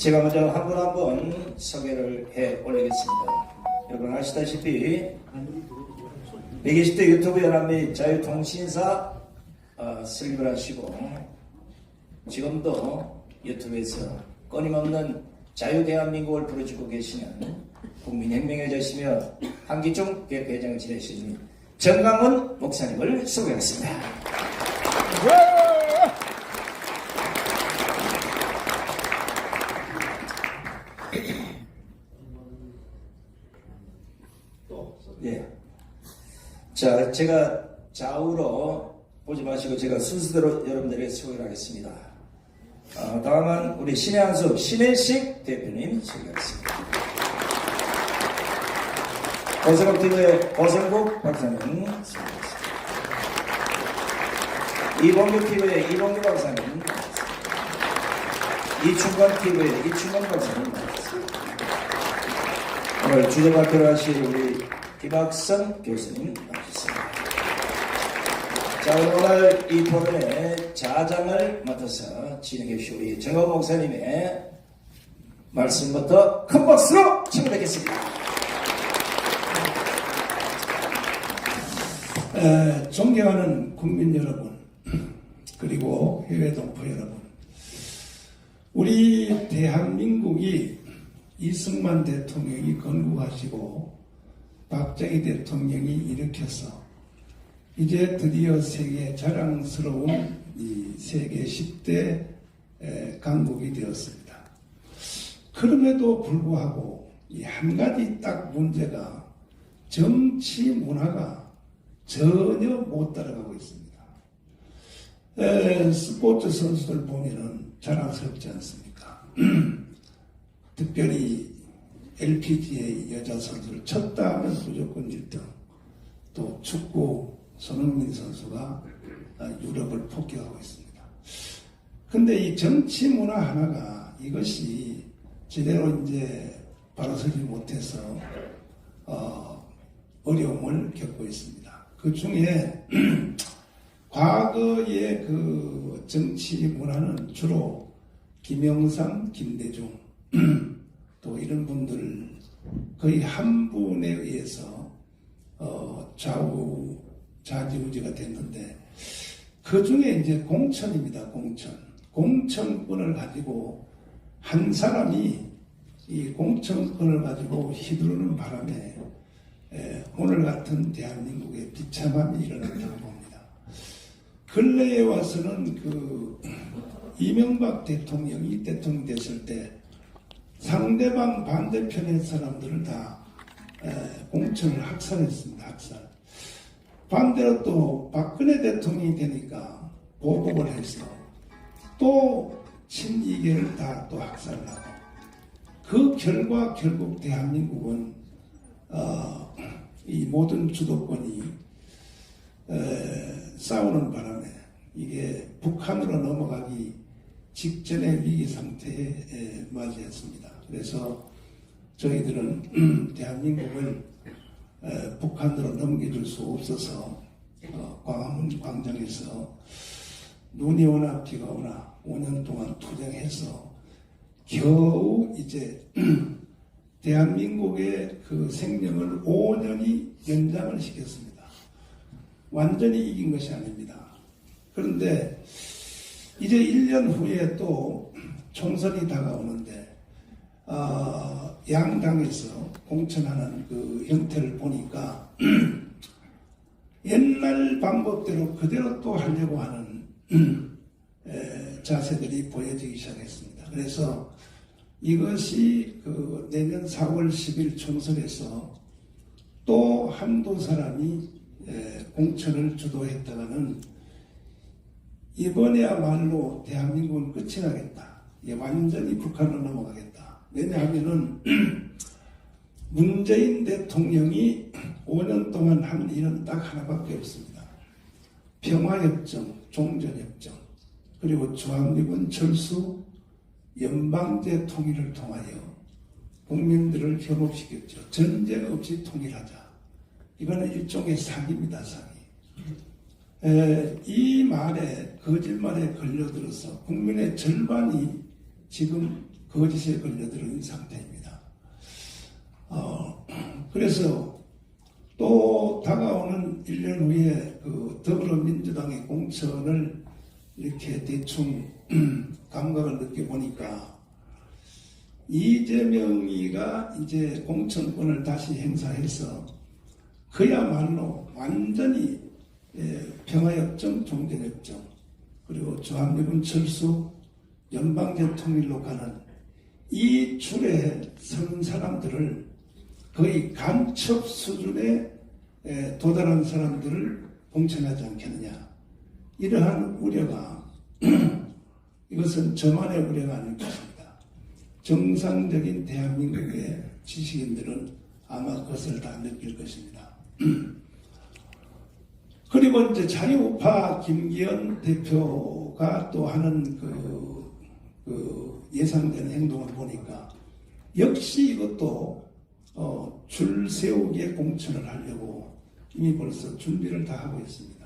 제가 먼저 한 분 한 분 소개를 해 올리겠습니다. 여러분 아시다시피 120대 유튜브 연합 및 자유통신사 설립을 하시고 지금도 유튜브에서 끊임없는 자유대한민국을 부르짖고 계시는 국민혁명의 자시며 한기총 대회장을 지내시는 정강훈 목사님을 소개하겠습니다. 예. 자, 제가 좌우로 보지 마시고 제가 순서대로 여러분들에게 소개를 하겠습니다. 다음은 우리 신혜한수 신혜식 대표님 소개하겠습니다. 고성국TV의 고성국 박사님 소개하겠습니다. 이봉규TV의 이봉규 박사님, 이충건TV의 이충건 박사님, 오늘 주제 발표를 하실 우리 김학선 교수님 나오셨습니다. 자, 오늘 이 토론의 자장을 맡아서 진행해 주실 우리 정호 목사님의 말씀부터 큰 박수로 청해드리겠습니다. 존경하는 국민 여러분, 그리고 해외 동포 여러분, 우리 대한민국이 이승만 대통령이 건국하시고 박정희 대통령이 일으켜서 이제 드디어 세계 자랑스러운 이 세계 10대 강국이 되었습니다. 그럼에도 불구하고 이 한 가지 딱 문제가 정치 문화가 전혀 못 따라가고 있습니다. 스포츠 선수들 보면은 자랑스럽지 않습니까? 특별히 LPGA 여자 선수를 쳤다 하면 무조건 1등. 또 축구 손흥민 선수가 유럽을 폭격하고 있습니다. 근데 이 정치 문화 하나가 이것이 제대로 이제 바로서지 못해서 어려움을 겪고 있습니다. 그 중에 과거의 그 정치 문화는 주로 김영삼, 김대중 또 이런 분들 거의 한 분에 의해서 좌지우지가 됐는데 그 중에 이제 공천입니다. 공천권을 가지고 한 사람이 이 공천권을 가지고 휘두르는 바람에 오늘 같은 대한민국의 비참함이 일어났다고 봅니다. 근래에 와서는 그 이명박 대통령이 대통령 됐을 때 상대방 반대편의 사람들을 다 공천을 학살했습니다. 학살. 반대로 또 박근혜 대통령이 되니까 보복을 해서 또 친이계를 다 또 학살하고 그 결과 결국 대한민국은 이 모든 주도권이 싸우는 바람에 이게 북한으로 넘어가기 직전의 위기 상태에 맞이했습니다. 그래서 저희들은 대한민국을 북한으로 넘겨줄 수 없어서 광화문 광장에서 눈이 오나 비가 오나 5년 동안 투쟁해서 겨우 이제 대한민국의 그 생명을 5년이 연장을 시켰습니다. 완전히 이긴 것이 아닙니다. 그런데 이제 1년 후에 또 총선이 다가오는데 양당에서 공천하는 그 형태를 보니까 옛날 방법대로 그대로 또 하려고 하는 자세들이 보여지기 시작했습니다. 그래서 이것이 그 내년 4월 10일 총선에서 또 한두 사람이 공천을 주도했다가는 이번에야말로 대한민국은 끝이 나겠다. 완전히 북한으로 넘어가겠다. 왜냐하면은 문재인 대통령이 5년 동안 한 일은 딱 하나밖에 없습니다. 평화협정, 종전협정, 그리고 주한미군 철수, 연방제 통일을 통하여 국민들을 협업시켰죠. 전쟁 없이 통일하자. 이거는 일종의 사기입니다. 사기. 이 말에 거짓말에 걸려들어서 국민의 절반이 지금 거짓에 걸려들은 상태입니다. 그래서 또 다가오는 1년 후에 그 더불어민주당의 공천을 이렇게 대충 감각을 느껴보니까 이재명이가 이제 공천권을 다시 행사해서 그야말로 완전히 평화협정, 종전협정, 그리고 주한미군 철수, 연방제 통일로 가는 이 줄에 선 사람들을 거의 간첩 수준에 도달한 사람들을 공천하지 않겠느냐. 이러한 우려가 이것은 저만의 우려가 아닐 것입니다. 정상적인 대한민국의 지식인들은 아마 그것을 다 느낄 것입니다. 그리고 이제 자유우파 김기현 대표가 또 하는 그 예상되는 행동을 보니까 역시 이것도 줄 세우기에 공천을 하려고 이미 벌써 준비를 다 하고 있습니다.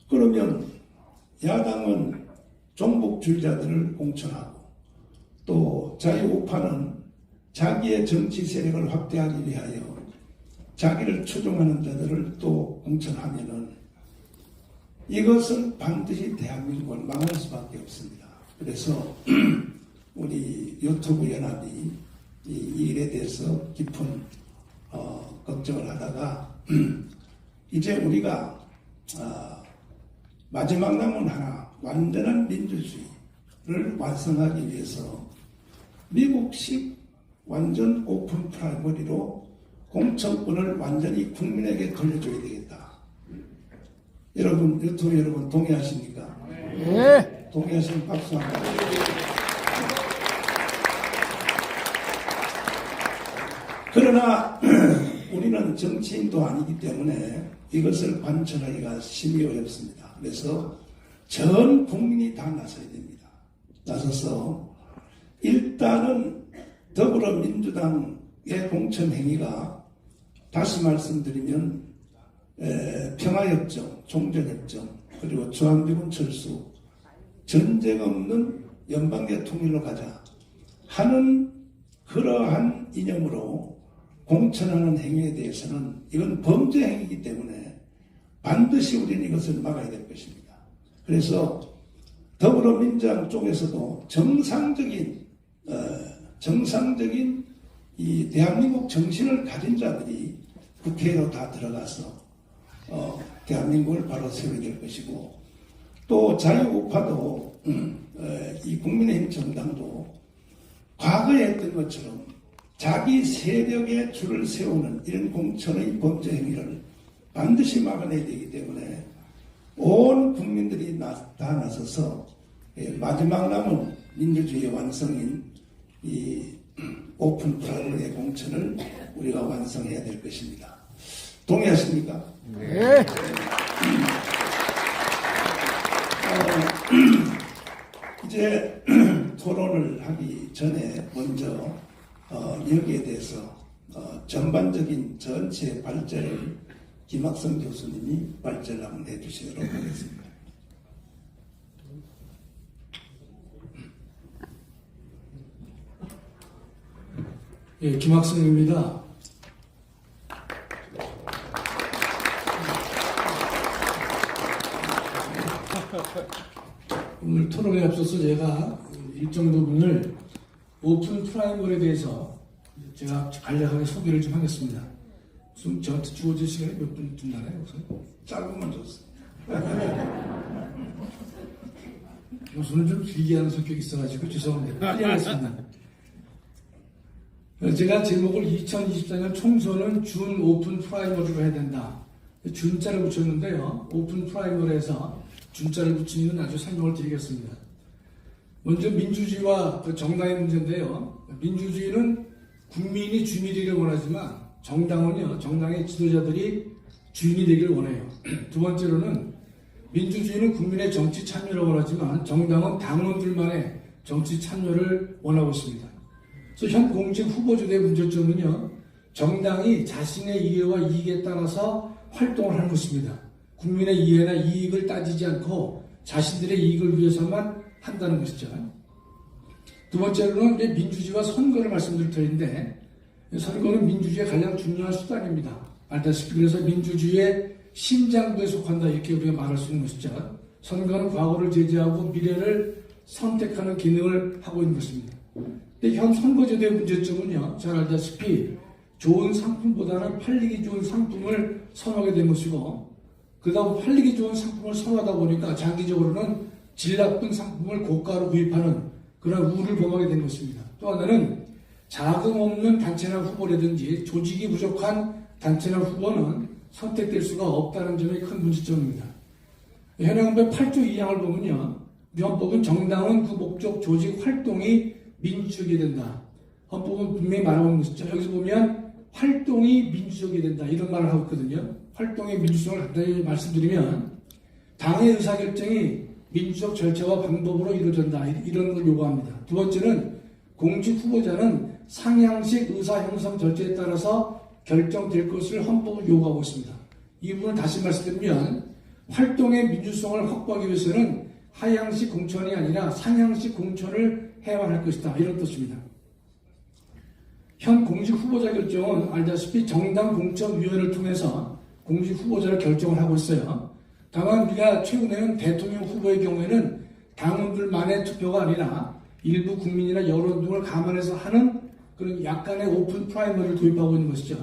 그러면 야당은 종북주의자들을 공천하고 또 자유우파는 자기의 정치 세력을 확대하기 위하여 자기를 추종하는 자들을 또 공천하면은 이것은 반드시 대한민국을 망할 수밖에 없습니다. 그래서 우리 유튜브 연합이 이 일에 대해서 깊은 걱정을 하다가 이제 우리가 마지막 남은 하나 완전한 민주주의를 완성하기 위해서 미국식 완전 오픈 프라이머리로 공천권을 완전히 국민에게 돌려줘야 되겠다. 여러분, 유튜브 여러분 동의하십니까? 네. 동의하시면 박수 한번. 그러나 우리는 정치인도 아니기 때문에 이것을 관철하기가 심히 어렵습니다. 그래서 전 국민이 다 나서야 됩니다. 나서서 일단은 더불어민주당의 공천 행위가 다시 말씀드리면 평화협정, 종전협정, 그리고 주한미군 철수, 전쟁 없는 연방제 통일로 가자 하는 그러한 이념으로 공천하는 행위에 대해서는 이건 범죄 행위이기 때문에 반드시 우리는 이것을 막아야 될 것입니다. 그래서 더불어민주당 쪽에서도 정상적인 이 대한민국 정신을 가진 자들이 국회로 다 들어가서 대한민국을 바로 세워야 될 것이고 또 자유우파도 이 국민의힘 정당도 과거에 했던 것처럼 자기 세력의 줄을 세우는 이런 공천의 범죄 행위를 반드시 막아내야 되기 때문에 온 국민들이 다 나서서 마지막 남은 민주주의의 완성인 이 오픈 프라이머리의 공천을 우리가 완성해야 될 것입니다. 동의하십니까? 네. 이제 토론을 하기 전에 먼저 여기에 대해서 전반적인 전체 발제를 김학성 교수님이 발제를 한번 해주시도록 하겠습니다. 예, 김학성입니다. 오늘 토론에 앞서서 제가 일정 부분을 오픈 프라이머리에 대해서 제가 간략하게 소개를 좀 하겠습니다. 무슨 저한테 주어질 시간이 몇 분쯤 나나요? 짧으면 좋습니다. 교수는 좀 길게 하는 성격이 있어가지고 죄송합니다. 빨리 하겠습니다. 제가 제목을 2024년 총선은 준 오픈 프라이머리로 해야 된다. 준자를 붙였는데요. 오픈 프라이머리에서 준자를 붙이는 아주 설명을 드리겠습니다. 먼저 민주주의와 정당의 문제인데요. 민주주의는 국민이 주인이 되기를 원하지만 정당은요, 정당의 지도자들이 주인이 되기를 원해요. 두 번째로는 민주주의는 국민의 정치 참여를 원하지만 정당은 당원들만의 정치 참여를 원하고 있습니다. 그래서 현 공직 후보주의 문제점은요, 정당이 자신의 이해와 이익에 따라서 활동을 하는 것입니다. 국민의 이해나 이익을 따지지 않고 자신들의 이익을 위해서만 한다는 것이죠. 두 번째로는 이제 민주주의와 선거를 말씀드릴 터인데, 선거는 민주주의의 가장 중요한 수단입니다. 알다시피 그래서 민주주의의 심장부에 속한다 이렇게 우리가 말할 수 있는 것이죠. 선거는 과거를 제지하고 미래를 선택하는 기능을 하고 있는 것입니다. 근데 현 선거제도의 문제점은요, 잘 알다시피 좋은 상품보다는 팔리기 좋은 상품을 선호하게 된 것이고, 그다음 팔리기 좋은 상품을 선호하다 보니까 장기적으로는 질 나쁜 상품을 고가로 구입하는 그런 우를 범하게 된 것입니다. 또 하나는 자금 없는 단체나 후보라든지 조직이 부족한 단체나 후보는 선택될 수가 없다는 점이 큰 문제점입니다. 현행헌법 8조 2항을 보면요, 우리 헌법은 정당은 그 목적 조직 활동이 민주적이 된다. 헌법은 분명히 말하고 있는 것이죠. 여기서 보면 활동이 민주적이 된다 이런 말을 하고 있거든요. 활동의 민주성을 간단히 말씀드리면 당의 의사결정이 민주적 절차와 방법으로 이루어진다 이런 걸 요구합니다. 두 번째는 공직 후보자는 상향식 의사 형성 절차에 따라서 결정될 것을 헌법을 요구하고 있습니다. 이 부분을 다시 말씀드리면 활동의 민주성을 확보하기 위해서는 하향식 공천이 아니라 상향식 공천을 해야 할 것이다 이런 뜻입니다. 현 공직 후보자 결정은 알다시피 정당 공천위원회를 통해서 공직 후보자를 결정을 하고 있어요. 다만 우리가 최근에는 대통령 후보의 경우에는 당원들만의 투표가 아니라 일부 국민이나 여론 등을 감안해서 하는 그런 약간의 오픈 프라이머리를 도입하고 있는 것이죠.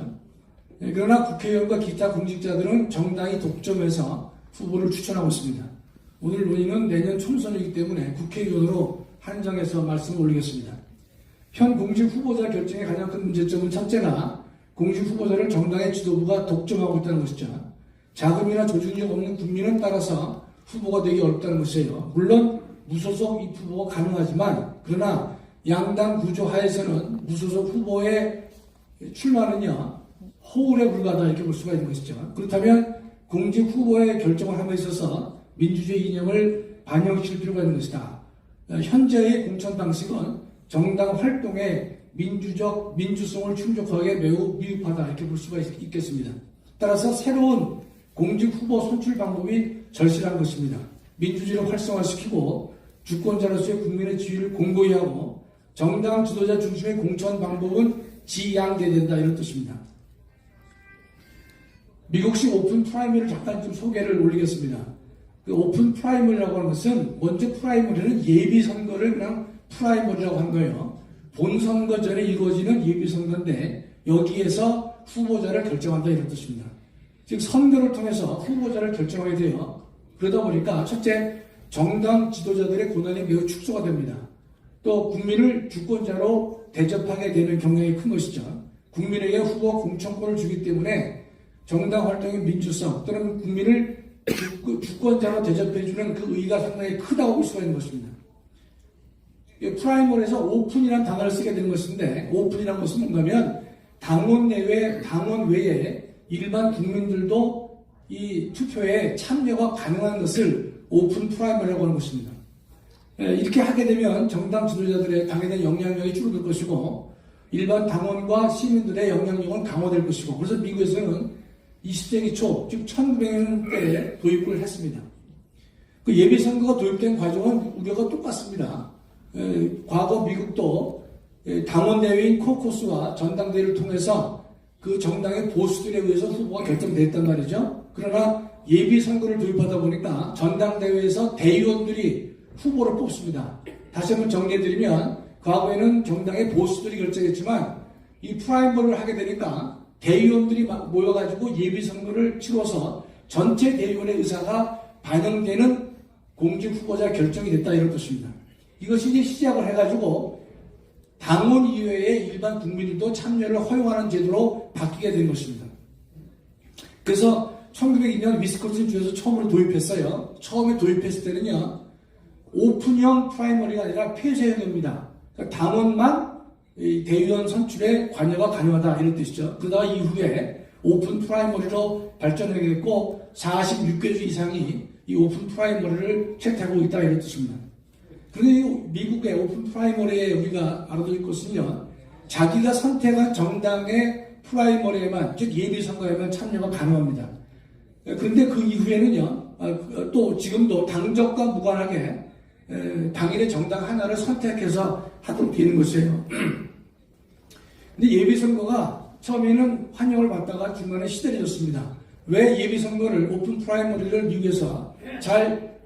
그러나 국회의원과 기타 공직자들은 정당이 독점해서 후보를 추천하고 있습니다. 오늘 논의는 내년 총선이기 때문에 국회의원으로 한정해서 말씀을 올리겠습니다. 현 공직 후보자 결정의 가장 큰 문제점은 첫째가 공직 후보자를 정당의 지도부가 독점하고 있다는 것이죠. 자금이나 조직력 없는 국민은 따라서 후보가 되기 어렵다는 것이에요. 물론 무소속 입 후보가 가능하지만 그러나 양당 구조 하에서는 무소속 후보의 출마는요 허울에 불과하다 이렇게 볼 수가 있는 것이죠. 그렇다면 공직 후보의 결정을 함에 있어서 민주주의 이념을 반영시킬 필요가 있는 것이다. 현재의 공천 방식은 정당 활동의 민주성을 충족하게 매우 미흡하다 이렇게 볼 수가 있겠습니다. 따라서 새로운 공직 후보 선출 방법이 절실한 것입니다. 민주주의를 활성화시키고 주권자로서의 국민의 지위를 공고히 하고 정당 지도자 중심의 공천 방법은 지양돼야 된다 이런 뜻입니다. 미국식 오픈 프라이머리를 잠깐 좀 소개를 올리겠습니다. 그 오픈 프라이머리라고 하는 것은 먼저 프라이머리는 예비 선거를 그냥 프라이머리라고 한 거예요. 본선거 전에 이루어지는 예비 선거인데 여기에서 후보자를 결정한다 이런 뜻입니다. 즉 선거를 통해서 후보자를 결정하게 돼요. 그러다 보니까 첫째 정당 지도자들의 권한이 매우 축소가 됩니다. 또 국민을 주권자로 대접하게 되는 경향이 큰 것이죠. 국민에게 후보 공천권을 주기 때문에 정당 활동의 민주성 또는 국민을 주권자로 대접해주는 그 의의가 상당히 크다고 볼 수가 있는 것입니다. 프라이머리에서 오픈이라는 단어를 쓰게 되는 것인데 오픈이라는 것은 뭔가면 당원 외에 일반 국민들도 이 투표에 참여가 가능한 것을 오픈 프라이머리라고 하는 것입니다. 이렇게 하게 되면 정당 지도자들의 당에 대한 영향력이 줄어들 것이고 일반 당원과 시민들의 영향력은 강화될 것이고 그래서 미국에서는 20세기 초, 즉 1900년대에 도입을 했습니다. 그 예비선거가 도입된 과정은 우려가 똑같습니다. 과거 미국도 당원 대회인 코커스와 전당대회를 통해서 그 정당의 보수들에 의해서 후보가 결정됐단 말이죠. 그러나 예비선거를 도입하다 보니까 전당대회에서 대의원들이 후보를 뽑습니다. 다시 한번 정리해드리면 과거에는 정당의 보수들이 결정했지만 이 프라이머리를 하게 되니까 대의원들이 모여가지고 예비선거를 치러서 전체 대의원의 의사가 반영되는 공직 후보자 결정이 됐다 이런 뜻입니다. 이것이 이제 시작을 해가지고 당원 이외의 일반 국민들도 참여를 허용하는 제도로 바뀌게 된 것입니다. 그래서 1902년 위스콘신 주에서 처음으로 도입했어요. 처음에 도입했을 때는요, 오픈형 프라이머리가 아니라 폐쇄형입니다. 그러니까 당원만 대의원 선출에 관여가 가능하다 이런 뜻이죠. 그러다가 이후에 오픈 프라이머리로 발전하게 됐고 46개 주 이상이 이 오픈 프라이머리를 채택하고 있다 이런 뜻입니다. 그런데 미국의 오픈 프라이머리에 우리가 알아둘 것은요, 자기가 선택한 정당의 프라이머리에만, 즉 예비선거에만 참여가 가능합니다. 그런데 그 이후에는요, 또 지금도 당적과 무관하게 당일의 정당 하나를 선택해서 하도록 되는 것이에요. 근데 예비선거가 처음에는 환영을 받다가 중간에 시들해졌습니다. 왜 예비선거를 오픈 프라이머리를 미국에서 잘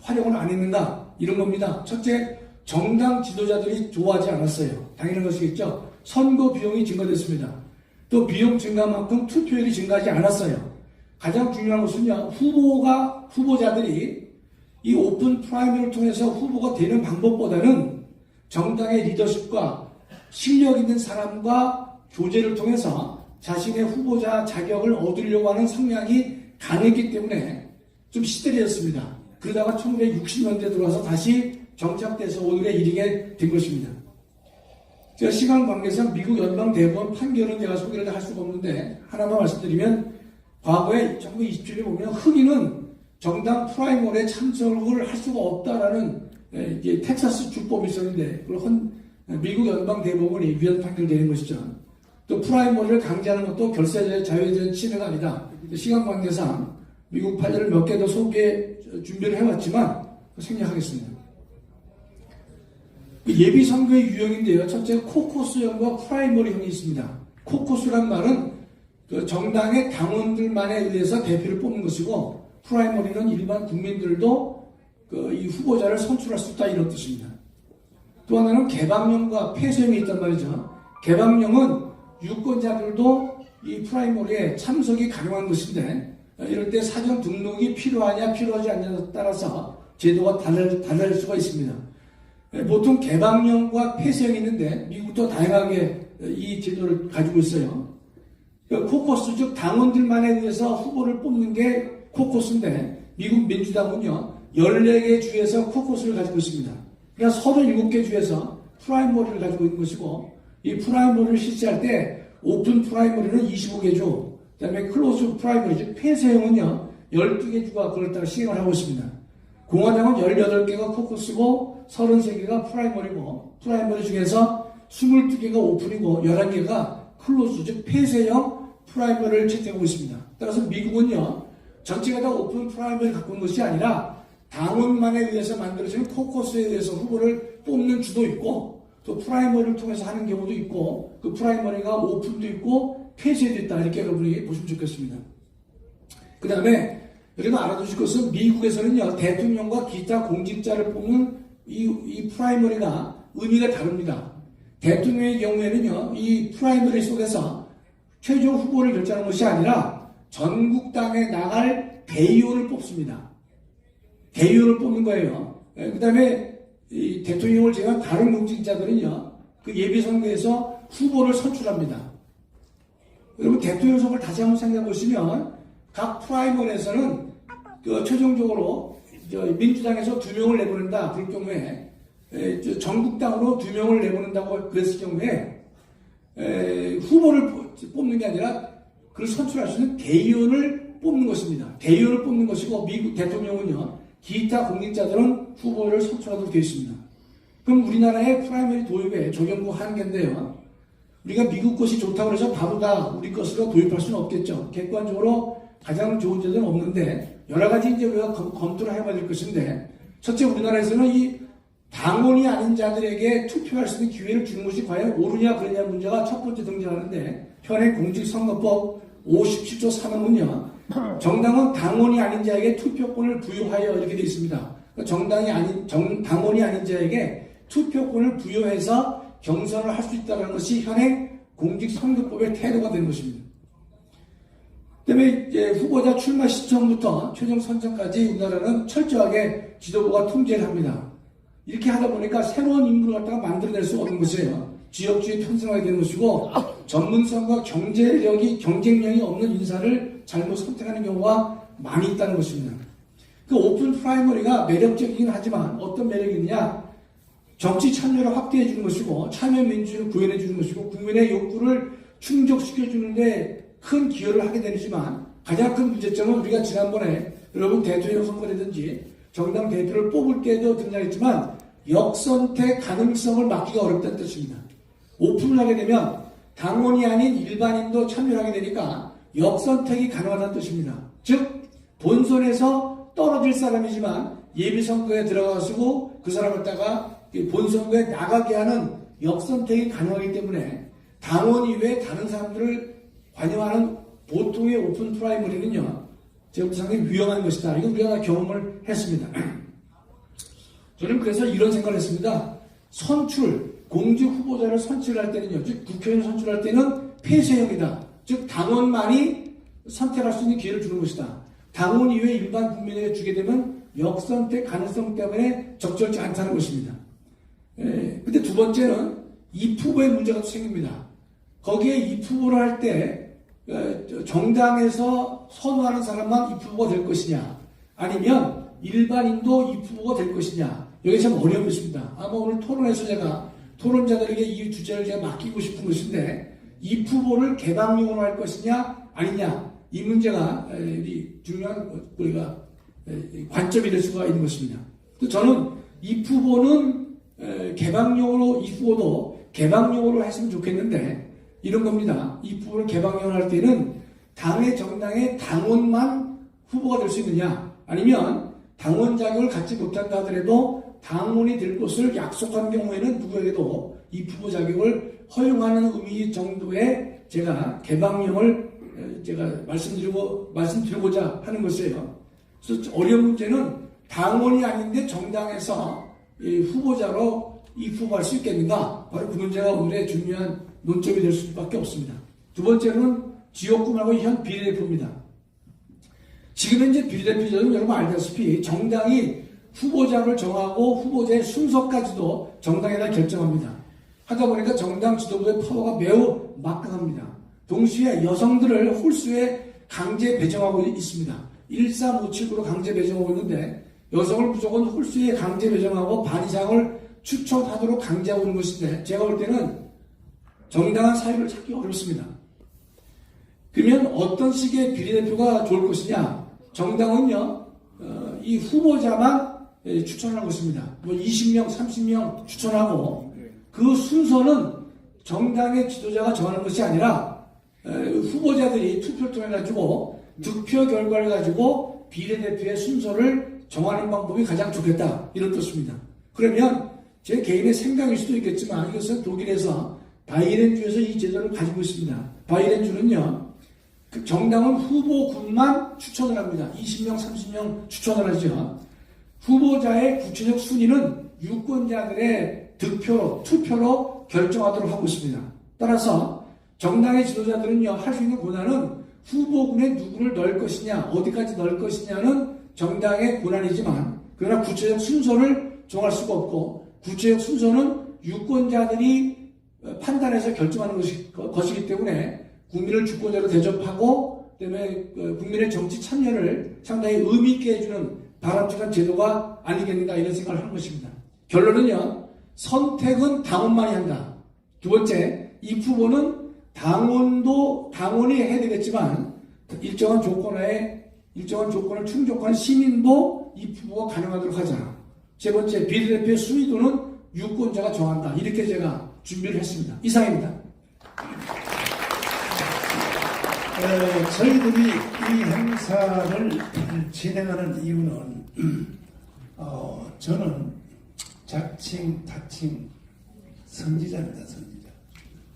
활용을 안 했는가? 이런 겁니다. 첫째, 정당 지도자들이 좋아하지 않았어요. 당연한 것이겠죠. 선거 비용이 증가됐습니다. 또 비용 증가만큼 투표율이 증가하지 않았어요. 가장 중요한 것은요, 후보자들이 이 오픈 프라이머리를 통해서 후보가 되는 방법보다는 정당의 리더십과 실력 있는 사람과 교제를 통해서 자신의 후보자 자격을 얻으려고 하는 성향이 강했기 때문에 좀 시들해졌습니다. 그러다가 1960년대 들어와서 다시 정착돼서 오늘에 이르게 된 것입니다. 제가 시간 관계상 미국 연방대법원 판결은 제가 소개를 할 수가 없는데 하나만 말씀드리면 과거에 1927년에 보면 흑인은 정당 프라이머리에 참석을 할 수가 없다라는 이제 텍사스 주법이 있었는데 그걸 미국 연방대법원이 위헌 판결되는 것이죠. 또 프라이머리를 강제하는 것도 결세 자유에 대한 침해가 아니다. 시간 관계상 미국 판례를 몇 개 더 준비를 해왔지만 생략하겠습니다. 예비 선거의 유형인데요. 첫째, 코커스형과 프라이머리형이 있습니다. 코커스란 말은 그 정당의 당원들만에 의해서 대표를 뽑는 것이고, 프라이머리는 일반 국민들도 이 후보자를 선출할 수 있다 이런 뜻입니다. 또 하나는 개방형과 폐쇄형이 있단 말이죠. 개방형은 유권자들도 이 프라이머리에 참석이 가능한 것인데 이럴 때 사전 등록이 필요하냐 필요하지 않냐에 따라서 제도가 달라질 수가 있습니다. 보통 개방형과 폐쇄형이 있는데 미국도 다양하게 이 제도를 가지고 있어요. 코커스, 즉 당원들만에 의해서 후보를 뽑는 게 코커스인데 미국 민주당은요 14개 주에서 코커스를 가지고 있습니다. 그러니까 37개 주에서 프라이머리를 가지고 있는 것이고, 이 프라이머리를 실시할 때 오픈 프라이머리는 25개 주, 그 다음에 클로즈 프라이머리, 즉 폐쇄형은요 12개 주가 그걸 따라 시행을 하고 있습니다. 공화당은 18개가 코커스고 33개가 프라이머리고, 프라이머리 중에서 22개가 오픈이고 11개가 클로즈, 즉 폐쇄형 프라이머리를 채택하고 있습니다. 따라서 미국은요 전체가 다 오픈 프라이머리를 갖고 있는 것이 아니라 당원만에 의해서 만들어지는 코커스에 의해서 후보를 뽑는 주도 있고, 또 프라이머리를 통해서 하는 경우도 있고, 그 프라이머리가 오픈도 있고 폐쇄도 있다, 이렇게 여러분이 보시면 좋겠습니다. 그 다음에 여러분 알아두실 것은 미국에서는요 대통령과 기타 공직자를 뽑는 이 프라이머리가 의미가 다릅니다. 대통령의 경우에는요 이 프라이머리 속에서 최종 후보를 결정하는 것이 아니라 전국당에 나갈 대의원을 뽑습니다. 대의원을 뽑는 거예요. 그 다음에 대통령을 제외한 다른 공직자들은요 그 예비선거에서 후보를 선출합니다. 여러분 대통령 선거를 다시 한번 생각해 보시면 각 프라이머리에서는 최종적으로 민주당에서 2명을 내보낸다 그럴 경우에 전국당으로 2명을 내보낸다고 그랬을 경우에 후보를 뽑는 게 아니라 그를 선출할 수 있는 대의원을 뽑는 것입니다. 대의원을 뽑는 것이고, 미국 대통령은요 기타 공직자들은 후보를 선출하도록 되어 있습니다. 그럼 우리나라의 프라이머리 도입에 적용부 한계인데요. 우리가 미국 것이 좋다고 해서 바로 다 우리 것으로 도입할 수는 없겠죠. 객관적으로 가장 좋은 제도는 없는데 여러 가지 이제 우리가 검토를 해봐야 될 것인데, 첫째, 우리나라에서는 이 당원이 아닌 자들에게 투표할 수 있는 기회를 주는 것이 과연 옳으냐 그러냐 문제가 첫 번째 등장하는데, 현행 공직선거법 57조 3항은요 정당은 당원이 아닌 자에게 투표권을 부여하여 이렇게 되어 있습니다. 당원이 아닌 자에게 투표권을 부여해서 경선을 할 수 있다는 것이 현행 공직선거법의 태도가 된 것입니다. 그다음에 이제 후보자 출마 시점부터 최종 선정까지 우리나라는 철저하게 지도부가 통제를 합니다. 이렇게 하다 보니까 새로운 인물을 갖다가 만들어낼 수 없는 것이에요. 지역주의 편성하게 되는 것이고, 전문성과 경쟁력이 없는 인사를 잘못 선택하는 경우가 많이 있다는 것입니다. 그 오픈 프라이머리가 매력적이긴 하지만 어떤 매력이 있느냐? 정치 참여를 확대해 주는 것이고, 참여 민주주의를 구현해 주는 것이고, 국민의 욕구를 충족시켜 주는데 큰 기여를 하게 되지만, 가장 큰 문제점은 우리가 지난번에 여러분 대통령 선거라든지 정당 대표를 뽑을 때도 등장했지만 역선택 가능성을 막기가 어렵다는 뜻입니다. 오픈을 하게 되면 당원이 아닌 일반인도 참여를 하게 되니까 역선택이 가능하다는 뜻입니다. 즉 본선에서 떨어질 사람이지만 예비선거에 들어가시고 그 사람을 갖다가 본선거에 나가게 하는 역선택이 가능하기 때문에 당원 이외에 다른 사람들을 관여하는 보통의 오픈 프라이머리는요, 제가 상당히 위험한 것이다. 이건 우리가 경험을 했습니다. 저는 그래서 이런 생각을 했습니다. 공직 후보자를 선출할 때는요, 즉 국회의원 선출할 때는 폐쇄형이다. 즉 당원만이 선택할 수 있는 기회를 주는 것이다. 당원 이외 일반 국민에게 주게 되면 역선택 가능성 때문에 적절치 않다는 것입니다. 근데 두 번째는 입후보의 문제가 또 생깁니다. 거기에 입후보를 할 때 정당에서 선호하는 사람만 입후보가 될 것이냐, 아니면 일반인도 입후보가 될 것이냐, 여기 참 어려움이 있습니다. 아마 오늘 토론에서 제가 토론자들에게 이 주제를 제가 맡기고 싶은 것인데, 입후보를 개방용으로 할 것이냐 아니냐, 이 문제가 우리 중요한 우리가 관점이 될 수가 있는 것입니다. 저는 입후보는 입후보도 개방용으로 했으면 좋겠는데, 이런 겁니다. 입후보를 개방용으로 할 때는 당의 정당의 당원만 후보가 될 수 있느냐, 아니면 당원 자격을 갖지 못한다 하더라도 당원이 될 것을 약속한 경우에는 누구에게도 입후보 자격을 허용하는 의미 정도의 제가 개방령을 제가 말씀드리고자 하는 것이에요. 그래서 어려운 문제는 당원이 아닌데 정당에서 후보자로 입후보할 수 있겠는가? 바로 그 문제가 오늘의 중요한 논점이 될 수밖에 없습니다. 두 번째는 지역구하고 현 비례대표입니다. 지금 현재 비례대표제는 여러분 알다시피 정당이 후보자를 정하고 후보자의 순서까지도 정당에다 결정합니다. 하다 보니까 정당 지도부의 파워가 매우 막강합니다. 동시에 여성들을 홀수에 강제 배정하고 있습니다. 1357으로 강제 배정하고 있는데, 여성을 무조건 홀수에 강제 배정하고 반 이상을 추천하도록 강제하고 있는 것인데, 제가 볼 때는 정당한 사유를 찾기 어렵습니다. 그러면 어떤 식의 비례대표가 좋을 것이냐? 정당은요, 이 후보자만 추천할 것입니다. 20명, 30명 추천하고, 그 순서는 정당의 지도자가 정하는 것이 아니라 후보자들이 투표를 통해 가지고 득표 결과를 가지고 비례대표의 순서를 정하는 방법이 가장 좋겠다, 이런 뜻입니다. 그러면 제 개인의 생각일 수도 있겠지만, 이것은 독일에서 바이에른주에서 이 제도를 가지고 있습니다. 바이에른주는요, 정당은 후보군만 추천을 합니다. 20명, 30명 추천을 하죠. 후보자의 구체적 순위는 유권자들의 투표로 결정하도록 하고 있습니다. 따라서 정당의 지도자들은요, 할 수 있는 권한은 후보군에 누구를 넣을 것이냐, 어디까지 넣을 것이냐는 정당의 권한이지만, 그러나 구체적 순서를 정할 수가 없고, 구체적 순서는 유권자들이 판단해서 결정하는 것이기 때문에 국민을 주권자로 대접하고, 그다음에 국민의 정치 참여를 상당히 의미 있게 해주는 바람직한 제도가 아니겠는가, 이런 생각을 하는 것입니다. 결론은요, 선택은 당원만이 한다. 두 번째, 입후보는 당원이 해야 되겠지만, 일정한 조건을 충족한 시민도 입후보가 가능하도록 하자. 세 번째, 비례대표의 순위도는 유권자가 정한다. 이렇게 제가 준비를 했습니다. 이상입니다. 저희들이 이 행사를 진행하는 이유는 저는 자칭 타칭 선지자입니다.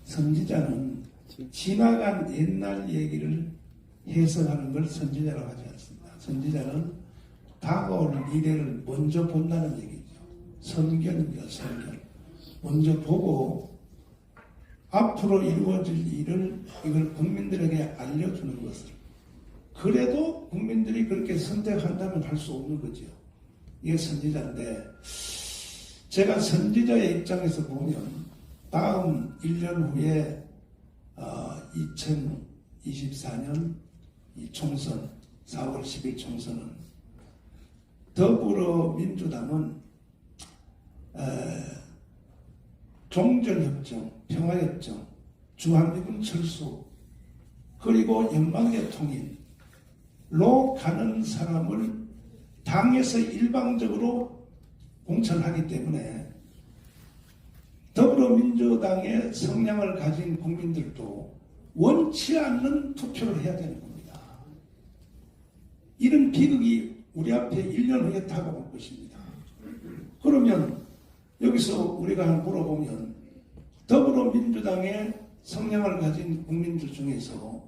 선지자는 지나간 옛날 얘기를 해석하는 걸 선지자라고 하지 않습니다. 선지자는 다가올 미래를 먼저 본다는 얘기죠. 선견입니다. 선견. 먼저 보고 앞으로 이루어질 일을 이걸 국민들에게 알려주는 것을, 그래도 국민들이 그렇게 선택한다면 할 수 없는 거죠. 이게 선지자인데, 제가 선지자의 입장에서 보면 다음 1년 후에 2024년 이 총선, 4월 10일 총선은 더불어민주당은 종전협정, 평화협정, 주한미군 철수, 그리고 연방제 통일로 가는 사람을 당에서 일방적으로 공천하기 때문에 더불어민주당의 성향을 가진 국민들도 원치 않는 투표를 해야 되는 겁니다. 이런 비극이 우리 앞에 1년 후에 다가올 것입니다. 그러면 여기서 우리가 물어보면 더불어민주당의 성향을 가진 국민들 중에서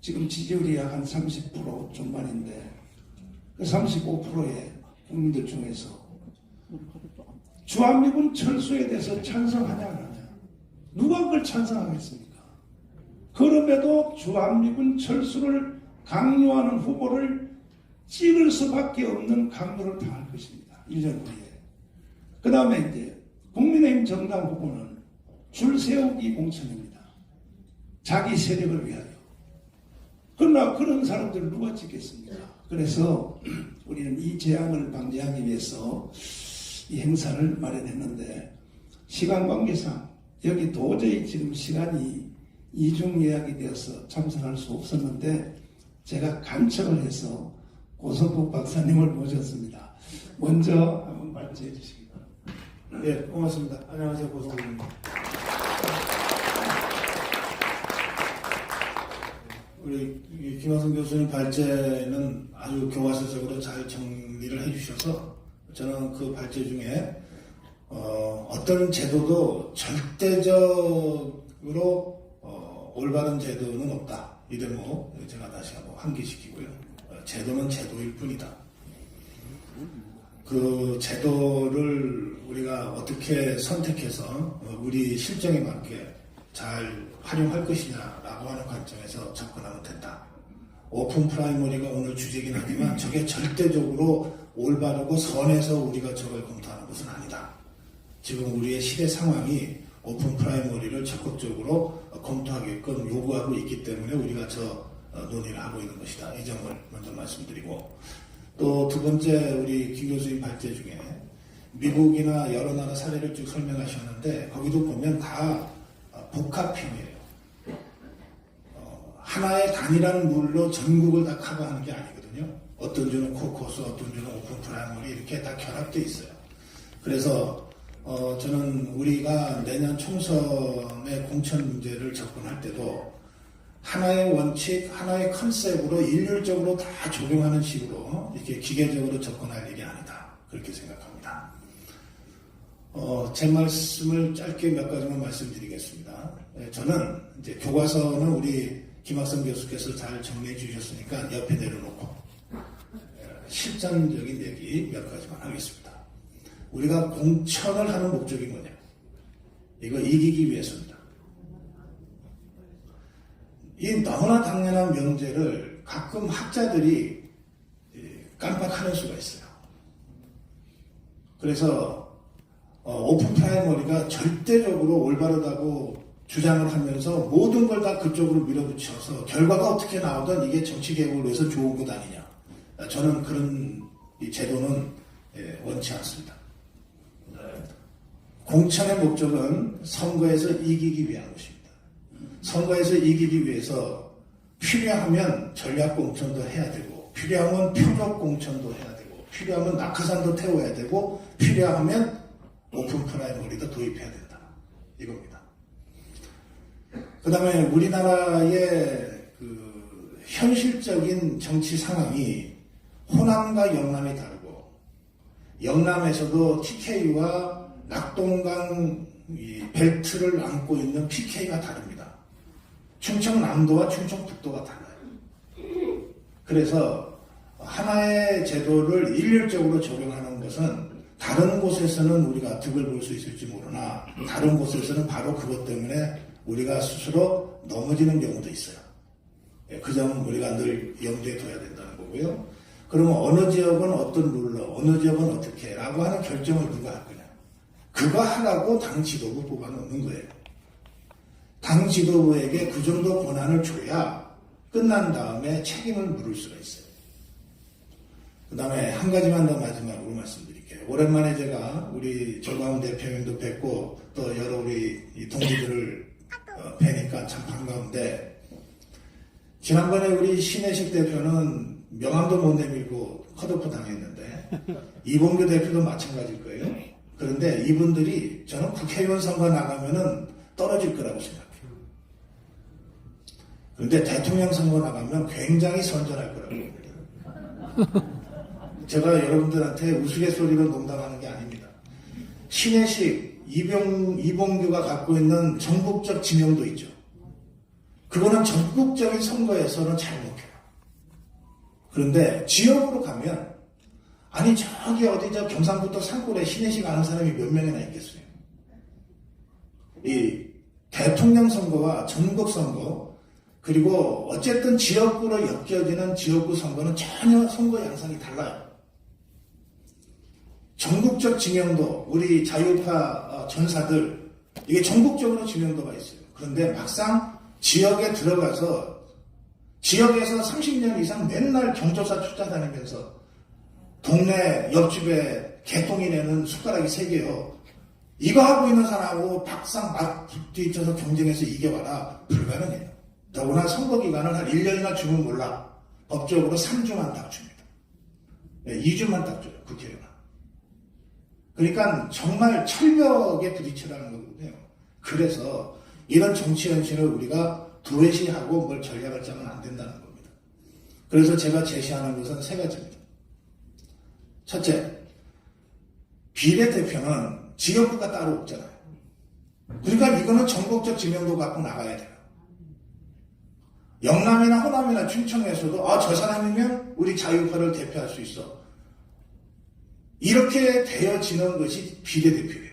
지금 지지율이 약 한 30% 중반인데 그 35%의 국민들 중에서 주한미군 철수에 대해서 찬성하냐 안 하냐, 누가 그걸 찬성하겠습니까? 그럼에도 주한미군 철수를 강요하는 후보를 찍을 수밖에 없는 강도를 당할 것입니다. 1년 후에. 그 다음에 이제 국민의힘 정당 후보는 줄 세우기 공천입니다. 자기 세력을 위하여. 그러나 그런 사람들을 누가 찍겠습니까? 그래서 우리는 이 재앙을 방지하기 위해서 이 행사를 마련했는데, 시간 관계상 여기 도저히 지금 시간이 이중 예약이 되어서 참석할 수 없었는데 제가 간척을 해서 고성국 박사님을 모셨습니다. 먼저 한번 발제해 주시기 바랍니다. 네, 고맙습니다. 안녕하세요, 고성국입니다. 우리 김학성 교수님 발제는 아주 교과서적으로 잘 정리를 해주셔서 저는 그 발제 중에 어떤 제도도 절대적으로 올바른 제도는 없다, 이 대목 제가 다시 한번 환기시키고요. 제도는 제도일 뿐이다. 그 제도를 우리가 어떻게 선택해서 우리 실정에 맞게 잘 활용할 것이냐라고 하는 관점에서 접근하면 된다. 오픈 프라이머리가 오늘 주제긴 하지만 저게 절대적으로 올바르고 선해서 우리가 저걸 검토하는 것은 아니다. 지금 우리의 시대 상황이 오픈 프라이머리를 적극적으로 검토하게끔 요구하고 있기 때문에 우리가 저 논의를 하고 있는 것이다. 이 점을 먼저 말씀드리고, 또 두 번째 우리 김 교수님 발제 중에 미국이나 여러 나라 사례를 쭉 설명하셨는데 거기도 보면 다 복합형이에요. 하나의 단일한 룰로 전국을 다 커버하는 게 아니거든요. 어떤 주는 코코스, 어떤 주는 오픈 프라이머리 이렇게 다 결합되어 있어요. 그래서 저는 우리가 내년 총선의 공천 문제를 접근할 때도 하나의 원칙, 하나의 컨셉으로 일률적으로 다 적용하는 식으로 이렇게 기계적으로 접근할 일이 아니다, 그렇게 생각합니다. 제 말씀을 짧게 몇 가지만 말씀드리겠습니다. 저는 이제 교과서는 우리 김학성 교수께서 잘 정리해 주셨으니까 옆에 내려놓고 실전적인 얘기 몇 가지만 하겠습니다. 우리가 공천을 하는 목적이 뭐냐? 이거 이기기 위해서입니다. 이 너무나 당연한 명제를 가끔 학자들이 깜빡하는 수가 있어요. 그래서 오픈 프라이머리가 절대적으로 올바르다고 주장을 하면서 모든 걸 다 그쪽으로 밀어붙여서 결과가 어떻게 나오든 이게 정치 개혁을 위해서 좋은 것 아니냐. 저는 그런 이 제도는 원치 않습니다. 공천의 목적은 선거에서 이기기 위한 것입니다. 선거에서 이기기 위해서 필요하면 전략 공천도 해야 되고, 필요하면 표적 공천도 해야 되고, 필요하면 낙하산도 태워야 되고, 필요하면 오픈 프라이머리도 도입해야 된다, 이겁니다. 그 다음에 우리나라의 그 현실적인 정치 상황이 호남과 영남이 다르고, 영남에서도 TK와 낙동강 벨트를 안고 있는 PK가 다릅니다. 충청남도와 충청북도가 달라요. 그래서 하나의 제도를 일률적으로 적용하는 것은 다른 곳에서는 우리가 득을 볼 수 있을지 모르나 다른 곳에서는 바로 그것 때문에 우리가 스스로 넘어지는 경우도 있어요. 그 점은 우리가 늘 염두에 둬야 된다는 거고요. 그러면 어느 지역은 어떤 룰로, 어느 지역은 어떻게 라고 하는 결정을 누가 할 거냐. 그거 하라고 당 지도부 뽑아놓는 거예요. 당 지도부에게 그 정도 권한을 줘야 끝난 다음에 책임을 물을 수가 있어요. 그 다음에 한 가지만 더 마지막으로 말씀드릴게요. 오랜만에 제가 우리 조광훈 대표님도 뵙고 또 여러 우리 동지들을 뵈니까 참 반가운데, 지난번에 우리 신혜식 대표는 명함도 못 내밀고 컷오프 당했는데 이봉규 대표도 마찬가지일 거예요. 그런데 이분들이 저는 국회의원 선거 나가면은 떨어질 거라고 생각해요. 그런데 대통령 선거 나가면 굉장히 선전할 거라고 봅니다. 제가 여러분들한테 우스갯소리로 농담하는 게 아닙니다. 신혜식, 이봉규가 갖고 있는 전국적 지명도 있죠. 그거는 전국적인 선거에서는 잘 먹혀요. 그런데 지역으로 가면 아니 저기 어디 저 경상북도 산골에 신혜식 아는 사람이 몇 명이나 있겠어요. 이 대통령 선거와 전국 선거 그리고 어쨌든 지역구로 엮여지는 지역구 선거는 전혀 선거 양상이 달라요. 전국적 지명도 우리 자유파 전사들 이게 전국적으로 지명도가 있어요. 그런데 막상 지역에 들어가서 지역에서 30년 이상 맨날 경조사 쫓아다니면서 동네 옆집에 개똥이 내는 숟가락이 3개요. 이거 하고 있는 사람하고 막상 막 뒤쳐서 경쟁해서 이겨봐라. 불가능해요. 더구나 선거 기간을 한 1년이나 주면 몰라. 법적으로 3주만 딱 줍니다. 2주만 딱 줘요. 국회의원. 그러니까 정말 철벽에 부딪히라는 거거든요. 그래서 이런 정치 현실을 우리가 도외시하고 뭘 전략을 짜면 안 된다는 겁니다. 그래서 제가 제시하는 것은 3가지입니다. 첫째, 비례대표는 지역구가 따로 없잖아요. 그러니까 이거는 전국적 지명도 갖고 나가야 돼요. 영남이나 호남이나 충청에서도 저 사람이면 우리 자유파를 대표할 수 있어. 이렇게 되어지는 것이 비례대표예요.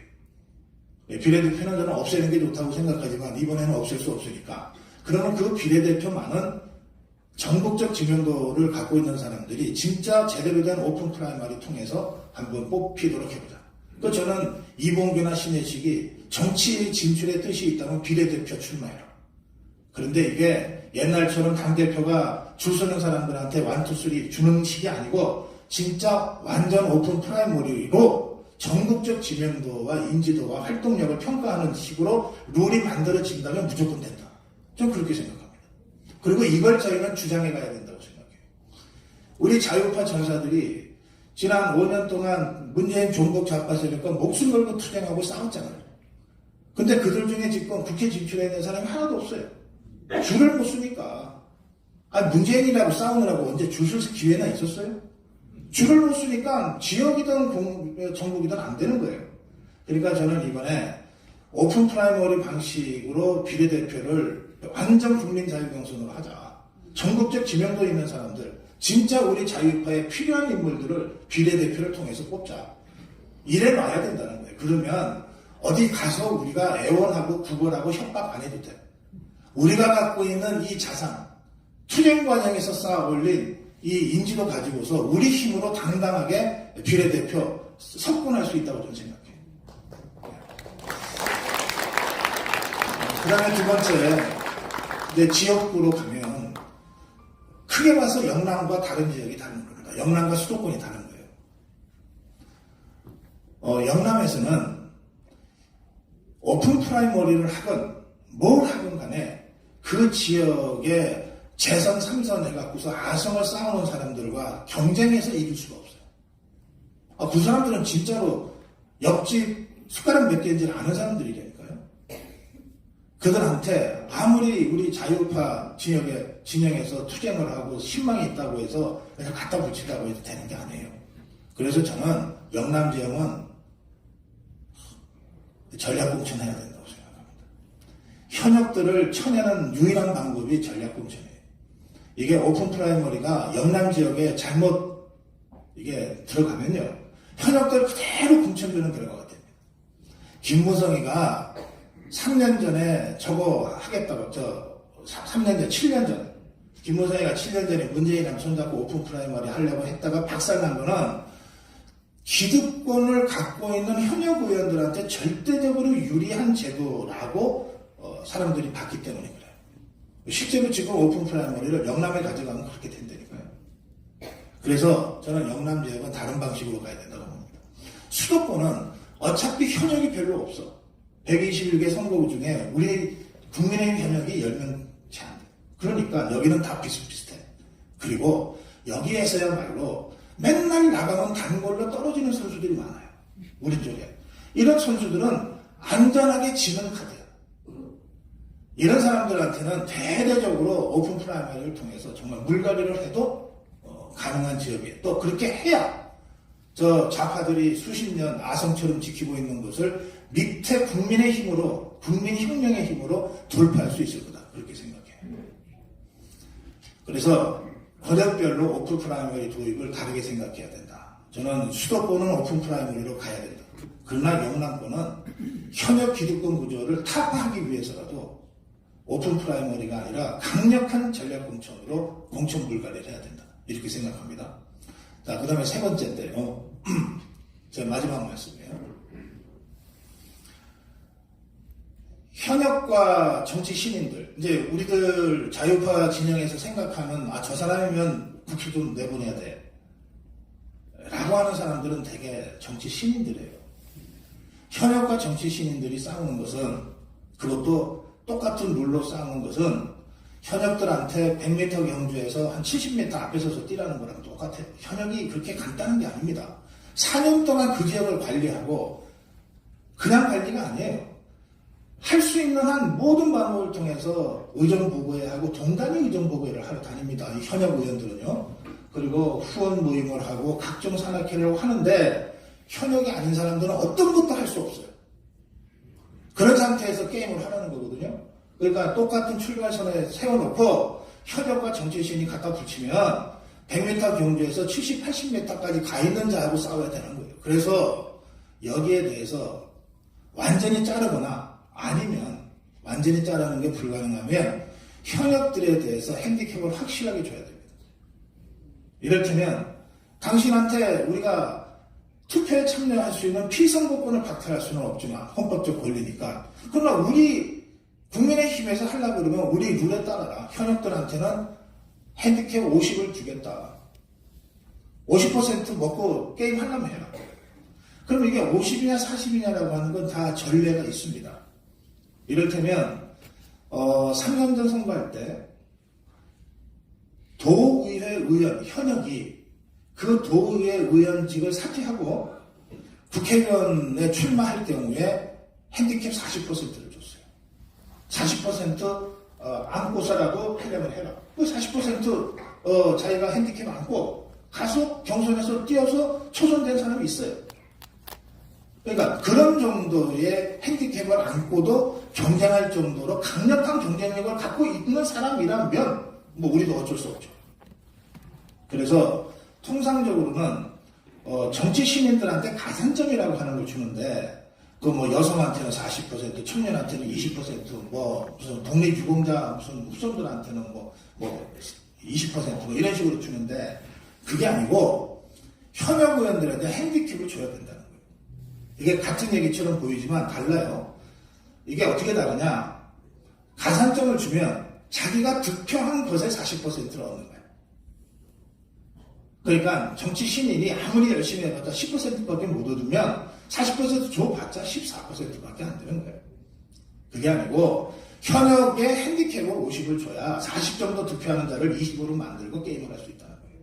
비례대표는 저는 없애는 게 좋다고 생각하지만 이번에는 없앨 수 없으니까 그러면 그 비례대표만은 전국적 지명도를 갖고 있는 사람들이 진짜 제대로 된 오픈 프라이머리 통해서 한번 뽑히도록 해보자. 그 저는 이봉규나 신혜식이 정치 진출의 뜻이 있다면 비례대표 출마해라. 그런데 이게 옛날처럼 당대표가 줄 서는 사람들한테 1, 2, 3 주는 식이 아니고 진짜 완전 오픈 프라이머리로 전국적 지명도와 인지도와 활동력을 평가하는 식으로 룰이 만들어진다면 무조건 된다. 좀 그렇게 생각합니다. 그리고 이걸 저희는 주장해 가야 된다고 생각해요. 우리 자유파 전사들이 지난 5년 동안 문재인 종북 좌파 세력과 목숨 걸고 투쟁하고 싸웠잖아요. 근데 그들 중에 지금 국회 진출해 있는 사람이 하나도 없어요. 줄을 못 쓰니까. 문재인이라고 싸우느라고 언제 줄 쓸 기회나 있었어요? 줄을 못 쓰니까 지역이든 전국이든 안 되는 거예요. 그러니까 저는 이번에 오픈 프라이머리 방식으로 비례대표를 완전 국민자유경선으로 하자. 전국적 지명도 있는 사람들, 진짜 우리 자유파에 필요한 인물들을 비례대표를 통해서 뽑자. 이래 놔야 된다는 거예요. 그러면 어디 가서 우리가 애원하고 구걸하고 협박 안 해도 돼. 우리가 갖고 있는 이 자산, 투쟁 과정에서 쌓아 올린 이 인지도 가지고서 우리 힘으로 당당하게 비례대표 석권할 수 있다고 저는 생각해요. 그 다음에 두 번째, 지역구로 가면 크게 봐서 영남과 다른 지역이 다른 겁니다. 영남과 수도권이 다른 거예요. 영남에서는 오픈 프라이머리를 하건 뭘 하건 간에 그 지역에 재선 3선 해갖고서 아성을 쌓아놓은 사람들과 경쟁해서 이길 수가 없어요. 그 사람들은 진짜로 옆집 숟가락 몇 개인지 아는 사람들이라니까요. 그들한테 아무리 우리 자유파 진영에서 투쟁을 하고 신망이 있다고 해서 그냥 갖다 붙이려고 해도 되는 게 아니에요. 그래서 저는 영남 지역은 전략공천해야 된다고 생각합니다. 현역들을 쳐내는 유일한 방법이 전략공천이에요. 이게 오픈 프라이머리가 영남 지역에 잘못 이게 들어가면요. 현역들 그대로 공천되는 결과가 됩니다. 김무성이가 3년 전에 저거 하겠다고, 3년 전, 7년 전. 김무성이가 7년 전에 문재인이랑 손잡고 오픈 프라이머리 하려고 했다가 박살난 거는 기득권을 갖고 있는 현역 의원들한테 절대적으로 유리한 제도라고 사람들이 봤기 때문에 그래요. 실제로 지금 오픈 프라이머리를 영남에 가져가면 그렇게 된다니까요. 그래서 저는 영남 지역은 다른 방식으로 가야 된다고 봅니다. 수도권은 어차피 현역이 별로 없어. 121개 선거구 중에 우리 국민의힘 현역이 10명 채 안 돼. 그러니까 여기는 다 비슷비슷해. 그리고 여기에서야말로 맨날 나가면 단골로 떨어지는 선수들이 많아요. 우리 쪽에. 이런 선수들은 안전하게 지는 카드야. 이런 사람들한테는 대대적으로 오픈 프라이머리를 통해서 정말 물갈이를 해도 가능한 지역에 또 그렇게 해야 저 좌파들이 수십 년 아성처럼 지키고 있는 것을 밑에 국민의 힘으로, 국민혁명의 힘으로 돌파할 수 있을 거다. 그렇게 생각해요. 그래서 권역별로 오픈 프라이머리 도입을 다르게 생각해야 된다. 저는 수도권은 오픈 프라이머리로 가야 된다. 그러나 영남권은 현역 기득권 구조를 타파하기 위해서라도 오픈 프라이머리가 아니라 강력한 전략 공천으로 공천 불가를 해야 된다. 이렇게 생각합니다. 자, 그 다음에 세 번째인데요. 제 마지막 말씀이에요. 현역과 정치 신인들, 이제 우리들 자유파 진영에서 생각하는, 아, 저 사람이면 국회 좀 내보내야 돼. 라고 하는 사람들은 되게 정치 신인들이에요. 현역과 정치 신인들이 싸우는 것은, 그것도 똑같은 룰로 싸우는 것은 현역들한테 100m 경주에서 한 70m 앞에 서서 뛰라는 거랑 똑같아요. 현역이 그렇게 간단한 게 아닙니다. 4년 동안 그 지역을 관리하고 그냥 관리가 아니에요. 할 수 있는 한 모든 방법을 통해서 의정보고회하고 동단위 의정보고회를 하러 다닙니다. 이 현역 의원들은요. 그리고 후원 모임을 하고 각종 산악회를 하는데 현역이 아닌 사람들은 어떤 것도 할 수 없어요. 그런 상태에서 게임을 하라는 거거든요. 그러니까 똑같은 출발선에 세워놓고 현역과 정치신이 갖다 붙이면 100m 경주에서 70, 80m까지 가 있는 자하고 싸워야 되는 거예요. 그래서 여기에 대해서 완전히 자르거나 아니면 완전히 자르는 게 불가능하면 현역들에 대해서 핸디캡을 확실하게 줘야 됩니다. 이를테면 당신한테 우리가 투표에 참여할 수 있는 피선거권을 박탈할 수는 없지만 헌법적 권리니까. 그러나 우리 국민의힘에서 하려고 그러면 우리 룰에 따라라. 현역들한테는 핸디캡 50을 주겠다. 50% 먹고 게임 하려면 해라. 그럼 이게 50이냐 40이냐라고 하는 건 다 전례가 있습니다. 이를테면 3년 전 선거할 때 도의회 의원 현역이 그 도의회 의원직을 사퇴하고 국회의원에 출마할 경우에 핸디캡 40%를 줬어요. 40% 안고서라도 하려면 해라. 그 40% 자기가 핸디캡 안고 가서 경선에서 뛰어서 초선된 사람이 있어요. 그러니까 그런 정도의 핸디캡을 안고도 경쟁할 정도로 강력한 경쟁력을 갖고 있는 사람이라면 뭐 우리도 어쩔 수 없죠. 그래서 통상적으로는 정치 시민들한테 가산점이라고 하는 걸 주는데 그 뭐 여성한테는 40%, 청년한테는 20%, 뭐 무슨 독립유공자 무슨 후손들한테는 뭐 20% 이런 식으로 주는데 그게 아니고 현역 의원들한테 핸디캡을 줘야 된다는 거예요. 이게 같은 얘기처럼 보이지만 달라요. 이게 어떻게 다르냐? 가산점을 주면 자기가 득표한 것의 40%를 얻는 거예요. 그러니까 정치 신인이 아무리 열심히 해봤자 10%밖에 못 얻으면 40% 줘봤자 14%밖에 안 되는 거예요. 그게 아니고 현역의 핸디캡을 50을 줘야 40 정도 득표하는 자를 20으로 만들고 게임을 할 수 있다는 거예요.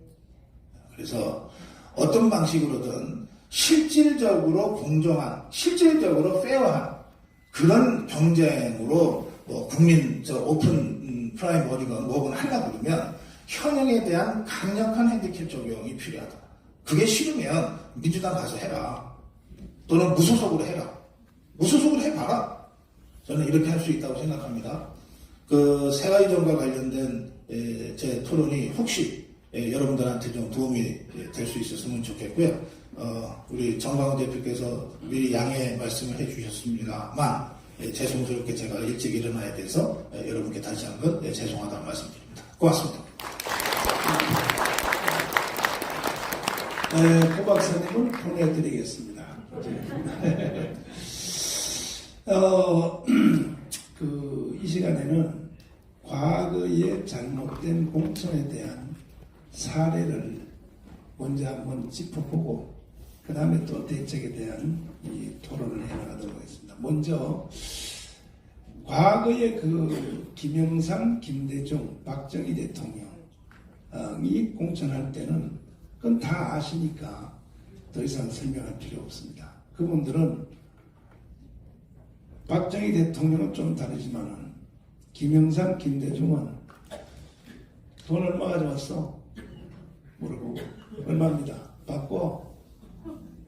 그래서 어떤 방식으로든 실질적으로 공정한, 실질적으로 페어한 그런 경쟁으로 국민 오픈 프라이머리가 뭐건 하려고 그러면 현역에 대한 강력한 핸디캡 적용이 필요하다. 그게 싫으면 민주당 가서 해라. 또는 무소속으로 해라. 무소속으로 해봐라. 저는 이렇게 할 수 있다고 생각합니다. 그 세가이전과 관련된 제 토론이 혹시 여러분들한테 좀 도움이 될 수 있었으면 좋겠고요. 우리 정광훈 대표께서 미리 양해 말씀을 해주셨습니다만 죄송스럽게 제가 일찍 일어나야 돼서 여러분께 다시 한번 죄송하다는 말씀드립니다. 고맙습니다. 고 박사님을 보내드리겠습니다. 이 시간에는 과거의 잘못된 공천에 대한 사례를 먼저 한번 짚어보고 그 다음에 또 대책에 대한 이 토론을 해나가도록 하겠습니다. 먼저 과거의 그 김영삼, 김대중, 박정희 대통령이 공천할 때는 그건 다 아시니까 더 이상 설명할 필요 없습니다. 그분들은 박정희 대통령은 좀 다르지만은 김영삼, 김대중은 돈 얼마 가져왔어? 물어보고 얼마입니다. 받고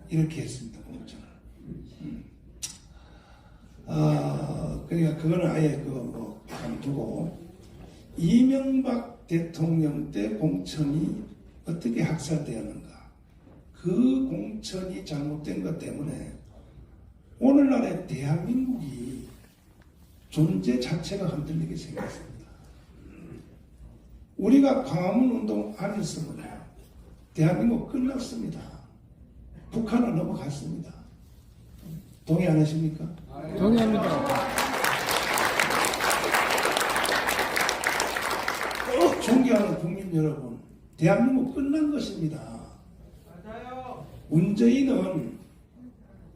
이렇게 했습니다. 공천을. 그러니까 그거는 아예 그거 뭐 두고 이명박 대통령 때 공천이 어떻게 학살되었는가? 그 공천이 잘못된 것 때문에 오늘날의 대한민국이 존재 자체가 흔들리게 생겼습니다. 우리가 광화문 운동 안 했으면 대한민국 끝났습니다. 북한은 넘어갔습니다. 동의 안 하십니까? 동의합니다. 존경하는 국민 여러분, 대한민국 끝난 것입니다. 문재인은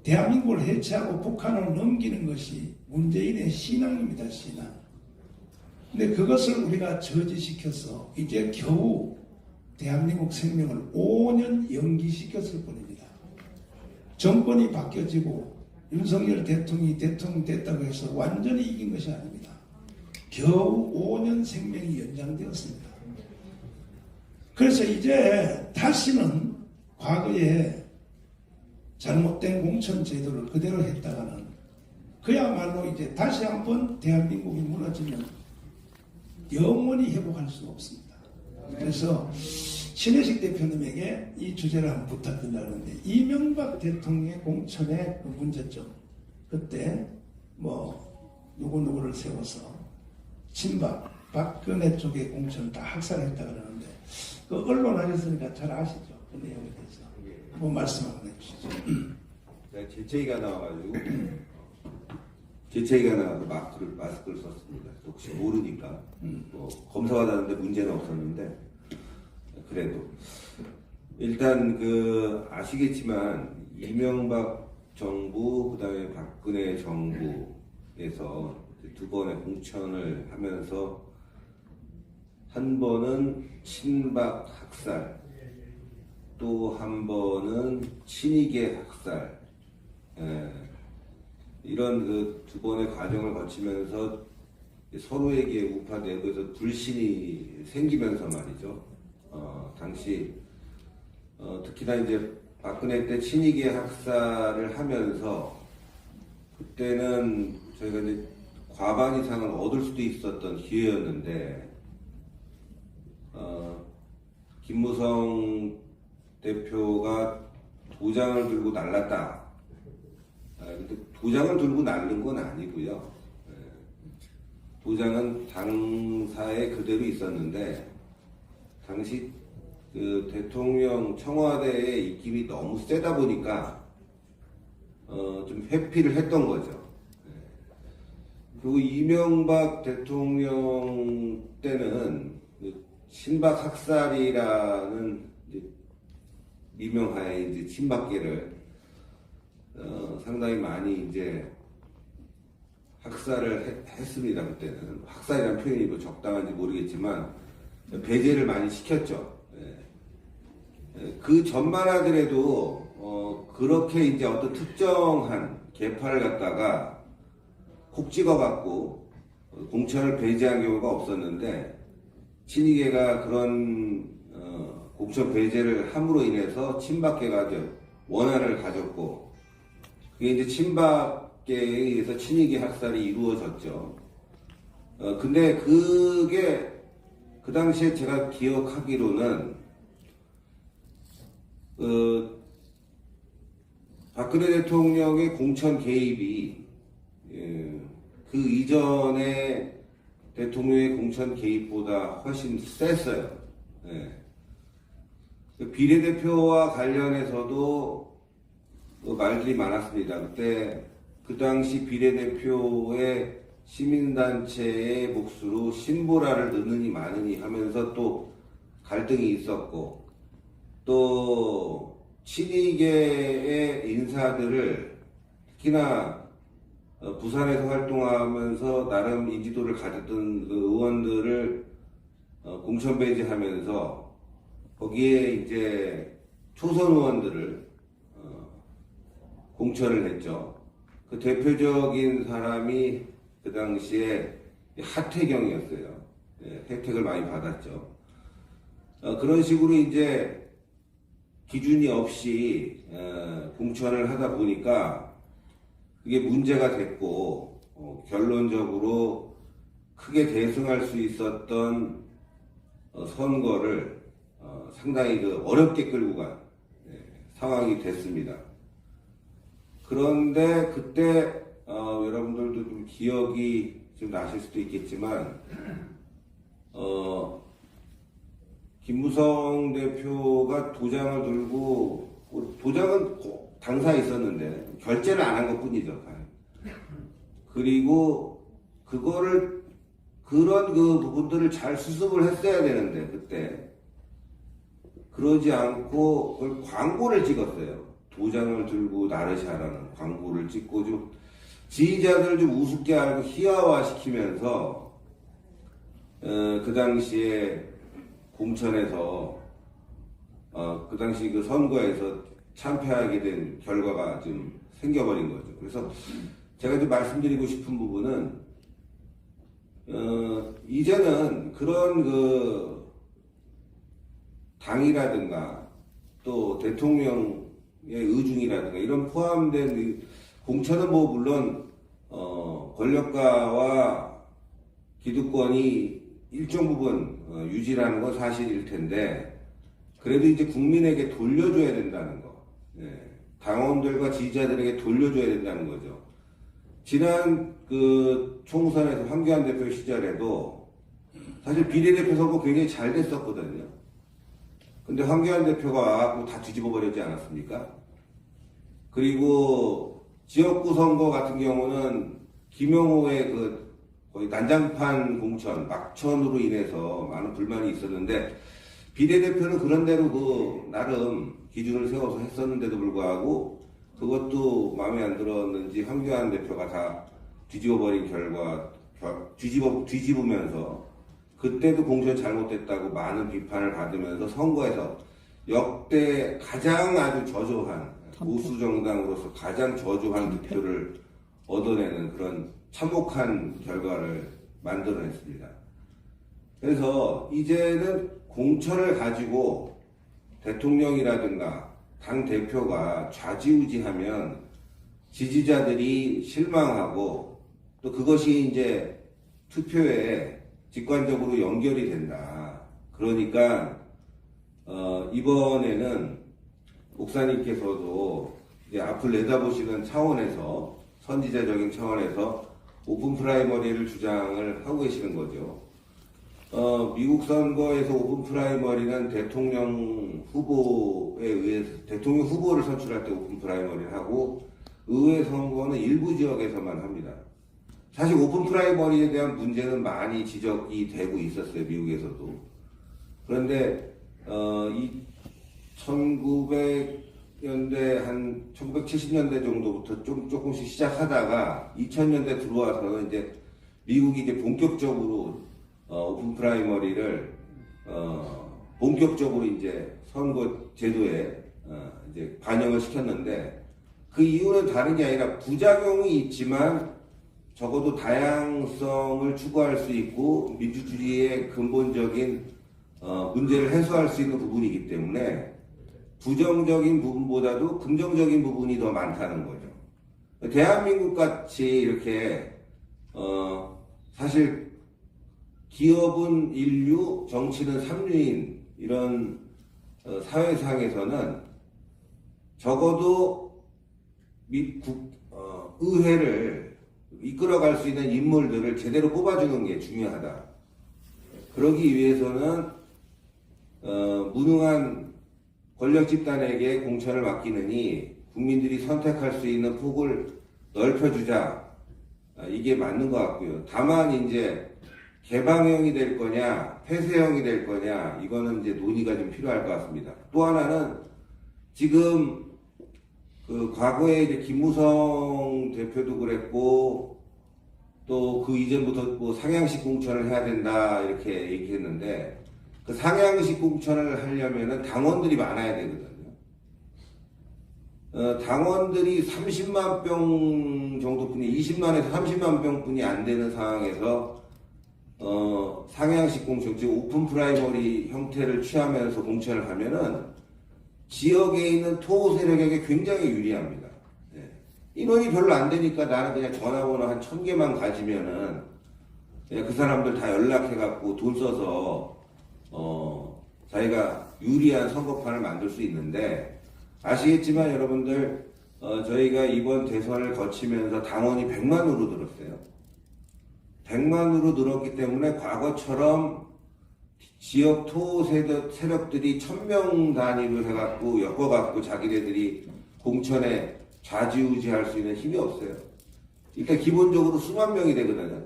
대한민국을 해체하고 북한을 넘기는 것이 문재인의 신앙입니다. 신앙. 근데 그것을 우리가 저지시켜서 이제 겨우 대한민국 생명을 5년 연기시켰을 뿐입니다. 정권이 바뀌어지고 윤석열 대통령이 대통령 됐다고 해서 완전히 이긴 것이 아닙니다. 겨우 5년 생명이 연장되었습니다. 그래서 이제 다시는 과거에 잘못된 공천 제도를 그대로 했다가는 그야말로 이제 다시 한번 대한민국이 무너지면 영원히 회복할 수 없습니다. 그래서 신혜식 대표님에게 이 주제를 한번 부탁드리려는데 이명박 대통령의 공천의 그 문제점 그때 뭐 누구누구를 세워서 친박 박근혜 쪽의 공천을 다 학살했다 그러는데 그 언론 하셨으니까 잘 아시죠? 그 내용에 대해서 한번 말씀 한번 해주시죠. 재채기가 나와가지고 재채기가 나와서 마스크를 썼습니다. 혹시 모르니까 뭐 검사가 나는데 문제는 없었는데 그래도 일단 그 아시겠지만 이명박 정부 그다음에 박근혜 정부에서 두 번의 공천을 하면서 한 번은 친박 학살, 또 한 번은 친이계 학살, 이런 그 두 번의 과정을 거치면서 서로에게 우파 내부에서 불신이 생기면서 말이죠. 당시 특히나 이제 박근혜 때 친이계 학살을 하면서 그때는 저희가 이제 과반 이상을 얻을 수도 있었던 기회였는데 김무성 대표가 도장을 들고 날랐다. 근데 도장을 들고 날른 건 아니고요. 도장은 당사에 그대로 있었는데 당시 그 대통령 청와대의 입김이 너무 세다 보니까 좀 회피를 했던 거죠. 그리고 이명박 대통령 때는 친박 학살이라는 미명하에 이제 친박계를 상당히 많이 이제 학살을 했습니다. 그때는 학살이라는 표현이 뭐 적당한지 모르겠지만 배제를 많이 시켰죠. 그 전만 하더라도 그렇게 이제 어떤 특정한 계파를 갖다가 콕 찍어갖고 공천을 배제한 경우가 없었는데 친이계가 그런 공천 배제를 함으로 인해서 친박계가 원한을 가졌고 그게 이제 친박계에 의해서 친이계 학살이 이루어졌죠. 근데 그게 그 당시에 제가 기억하기로는 박근혜 대통령의 공천 개입이 그 이전에 대통령의 공천 개입보다 훨씬 셌어요. 비례대표와 관련해서도 말들이 많았습니다. 그때 그 당시 비례대표의 시민단체의 몫으로 신보라를 넣느니 마느니 하면서 또 갈등이 있었고 또 친이계의 인사들을 특히나 부산에서 활동하면서 나름 인지도를 가졌던 그 의원들을 공천 배제하면서 거기에 이제 초선 의원들을 공천을 했죠. 그 대표적인 사람이 그 당시에 하태경이었어요. 혜택을 많이 받았죠. 그런 식으로 이제 기준이 없이 공천을 하다 보니까 그게 문제가 됐고 결론적으로 크게 대승할 수 있었던 선거를 상당히 어렵게 끌고 간 상황이 됐습니다. 그런데 그때 여러분들도 좀 기억이 좀 나실 수도 있겠지만 김무성 대표가 도장을 들고 도장은 당사에 있었는데 결제를 안 한 것뿐이죠. 그리고 그거를 그런 그 부분들을 잘 수습을 했어야 되는데 그때 그러지 않고 그걸 광고를 찍었어요. 도장을 들고 나르샤라는 광고를 찍고 좀 지지자들을 좀 우습게 알고 희화화시키면서 그 당시에 공천에서 그 당시 그 선거에서 참패하게 된 결과가 좀 생겨버린 거죠. 그래서 제가 좀 말씀드리고 싶은 부분은 이제는 그런 그 당이라든가 또 대통령의 의중이라든가 이런 포함된 공천은 뭐 물론 권력가와 기득권이 일정 부분 유지라는 건 사실일 텐데 그래도 이제 국민에게 돌려줘야 된다는 거, 당원들과 지지자들에게 돌려줘야 된다는 거죠. 지난 그 총선에서 황교안 대표 시절에도 사실 비례대표 선거 굉장히 잘 됐었거든요. 근데 황교안 대표가 와갖고 다 뒤집어 버렸지 않았습니까? 그리고 지역구 선거 같은 경우는 김영호의 그 거의 난장판 공천, 막천으로 인해서 많은 불만이 있었는데 비례대표는 그런대로 그 나름 기준을 세워서 했었는데도 불구하고 그것도 마음에 안 들었는지 황교안 대표가 다 뒤집어버린 결과 뒤집으면서 그때도 공천 잘못됐다고 많은 비판을 받으면서 선거에서 역대 가장 아주 저조한 보수 정당으로서 가장 저조한 득표를 얻어내는 그런 참혹한 결과를 만들어냈습니다. 그래서 이제는 공천을 가지고 대통령이라든가 당 대표가 좌지우지하면 지지자들이 실망하고 또 그것이 이제 투표에 직관적으로 연결이 된다. 그러니까 이번에는 목사님께서도 이제 앞을 내다보시는 차원에서 선지자적인 차원에서 오픈 프라이머리를 주장을 하고 계시는 거죠. 미국 선거에서 오픈 프라이머리는 대통령 후보에 의해서 대통령 후보를 선출할 때 오픈 프라이머리를 하고 의회 선거는 일부 지역에서만 합니다. 사실 오픈 프라이머리에 대한 문제는 많이 지적이 되고 있었어요, 미국에서도. 그런데 이 1900년대 한 1970년대 정도부터 조금씩 시작하다가 2000년대 들어와서는 이제 미국이 이제 본격적으로 오픈 프라이머리를 본격적으로 이제 선거 제도에 이제 반영을 시켰는데 그 이유는 다른 게 아니라 부작용이 있지만 적어도 다양성을 추구할 수 있고 민주주의의 근본적인 문제를 해소할 수 있는 부분이기 때문에 부정적인 부분보다도 긍정적인 부분이 더 많다는 거죠. 대한민국 같이 이렇게 사실 기업은 인류, 정치는 삼류인 이런 사회상에서는 적어도 의회를 이끌어갈 수 있는 인물들을 제대로 뽑아주는 게 중요하다. 그러기 위해서는 무능한 권력 집단에게 공천을 맡기느니 국민들이 선택할 수 있는 폭을 넓혀주자. 이게 맞는 것 같고요. 다만 이제 개방형이 될 거냐, 폐쇄형이 될 거냐, 이거는 이제 논의가 좀 필요할 것 같습니다. 또 하나는 지금 그 과거에 이제 김무성 대표도 그랬고 또 그 이전부터 뭐 상향식 공천을 해야 된다 이렇게 얘기했는데 그 상향식 공천을 하려면은 당원들이 많아야 되거든요. 당원들이 30만 병 정도뿐이 20만에서 30만 병뿐이 안 되는 상황에서 상향식 공천, 즉 오픈 프라이머리 형태를 취하면서 공천을 하면은 지역에 있는 토 세력에게 굉장히 유리합니다. 예. 인원이 별로 안 되니까 나는 그냥 전화번호 한 1000개만 가지면은 그냥 그 사람들 다 연락해갖고 돈 써서 자기가 유리한 선거판을 만들 수 있는데, 아시겠지만 여러분들 저희가 이번 대선을 거치면서 당원이 100만으로 늘었어요. 100만으로 늘었기 때문에 과거처럼 지역 토 세력들이 1000명 단위로 해갖고 엮어갖고 자기네들이 공천에 좌지우지할 수 있는 힘이 없어요. 일단 기본적으로 수만 명이 되거든요.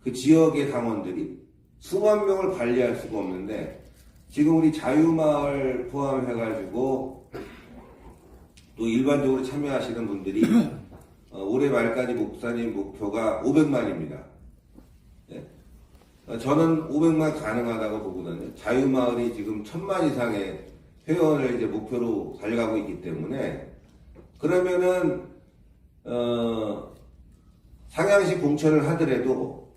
그 지역의 당원들이 수만 명을 관리할 수가 없는데, 지금 우리 자유마을 포함해가지고 또 일반적으로 참여하시는 분들이 올해 말까지 목사님 목표가 500만입니다. 네. 저는 500만 가능하다고 보거든요. 자유마을이 지금 1000만 이상의 회원을 이제 목표로 달려가고 있기 때문에, 그러면은 상향식 공천을 하더라도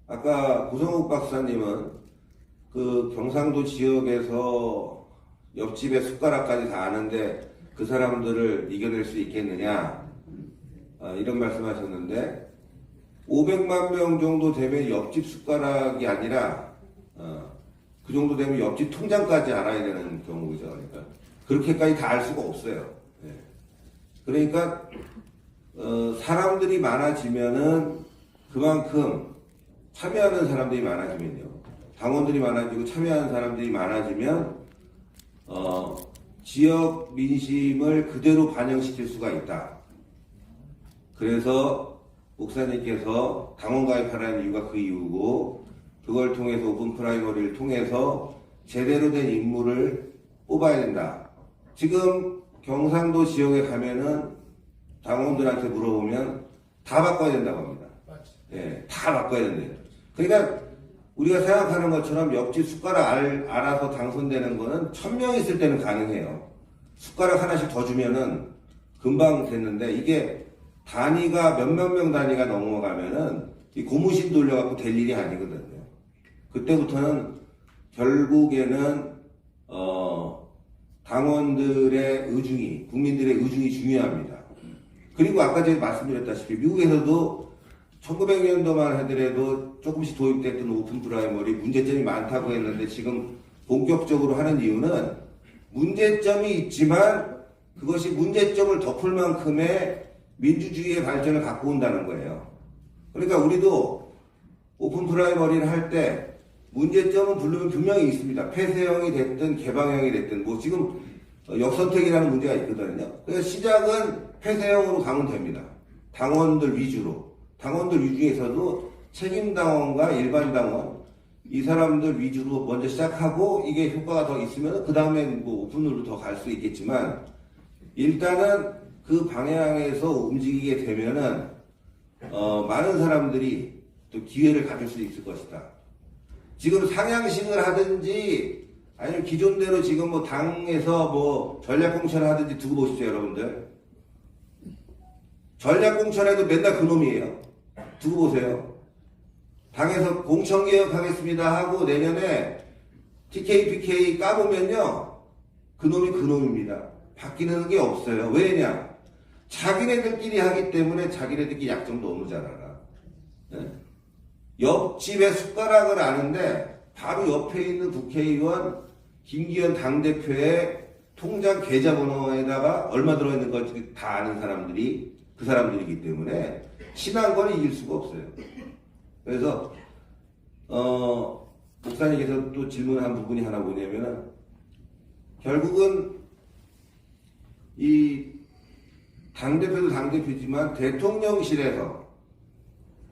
아까 구성욱 박사님은 그 경상도 지역에서 옆집에 숟가락까지 다 아는데 그 사람들을 이겨낼 수 있겠느냐, 이런 말씀하셨는데, 500만 명 정도 되면 옆집 숟가락이 아니라 그 정도 되면 옆집 통장까지 알아야 되는 경우죠. 그러니까 그렇게까지 다 알 수가 없어요. 예. 그러니까 사람들이 많아지면은 그만큼 참여하는 사람들이 많아지면요, 당원들이 많아지고 참여하는 사람들이 많아지면 지역 민심을 그대로 반영시킬 수가 있다. 그래서 목사님께서 당원 가입하라는 이유가 그 이유고, 그걸 통해서 오픈 프라이머리를 통해서 제대로 된 인물을 뽑아야 된다. 지금 경상도 지역에 가면은 당원들한테 물어보면 다 바꿔야 된다고 합니다. 예, 다 바꿔야 된대요. 그러니까 우리가 생각하는 것처럼 옆집 숟가락 알아서 당선되는 거는 1000명 있을 때는 가능해요. 숟가락 하나씩 더 주면은 금방 됐는데, 이게 단위가 몇몇 명 단위가 넘어가면은 이 고무신 돌려갖고 될 일이 아니거든요. 그때부터는 결국에는 당원들의 의중이, 국민들의 의중이 중요합니다. 그리고 아까 제가 말씀드렸다시피 미국에서도 1900년도만 하더라도 조금씩 도입됐던 오픈 프라이머리 문제점이 많다고 했는데, 지금 본격적으로 하는 이유는 문제점이 있지만 그것이 문제점을 덮을 만큼의 민주주의의 발전을 갖고 온다는 거예요. 그러니까 우리도 오픈 프라이머리를 할 때 문제점은 분명히 있습니다. 폐쇄형이 됐든 개방형이 됐든 뭐 지금 역선택이라는 문제가 있거든요. 그래서 시작은 폐쇄형으로 가면 됩니다. 당원들 위주로. 당원들 위주에서도 책임당원과 일반당원, 이 사람들 위주로 먼저 시작하고 이게 효과가 더 있으면 그 다음에 뭐 오픈으로 더 갈 수 있겠지만, 일단은 그 방향에서 움직이게 되면은 많은 사람들이 또 기회를 가질 수 있을 것이다. 지금 상향식을 하든지 아니면 기존대로 지금 뭐 당에서 뭐 전략공천을 하든지 두고 보십시오, 여러분들. 전략공천에도 맨날 그놈이에요. 두고 보세요. 당에서 공천개혁 하겠습니다 하고 내년에 TK, PK 까보면요, 그놈이 그놈입니다. 바뀌는 게 없어요. 왜냐? 자기네들끼리 하기 때문에 자기네들끼리 약점 너무 잘 알아. 네? 옆집에 숟가락을 아는데 바로 옆에 있는 국회의원 김기현 당대표의 통장 계좌번호에다가 얼마 들어있는 건지 다 아는 사람들이 그 사람들이기 때문에 친한 건 이길 수가 없어요. 그래서 목사님께서 또 질문한 부분이 하나 뭐냐면은, 결국은 이 당대표도 당대표지만 대통령실에서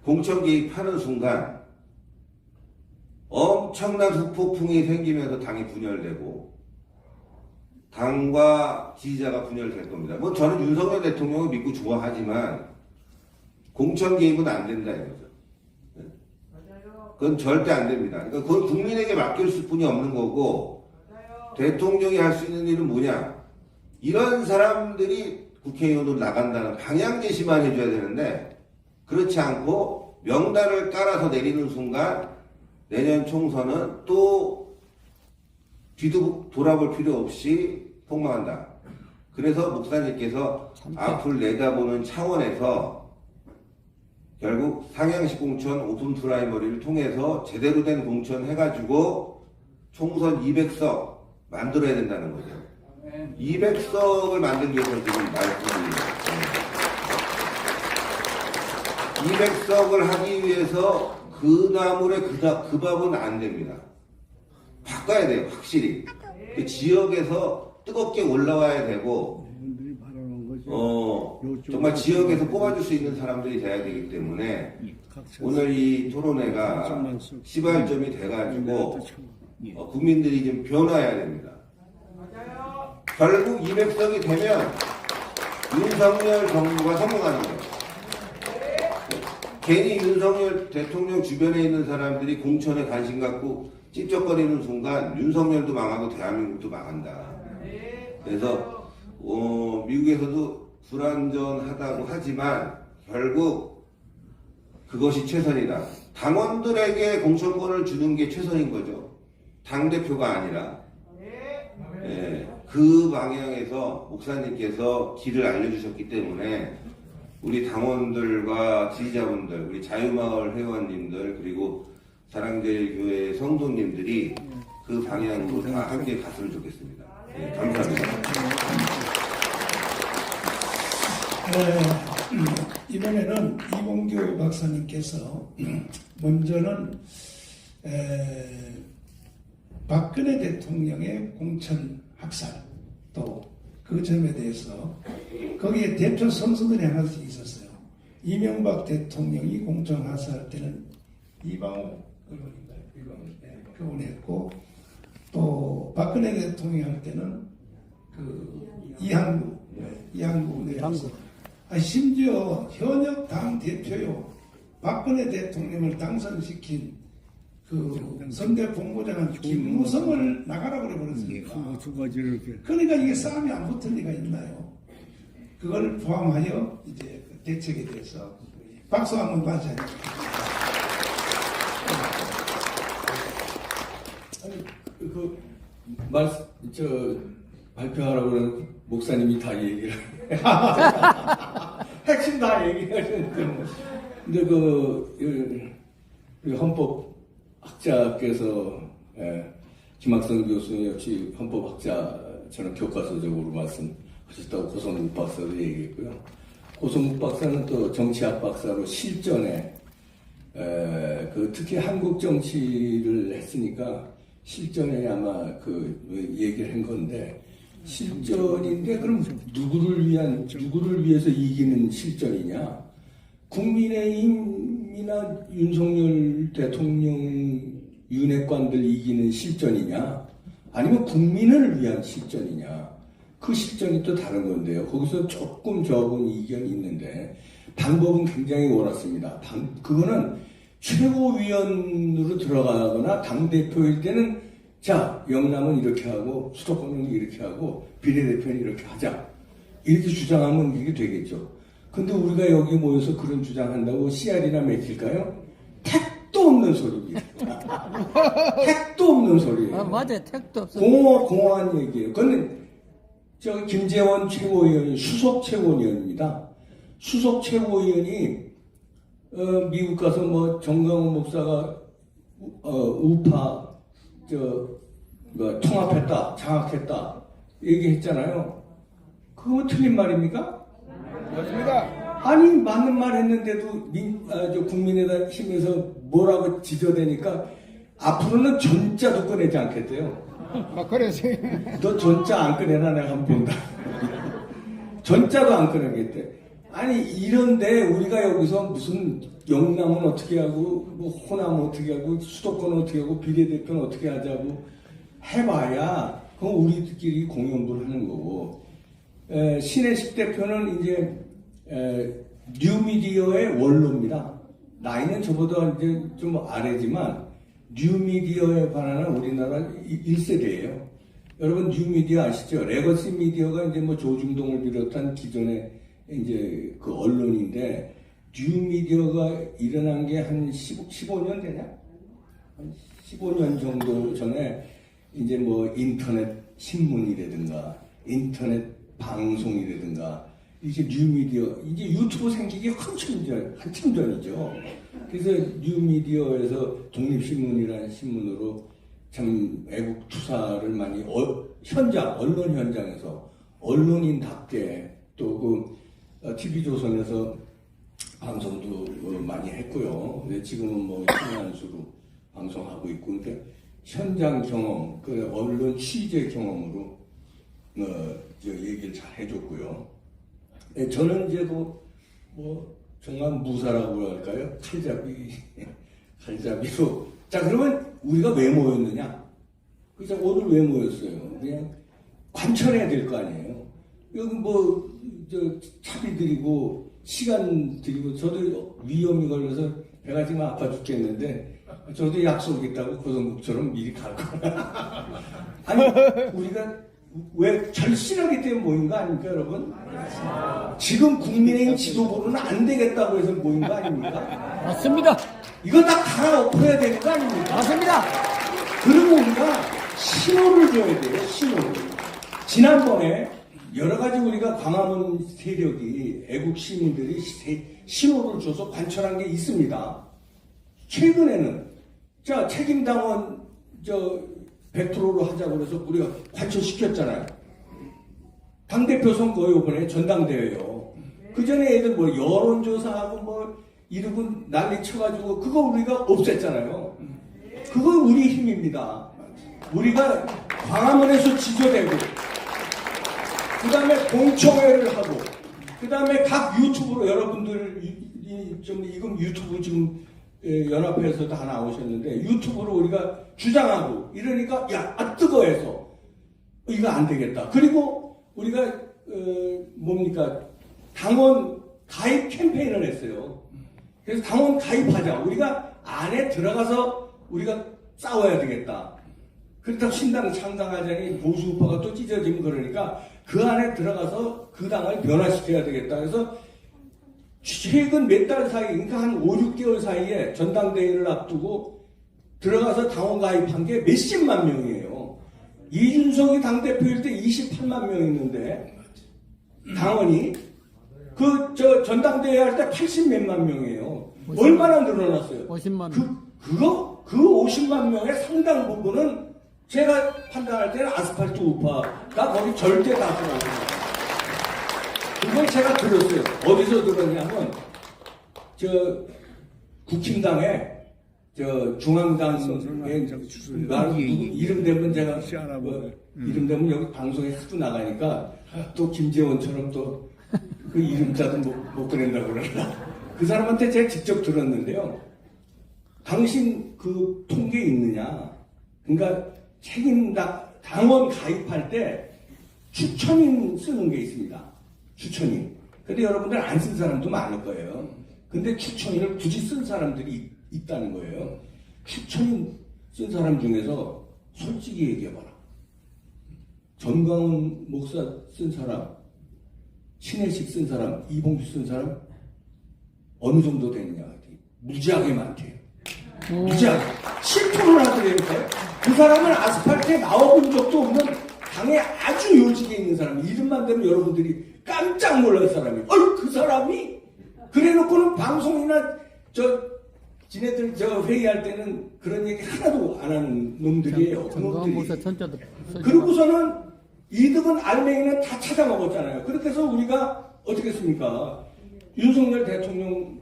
공천 개입하는 순간 엄청난 후폭풍이 생기면서 당이 분열되고 당과 지지자가 분열될 겁니다. 뭐 저는 윤석열 대통령을 믿고 좋아하지만 공천 개입은 안 된다 이거죠. 그건 절대 안 됩니다. 그러니까 그건 국민에게 맡길 수뿐이 없는 거고, 대통령이 할 수 있는 일은 뭐냐? 이런 사람들이 국회의원으로 나간다는 방향 제시만 해줘야 되는데, 그렇지 않고 명단을 깔아서 내리는 순간 내년 총선은 또 뒤도 돌아볼 필요 없이 폭망한다. 그래서 목사님께서 앞을 내다보는 차원에서 결국 상향식 공천 오픈 프라이머리를 통해서 제대로 된 공천 해가지고 총선 200석 만들어야 된다는 거죠. 200석을 만들기 위해서 지금 말씀드립니다. 200석을 하기 위해서 그 나물에 그 밥은 안 됩니다. 바꿔야 돼요, 확실히. 그 지역에서 뜨겁게 올라와야 되고, 정말 지역에서 뽑아줄 수 있는 사람들이 돼야 되기 때문에, 오늘 이 토론회가 시발점이 돼가지고, 국민들이 좀 변화해야 됩니다. 결국 200석이 되면, 윤석열 정부가 성공하는 거예요. 괜히 윤석열 대통령 주변에 있는 사람들이 공천에 관심 갖고 찝쩍거리는 순간 윤석열도 망하고 대한민국도 망한다. 그래서 미국에서도 불완전하다고 하지만 결국 그것이 최선이다. 당원들에게 공천권을 주는 게 최선인 거죠. 당대표가 아니라. 그 방향에서 목사님께서 길을 알려주셨기 때문에 우리 당원들과 지지자분들, 우리 자유마을 회원님들, 그리고 사랑제일교회 성도님들이 그 방향으로 다 함께 갔으면 좋겠습니다. 네, 감사합니다. 이번에는 이봉규 박사님께서 먼저는 박근혜 대통령의 공천 학살 또 그 점에 대해서 거기에 대표 선수들이 하나씩 있었어요. 이명박 대통령이 공천 학살할 때는 이방호 의원인가요? 그분이 했고 또 박근혜 대통령이 할 때는 그 이한구 의원이었어요. 심지어 현역 당 대표요 박근혜 대통령을 당선시킨 그 선대 본부장은 김무성을 나가라고 그래버렸으니까. 그러니까 이게 싸움이 안 붙을 리가 있나요? 그걸 포함하여 이제 대책에 대해서 박수 한번 받아야 됩니다. 발표하라고 그러는 목사님이 다 얘기를 핵심 다 얘기하셨는데 근데 그 헌법학자께서 김학성 교수님 역시 헌법학자처럼 교과서적으로 말씀하셨다고 고성국 박사도 얘기했고요. 고성국 박사는 또 정치학 박사로 실전에 특히 한국 정치를 했으니까 실전에 아마 그 얘기를 한 건데 실전인데 그럼 누구를 위해서 이기는 실전이냐? 국민의힘이나 윤석열 대통령 윤핵관들 이기는 실전이냐? 아니면 국민을 위한 실전이냐? 그 실전이 또 다른 건데요. 거기서 조금 적은 이견이 있는데 방법은 굉장히 옳았습니다. 그거는 최고위원으로 들어가거나 당대표일 때는 자, 영남은 이렇게 하고 수도권은 이렇게 하고 비례대표는 이렇게 하자. 이렇게 주장하면 이게 되겠죠. 근데 우리가 여기 모여서 그런 주장한다고 씨알이나 맥힐까요? 택도 없는 소리입니다. 택도 없는 소리예요. 맞아요. 택도 없어. 공허한 얘기예요. 그건 김재원 최고위원이 수석 최고위원입니다. 수석 최고위원이 미국 가서 뭐 정강훈 목사가 우파 통합했다, 장악했다 얘기했잖아요. 그거 틀린 말입니까? 맞습니다. 아니 맞는 말 했는데도 국민의힘에서 뭐라고 지저대니까 앞으로는 전자도 꺼내지 않겠대요. 막 그래서 너 전자 안 꺼내나 내가 한번 본다. 전자도 안 꺼내겠대. 아니 이런데 우리가 여기서 무슨 영남은 어떻게 하고 뭐 호남 어떻게 하고 수도권 어떻게 하고 비례대표는 어떻게 하자고 해봐야 그건 우리들끼리 공연을 하는 거고 신혜식 대표는 이제 뉴미디어의 원로입니다. 나이는 저보다 이제 좀 아래지만 뉴미디어에 관한 우리나라 1세대예요. 여러분 뉴미디어 아시죠? 레거시 미디어가 이제 뭐 조중동을 비롯한 기존의 이제 그 언론인데 뉴미디어가 일어난 게 한 15년 되냐? 한 15년 정도 전에 이제 뭐 인터넷 신문이라든가 인터넷 방송이라든가 이제 뉴미디어, 이제 유튜브 생기기 한참 전이죠. 그래서 뉴미디어에서 독립신문이라는 신문으로 참 애국 투사를 많이 언론 현장에서 언론인답게 또 그 TV조선에서 방송도 많이 했고요. 근데 지금은 뭐 신한수로 방송하고 있고, 그러니까 현장 경험, 그 언론 취재 경험으로 저 얘기를 잘 해줬고요. 네, 저는 이제도 뭐 정말 무사라고 할까요? 칼잡이로. 자, 그러면 우리가 왜 모였느냐? 그래서 오늘 왜 모였어요? 그냥 관철해야 될 거 아니에요. 여기 뭐 저 차비 드리고 시간 드리고, 저도 위험이 걸려서 배가 지금 아파 죽겠는데 저도 약속 있다고 고성국처럼 미리 갈 거야. 아니, 우리가 왜 절실하기 때문에 모인 거 아닙니까, 여러분? 지금 국민의힘 지도부로는 안 되겠다고 해서 모인 거 아닙니까? 맞습니다. 이거 다 갈아엎어야 되는 거 아닙니까? 맞습니다. 그러면 우리가 신호를 줘야 돼요, 신호를. 지난번에 여러 가지 우리가 광화문 세력이, 애국 시민들이 신호를 줘서 관철한 게 있습니다. 최근에는, 자, 책임당원, 100%로 하자고 그래서 우리가 관철시켰잖아요. 당대표 선거 요번에 전당대회요. 그 전에 애들 뭐 여론조사하고 뭐 이러고 난리 쳐가지고 그거 우리가 없앴잖아요. 그건 우리 힘입니다. 우리가 광화문에서 지저대고, 그 다음에 공청회를 하고, 그 다음에 각 유튜브로 여러분들 이건 유튜브 지금 연합회에서 다 나오셨는데 유튜브로 우리가 주장하고 이러니까 뜨거워서 이거 안 되겠다. 그리고 우리가 뭡니까, 당원 가입 캠페인을 했어요. 그래서 당원 가입하자. 우리가 안에 들어가서 우리가 싸워야 되겠다. 그렇다고 신당 창당하자니 보수우파가 또 찢어지면 그러니까 그 안에 들어가서 그 당을 변화시켜야 되겠다. 그래서 최근 몇 달 사이, 그러니까 한 5, 6개월 사이에 전당대회를 앞두고 들어가서 당원 가입한 게 몇십만 명이에요. 이준석이 당대표일 때 28만 명 있는데 당원이 전당대회 할 때 80몇만 명이에요. 얼마나 늘어났어요? 50만 그 50만 명의 상당 부분은 제가 판단할 때는 아스팔트 우파가 거기 절대 다 들어가요. 그걸 제가 들었어요. 어디서 들었냐면, 국힘당에, 중앙당에, 이름 되면 제가, 이름 되면 여기 방송에 하도 나가니까, 또 김재원처럼 또, 그 이름자도 못 꺼낸다고 그러나. 그 사람한테 제가 직접 들었는데요. 당신 그 통계 있느냐? 그러니까 당원 가입할 때 추천인 쓰는 게 있습니다. 추천인. 근데 여러분들 안 쓴 사람도 많을 거예요. 근데 추천인을 굳이 쓴 사람들이 있다는 거예요. 추천인 쓴 사람 중에서 솔직히 얘기해봐라. 전광훈 목사 쓴 사람, 신혜식 쓴 사람, 이봉주 쓴 사람 어느 정도 되느냐? 무지하게 많대요. 무지하게. 10%나 하더라니까요. 그 사람은 아스팔트에 나와본 적도 없는 당에 아주 요직에 있는 사람이, 이름만 되면 여러분들이 깜짝 놀랄 사람이, 그 사람이? 그래 놓고는 방송이나 지네들 회의할 때는 그런 얘기 하나도 안 하는 놈들이에요. 정광훈 천자도. 그러고서는 이득은 알맹이는 다 찾아먹었잖아요. 그렇게 해서 우리가 어떻게 했습니까? 윤석열 대통령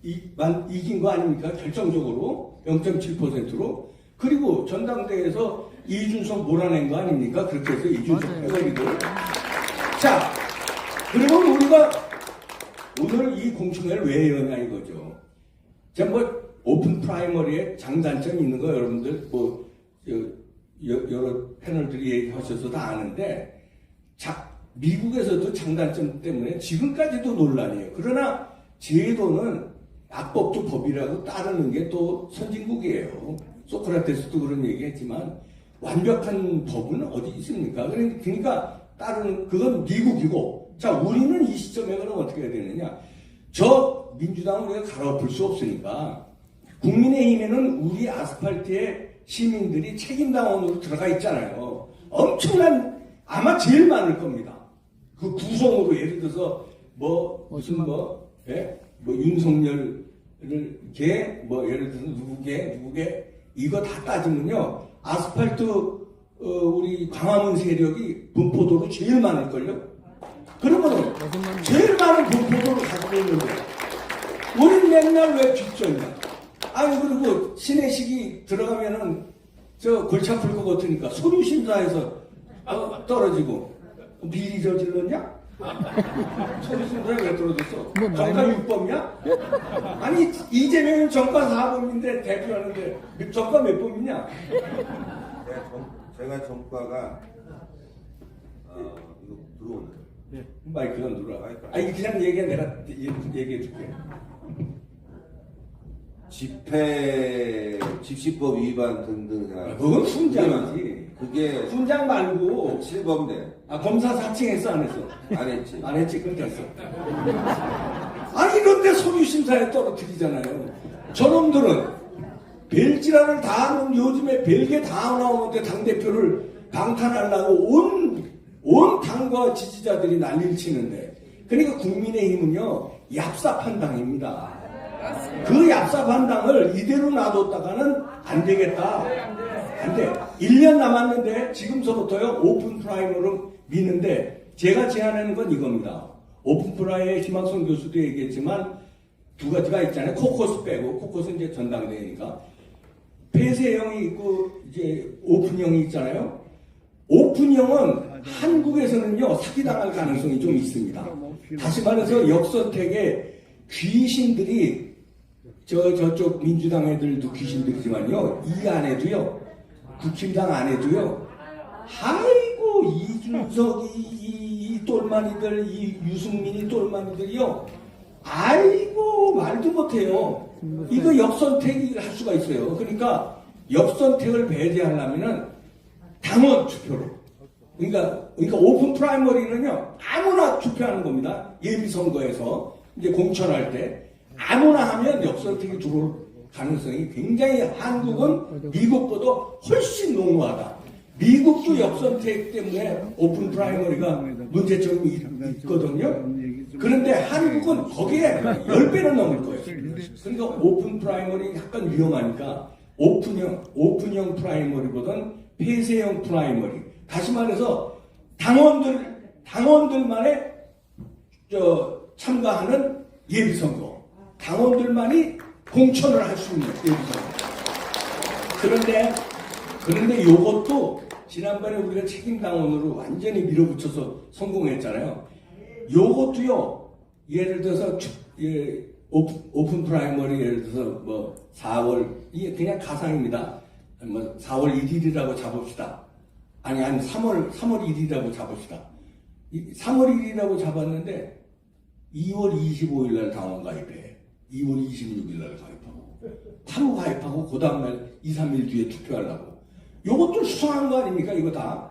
이긴 거 아닙니까? 결정적으로 0.7%로. 그리고 전당대회에서 이준석 몰아낸 거 아닙니까? 그렇게 해서 이준석 해버리고. 자, 그러면 우리가 오늘 이 공청회를 왜 여냐 이거죠. 자, 오픈 프라이머리에 장단점이 있는 거 여러분들 여러 패널들이 얘기하셔서 다 아는데, 미국에서도 장단점 때문에 지금까지도 논란이에요. 그러나 제도는 악법도 법이라고 따르는 게 또 선진국이에요. 소크라테스도 그런 얘기했지만 완벽한 법은 어디 있습니까? 그러니까 따르는 그건 미국이고, 자, 우리는 이 시점에 그럼 어떻게 해야 되느냐? 민주당을 우리가 갈아엎을 수 없으니까 국민의힘에는 우리 아스팔트에 시민들이 책임당원으로 들어가 있잖아요. 엄청난, 아마 제일 많을 겁니다. 그 구성으로 예를 들어서 무슨 윤석열을 예를 들어서 누구게 이거 다 따지면요, 아스팔트 우리 광화문 세력이 분포도로 제일 많을걸요. 그러면은 제일 많은 분포도를 가지고 있는데 우린 맨날 왜 뒷전이야? 아니, 그리고 신혜식이 들어가면은 저 골치 아플 것 같으니까 서류 심사에서 떨어지고 비리 저질렀냐? 서류 심사에 왜 떨어졌어? 정가 육범이야? 아니, 이재명은 정가 4범인데 대표하는데 정가 몇 범이냐? 제가 정가가 이거 들어오네. 마이크가 안 들어와. 아니, 그냥 얘기해. 내가 얘기해 줄게. 집시법 위반 등등 해가지고. 그건 훈장이지. 그게 훈장 말고 7범대. 검사 사칭했어, 안 했어? 안 했지. 안 했지, 끊겼어. 아니, 이런데 서류심사에 떨어뜨리잖아요. 저놈들은 벨지라를 다 하는, 요즘에 별게 다 나오는데 당대표를 방탄하려고 온 당과 지지자들이 난리를 치는데, 그러니까 국민의힘은요, 얍삽한 당입니다. 그 얍삽한 당을 이대로 놔뒀다가는 안 되겠다. 안 돼. 1년 남았는데 지금서부터요, 오픈 프라이머로 미는데, 제가 제안하는 건 이겁니다. 오픈 프라이에 김학성 교수도 얘기했지만 두 가지가 있잖아요. 코커스 빼고, 코커스는 이제 전당대회니까. 폐쇄형이 있고 이제 오픈형이 있잖아요. 오픈형은 한국에서는요, 사기당할 가능성이 좀 있습니다. 다시 말해서 역선택에 귀신들이 저쪽 민주당 애들도 귀신들이지만요, 이 안에도요, 국힘당 안에도요, 아이고 이준석이 이 똘마니들, 이 유승민이 똘마니들이요, 아이고 말도 못해요. 이거 역선택을 할 수가 있어요. 그러니까 역선택을 배제하려면은 당원 투표로. 그러니까 오픈 프라이머리는요, 아무나 투표하는 겁니다. 예비선거에서 이제 공천할 때 아무나 하면 역선택이 들어올 가능성이 굉장히, 한국은 미국보다 훨씬 농후하다. 미국도 역선택 때문에 오픈 프라이머리가 문제점이 있거든요. 그런데 한국은 거기에 10배는 넘을 거예요. 그러니까 오픈 프라이머리 약간 위험하니까 오픈형 프라이머리보다는 폐쇄형 프라이머리. 다시 말해서 당원들만의 참가하는 예비선거. 당원들만이 공천을 할 수 있는 예비선거. 그런데 요것도 지난번에 우리가 책임당원으로 완전히 밀어붙여서 성공했잖아요. 요것도요, 예를 들어서 오픈 프라이머리 예를 들어서 4월, 이게 그냥 가상입니다. 4월 1일이라고 잡읍시다. 아니 3월 1일이라고 잡읍시다. 3월 1일이라고 잡았는데 2월 25일 날 당원 가입해. 2월 26일 날 가입하고. 바로 가입하고 그 다음날 2, 3일 뒤에 투표하려고. 요것도 수상한 거 아닙니까, 이거 다?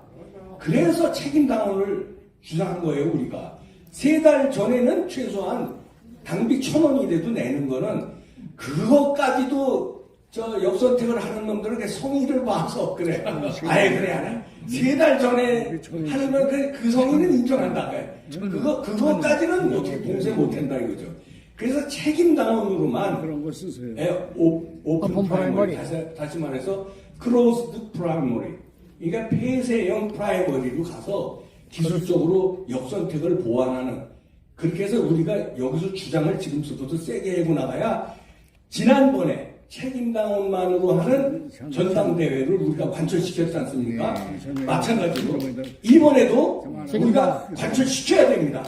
그래서 책임당원을 주장한 거예요, 우리가. 3달 전에는 최소한 당비 1,000원이라도 내는 거는, 그것까지도 역선택을 하는 놈들은 성의를 봐서, 그래. 아예 그래, 안 해. 3달 전에 하는 건 그 성의는 인정한다. 그것까지는 어떻게 봉쇄 못 한다, 이거죠. 그래서 책임당원으로만 그런 거 쓰세요. 오픈 프라이머리, 다시 말해서 크로스드 프라이머리, 그러니까 폐쇄형 프라이머리로 가서 기술적으로 역선택을 보완하는, 그렇게 해서 우리가 여기서 주장을 지금부터 세게 해고 나가야 지난번에 책임당원만으로 하는 전당대회를 우리가 관철시켰지 않습니까? 마찬가지로 이번에도 우리가 관철시켜야 됩니다.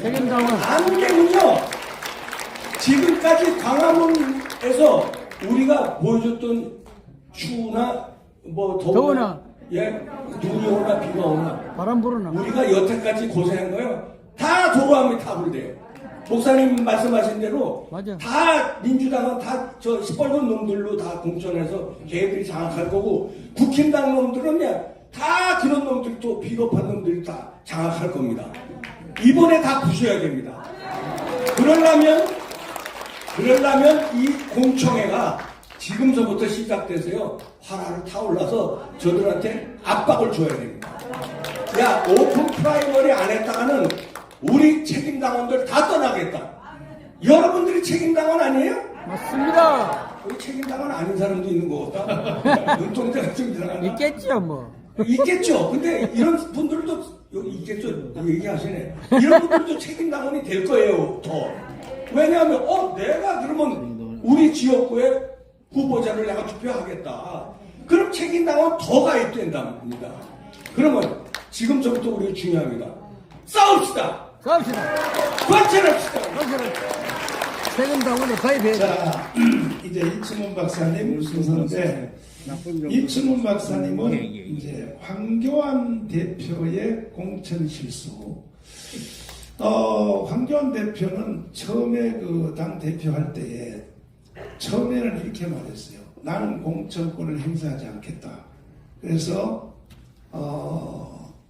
책임당원. 안 되면요, 지금까지 광화문에서 우리가 보여줬던 추우나 더우나, 눈이 오나 비가 오나 바람 불어나. 우리가 여태까지 고생한 거요, 다 도로함이 타불대요. 목사님 말씀하신 대로 맞아. 다 민주당은 다 저 시뻘건 놈들로 다 공천해서 걔들이 장악할 거고, 국힘당 놈들은요 다 그런 놈들, 또 비겁한 놈들이 다 장악할 겁니다. 이번에 다 부숴야 됩니다. 그러려면 이 공청회가 지금서부터 시작돼서요, 화라를 타올라서 저들한테 압박을 줘야 됩니다. 야, 오픈 프라이머리 안 했다가는 우리 책임당원들 다 떠나겠다. 여러분들이 책임당원 아니에요? 맞습니다. 우리 책임당원 아닌 사람도 있는 거 같다. 눈동자가 좀 이상하나? 있겠죠, 뭐. 있겠죠. 근데 이런 분들도 여기 있겠죠. 얘기하시네. 이런 분들도 책임당원이 될 거예요. 더. 왜냐하면 내가 그러면 우리 지역구에 후보자를 내가 투표하겠다. 그럼 책임당원 더 가입된답니다. 그러면 지금부터 우리가 중요합니다. 싸웁시다. 싸웁시다. 관찰합시다. 책임당원에 가입해야 돼. 자, 이제 이춘훈 박사님 순서인데, 이춘훈 박사님은 이제 황교안 대표의 공천 실수. 황교안 대표는 처음에 그 당 대표할 때에 처음에는 이렇게 말했어요. 나는 공천권을 행사하지 않겠다. 그래서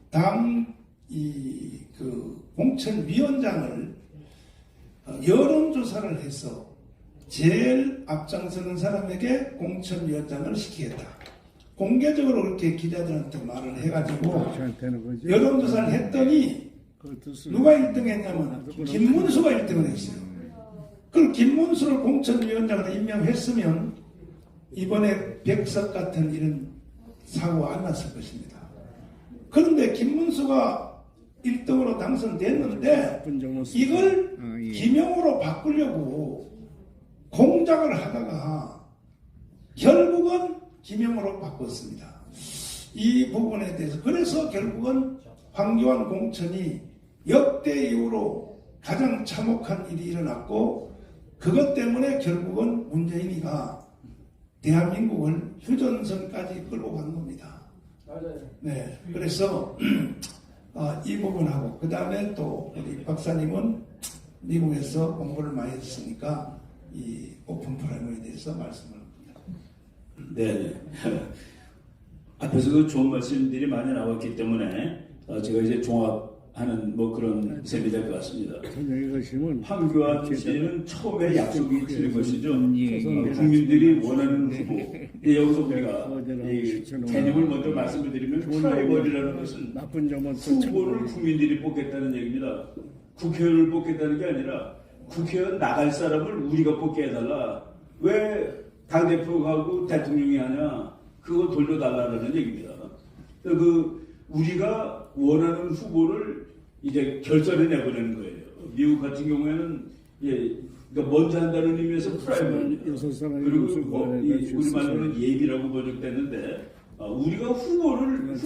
당 그 공천위원장을 여론조사를 해서 제일 앞장서는 사람에게 공천위원장을 시키겠다. 공개적으로 그렇게 기자들한테 말을 해가지고 여론조사를 했더니 누가 1등 했냐면 김문수가 1등을 했어요. 그럼 김문수를 공천위원장으로 임명했으면 이번에 백석 같은 이런 사고가 안 났을 것입니다. 그런데 김문수가 1등으로 당선됐는데 이걸 김영호로 바꾸려고 공작을 하다가 결국은 김영호로 바꿨습니다. 이 부분에 대해서 그래서 결국은 황교안 공천이 역대 이후로 가장 참혹한 일이 일어났고 그것 때문에 결국은 문재인이가 대한민국을 휴전선까지 끌고 간 겁니다. 맞아요. 네, 그래서 이 부분하고 그 다음에 또 우리 박사님은 미국에서 공부를 많이 했으니까 이 오픈 프라이머에 대해서 말씀을 합니다. 네. 앞에서도 좋은 말씀들이 많이 나왔기 때문에 제가 이제 종합하는 뭐 그런 셈이 될 것 같습니다. 황교안 씨는 처음에 약속이 드린 것이죠. 국민들이 원하는 후보. 여기서 우리가 이 개념을 먼저 말씀을 드리면 프라이머리라는 것은 후보를 국민들이 뽑겠다는 얘기입니다. 국회의원을 뽑겠다는 게 아니라 국회의원 나갈 사람을 우리가 뽑게 해달라. 왜 당대표하고 대통령이 하냐? 그거 돌려달라는 얘기입니다. 우리가 원하는 후보를 이제 결선해 내보내는 거예요. 미국 같은 경우에는 그러니까 먼저 한다는 의미에서 프라이머리입니다. 그리고 우리말로는 예비라고 번역됐는데 우리가 후보는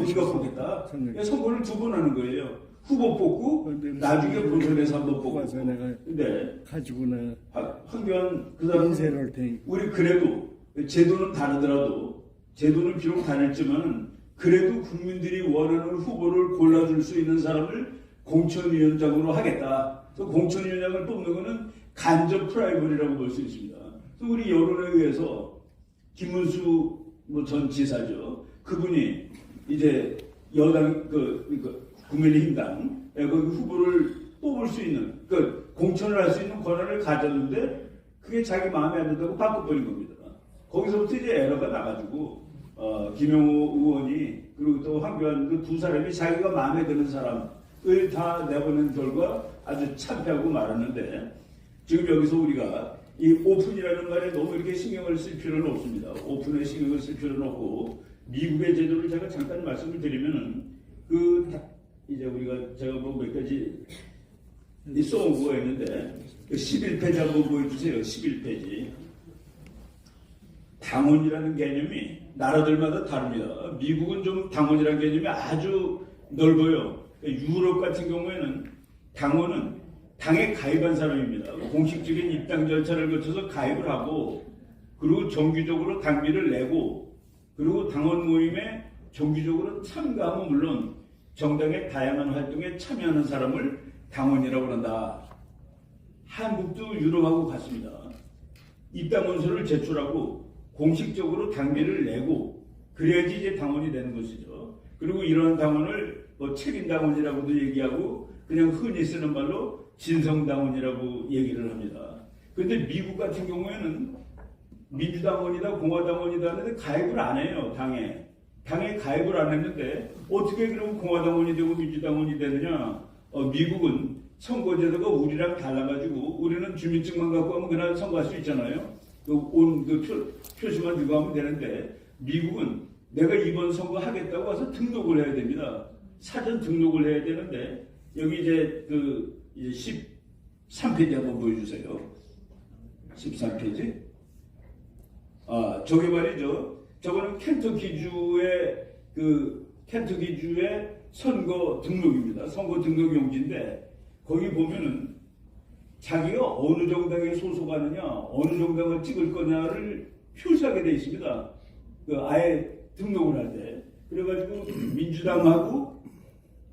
우리가 뽑겠다. 선거를 2번 하는 거예요. 후보 뽑고 나중에 본선에서 한번 뽑고. 근데 황교안 그 사람 우리 그래도 제도는 다르더라도 제도는 비록 다르지만은 그래도 국민들이 원하는 후보를 골라줄 수 있는 사람을 공천위원장으로 하겠다. 그래서 공천위원장을 뽑는 것은 간접 프라이머리라고 볼 수 있습니다. 그래서 우리 여론에 의해서 김문수 전 지사죠. 그분이 이제 여당 국민의힘당 그 후보를 뽑을 수 있는 공천을 할 수 있는 권한을 가졌는데 그게 자기 마음에 안 든다고 바꿔버린 겁니다. 거기서부터 이제 에러가 나가지고 김영호 의원이 그리고 또 황교안 그 두 사람이 자기가 마음에 드는 사람을 다 내보낸 결과 아주 참패하고 말았는데 지금 여기서 우리가 이 오픈이라는 말에 너무 이렇게 신경을 쓸 필요는 없습니다. 오픈에 신경을 쓸 필요는 없고 미국의 제도를 제가 잠깐 말씀을 드리면은 이제 우리가 제가 뭐 몇 가지 써온 거가 있는데 11페이지 한번 보여주세요. 11페이지. 당원이라는 개념이 나라들마다 다릅니다. 미국은 좀 당원이라는 개념이 아주 넓어요. 유럽 같은 경우에는 당원은 당에 가입한 사람입니다. 공식적인 입당 절차를 거쳐서 가입을 하고 그리고 정기적으로 당비를 내고 그리고 당원 모임에 정기적으로 참가하면 물론 정당의 다양한 활동에 참여하는 사람을 당원이라고 한다. 한국도 유럽하고 같습니다. 입당원서를 제출하고 공식적으로 당비를 내고 그래야지 이제 당원이 되는 것이죠. 그리고 이런 당원을 책임당원이라고도 얘기하고 그냥 흔히 쓰는 말로 진성당원이라고 얘기를 합니다. 그런데 미국 같은 경우에는 민주당원이다 공화당원이다 하는데 가입을 안 해요. 당에 가입을 안 했는데 어떻게 그럼 공화당원이 되고 민주당원이 되느냐. 미국은 선거제도가 우리랑 달라가지고 우리는 주민증만 갖고 하면 그날 선거할 수 있잖아요. 표시만 들고 하면 되는데 미국은 내가 이번 선거 하겠다고 와서 등록을 해야 됩니다. 사전 등록을 해야 되는데 여기 이제 이제 13페이지 한번 보여주세요. 13페이지. 저게 말이죠. 저거는 켄터키주의 선거 등록입니다. 선거 등록 용지인데 거기 보면은 자기가 어느 정당에 소속하느냐, 어느 정당을 찍을 거냐를 표시하게 돼 있습니다. 아예 등록을 할 때. 그래가지고 민주당하고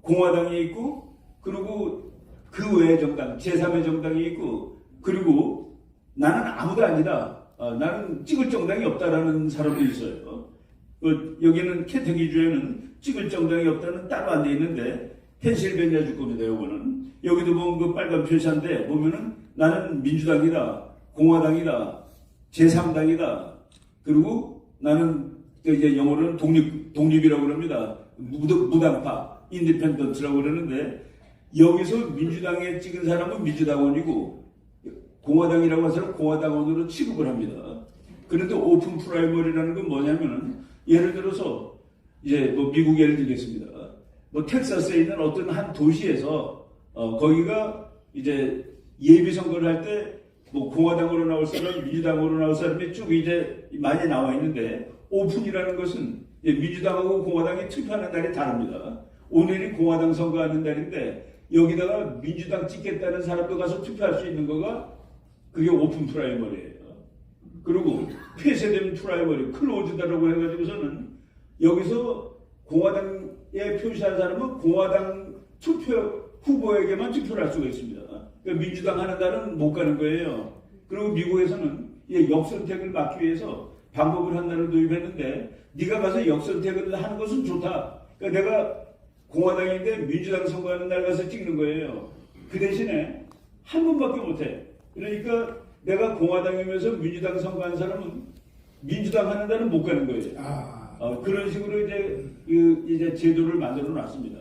공화당이 있고, 그리고 그 외의 정당, 제3의 정당이 있고, 그리고 나는 아무도 아니다. 나는 찍을 정당이 없다라는 사람도 있어요. 여기는 켄터키주에는 찍을 정당이 없다는 따로 안 돼 있는데, 펜실베니아주 겁니다, 요거는. 여기도 보면 그 빨간 표시한데, 보면은 나는 민주당이다, 공화당이다, 제3당이다, 그리고 나는 이제 영어로는 독립이라고 그럽니다. 무당파, 인디펜던트라고 그러는데, 여기서 민주당에 찍은 사람은 민주당원이고, 공화당이라고 하는 사람은 공화당원으로 취급을 합니다. 그런데 오픈 프라이머리라는 건 뭐냐면은, 예를 들어서, 이제 미국 예를 들겠습니다. 텍사스에 있는 어떤 한 도시에서, 거기가 이제 예비 선거를 할 때, 공화당으로 나올 사람, 민주당으로 나올 사람이 쭉 이제 많이 나와 있는데, 오픈이라는 것은 민주당하고 공화당이 투표하는 날이 다릅니다. 오늘이 공화당 선거하는 날인데, 여기다가 민주당 찍겠다는 사람도 가서 투표할 수 있는 거가 그게 오픈 프라이머리예요. 그리고 폐쇄된 프라이머리, 클로즈다라고 해가지고서는 여기서 공화당에 표시한 사람은 공화당 후보에게만 투표를 할 수가 있습니다. 그러니까 민주당 하는 날은 못 가는 거예요. 그리고 미국에서는 역선택을 막기 위해서 방법을 하나를 도입했는데, 네가 가서 역선택을 하는 것은 좋다. 그러니까 내가 공화당인데 민주당 선거하는 날 가서 찍는 거예요. 그 대신에 한 번밖에 못해. 그러니까 내가 공화당이면서 민주당 선거하는 사람은 민주당 하는 날은 못 가는 거예요. 그런 식으로 이제 제도를 만들어 놨습니다.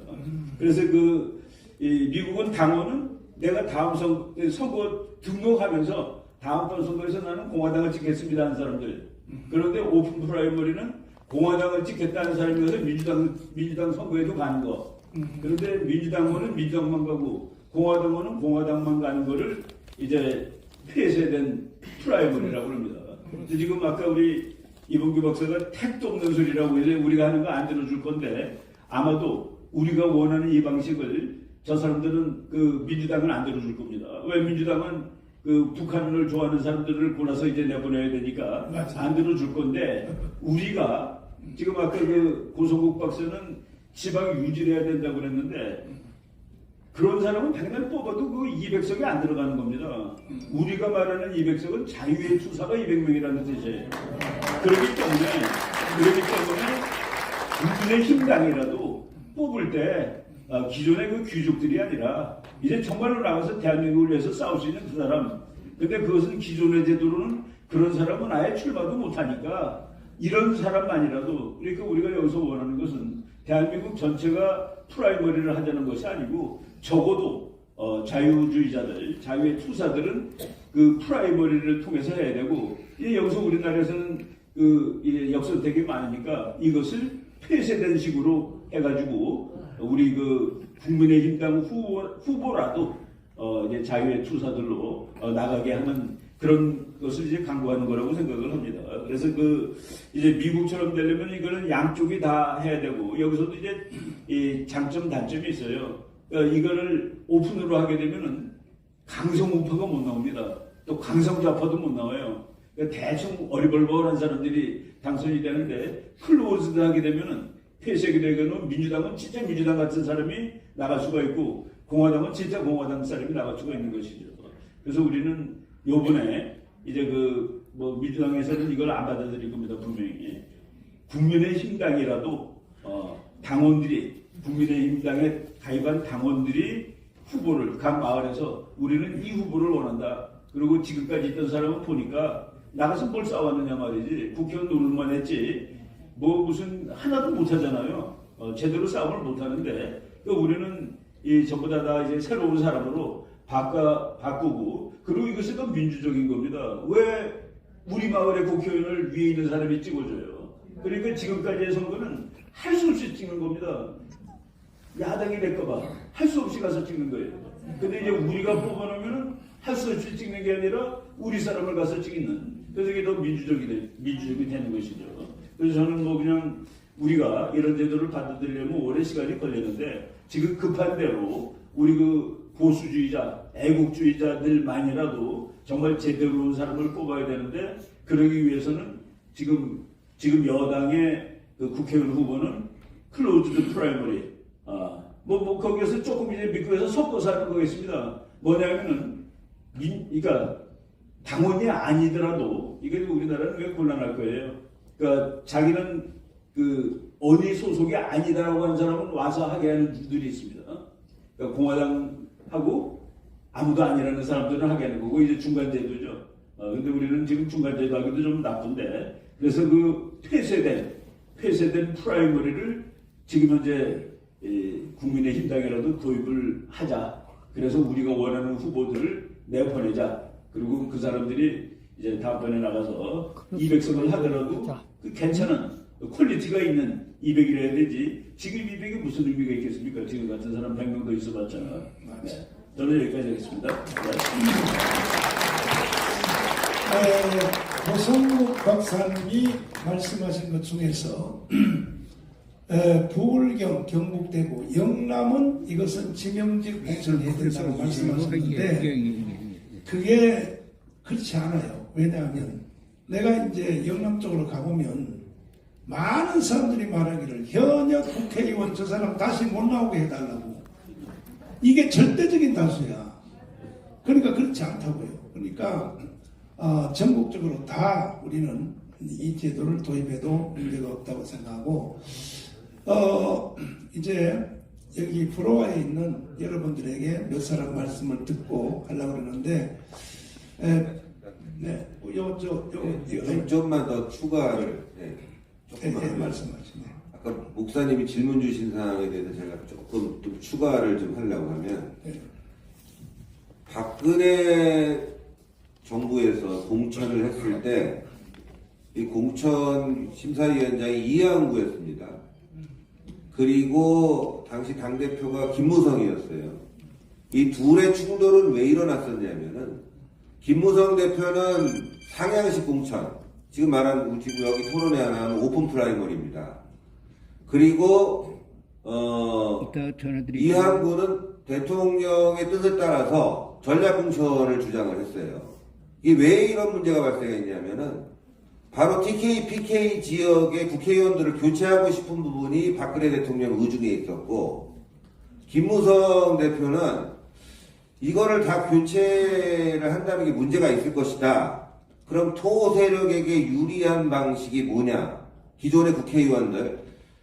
그래서 미국은 당원은 내가 다음 선거 등록하면서 다음번 선거에서 나는 공화당을 찍겠습니다 하는 사람들. 그런데 오픈 프라이머리는 공화당을 찍겠다는 사람이어서 민주당 선거에도 가는 거. 그런데 민주당원은 민주당만 가고 공화당원은 공화당만 가는 거를 이제 폐쇄된 프라이머리라고 합니다. 지금 아까 우리 이봉규 박사가 택도 없는 소리라고 해서 우리가 하는 거 안 들어줄 건데, 아마도 우리가 원하는 이 방식을 저 사람들은 민주당은 안 들어줄 겁니다. 왜? 민주당은 북한을 좋아하는 사람들을 골라서 이제 내보내야 되니까 안 들어줄 건데, 우리가 지금 아까 고성국 박사는 지방 유지를 해야 된다고 그랬는데, 그런 사람은 당연히 뽑아도 200석이 안 들어가는 겁니다. 우리가 말하는 200석은 자유의 투사가 200명이라는 뜻이에요. 그렇기 때문에 국민의힘당이라도 뽑을 때 기존의 귀족들이 아니라 이제 정말로 나가서 대한민국을 위해서 싸울 수 있는 그 사람. 근데 그것은 기존의 제도로는 그런 사람은 아예 출마도 못하니까 이런 사람만이라도, 그러니까 우리가 여기서 원하는 것은 대한민국 전체가 프라이머리를 하자는 것이 아니고, 적어도 자유주의자들, 자유의 투사들은 그 프라이머리를 통해서 해야 되고, 여기서 우리나라에서는 역선택이 많으니까 이것을 폐쇄된 식으로 해가지고 우리 국민의힘당 후보라도 이제 자유의 투사들로 나가게 하는 그런 것을 이제 강구하는 거라고 생각을 합니다. 그래서 이제 미국처럼 되려면 이거는 양쪽이 다 해야 되고, 여기서도 이제 이 장점 단점이 있어요. 그러니까 이거를 오픈으로 하게 되면은 강성 우파가 못 나옵니다. 또 강성 좌파도 못 나와요. 그러니까 대충 어리벌벌한 사람들이 당선이 되는데, 클로즈드 하게 되면은 폐쇄가 되거나 민주당은 진짜 민주당 같은 사람이 나갈 수가 있고, 공화당은 진짜 공화당 사람이 나갈 수가 있는 것이죠. 그래서 우리는 요번에 이제 민주당에서는 이걸 안 받아들일 겁니다, 분명히. 국민의힘당이라도 당원들이, 국민의힘당에 가입한 당원들이 후보를 각 마을에서 우리는 이 후보를 원한다. 그리고 지금까지 있던 사람은 보니까 나가서 뭘 싸웠느냐 말이지. 국회의원 노릇만 했지. 뭐 무슨 하나도 못하잖아요. 제대로 싸움을 못하는데 우리는 전부 다 이제 새로운 사람으로 바꾸고 그리고 이것이 더 민주적인 겁니다. 왜 우리 마을의 국회의원을 위에 있는 사람이 찍어줘요? 그러니까 지금까지의 선거는 할 수 없이 찍는 겁니다. 야당이 될까봐 할 수 없이 가서 찍는 거예요. 근데 이제 우리가 뽑아놓으면 할 수 없이 찍는 게 아니라 우리 사람을 가서 찍는. 그래서 이게 더 민주적이 되는 것이죠. 그래서 저는 뭐 그냥 우리가 이런 제도를 받아들이려면 오랜 시간이 걸리는데 지금 급한 대로 우리 그 보수주의자, 애국주의자들만이라도 정말 제대로 온 사람을 뽑아야 되는데 그러기 위해서는 지금 여당의 그 국회의원 후보는 클로즈드 프라이머리 거기에서 조금 이제 미국에서 섞어서 하는 거겠습니다. 뭐냐면은 그러니까 당원이 아니더라도 이게 우리나라는 왜 곤란할 거예요. 그러니까 자기는 그 어디 소속이 아니다라고 하는 사람은 와서 하게 하는 분들이 있습니다. 그러니까 공화당하고 아무도 아니라는 사람들은 하게 하는 거고 이제 중간제도죠. 근데 우리는 지금 중간제도 하기도 좀 나쁜데 그래서 그 폐쇄된 프라이머리를 지금 현재 국민의힘 당이라도 도입을 하자. 그래서 우리가 원하는 후보들을 내보내자. 그리고 그 사람들이 이제 다음번에 나가서 200석을 하더라도 그 괜찮은 퀄리티가 있는 200이라 해야 되지. 지금 200이 무슨 의미가 있겠습니까? 지금 같은 사람 100명 더 있어봤잖아. 네. 저는 여기까지 하겠습니다. 고성국 박사님이 말씀하신 것 중에서 부울경, 경북대구, 영남은 이것은 지명직 공천을 해야 된다고 말씀하셨는데 그게 그렇지 않아요. 왜냐하면 내가 이제 영남 쪽으로 가보면 많은 사람들이 말하기를 현역 국회의원 저 사람 다시 못 나오게 해달라고. 이게 절대적인 다수야. 그러니까 그렇지 않다고요. 그러니까 전국적으로 다 우리는 이 제도를 도입해도 문제가 없다고 생각하고 이제 여기 프로와에 있는 여러분들에게 몇 사람 말씀을 듣고 하려고 그러는데 좀만 더 추가를 조금만 말씀하시네. 아까 목사님이 질문 주신 사항에 대해서 제가 조금 좀 추가를 좀 하려고 하면 박근혜 정부에서 공천을 했을 때 이 공천 심사위원장이 이해한구였습니다. 그리고 당시 당대표가 김무성이었어요. 이 둘의 충돌은 왜 일어났었냐면은 김무성 대표는 상향식 공천, 지금 말한 지금 여기 토론회 하나 하는 오픈 프라이머리입니다. 그리고 이한구는 대통령의 뜻에 따라서 전략 공천을 주장을 했어요. 이게 왜 이런 문제가 발생했냐면은 바로 TK, PK 지역의 국회의원들을 교체하고 싶은 부분이 박근혜 대통령 의중에 있었고 김무성 대표는 이거를 다 교체를 한다는 게 문제가 있을 것이다. 그럼 토 세력에게 유리한 방식이 뭐냐? 기존의 국회의원들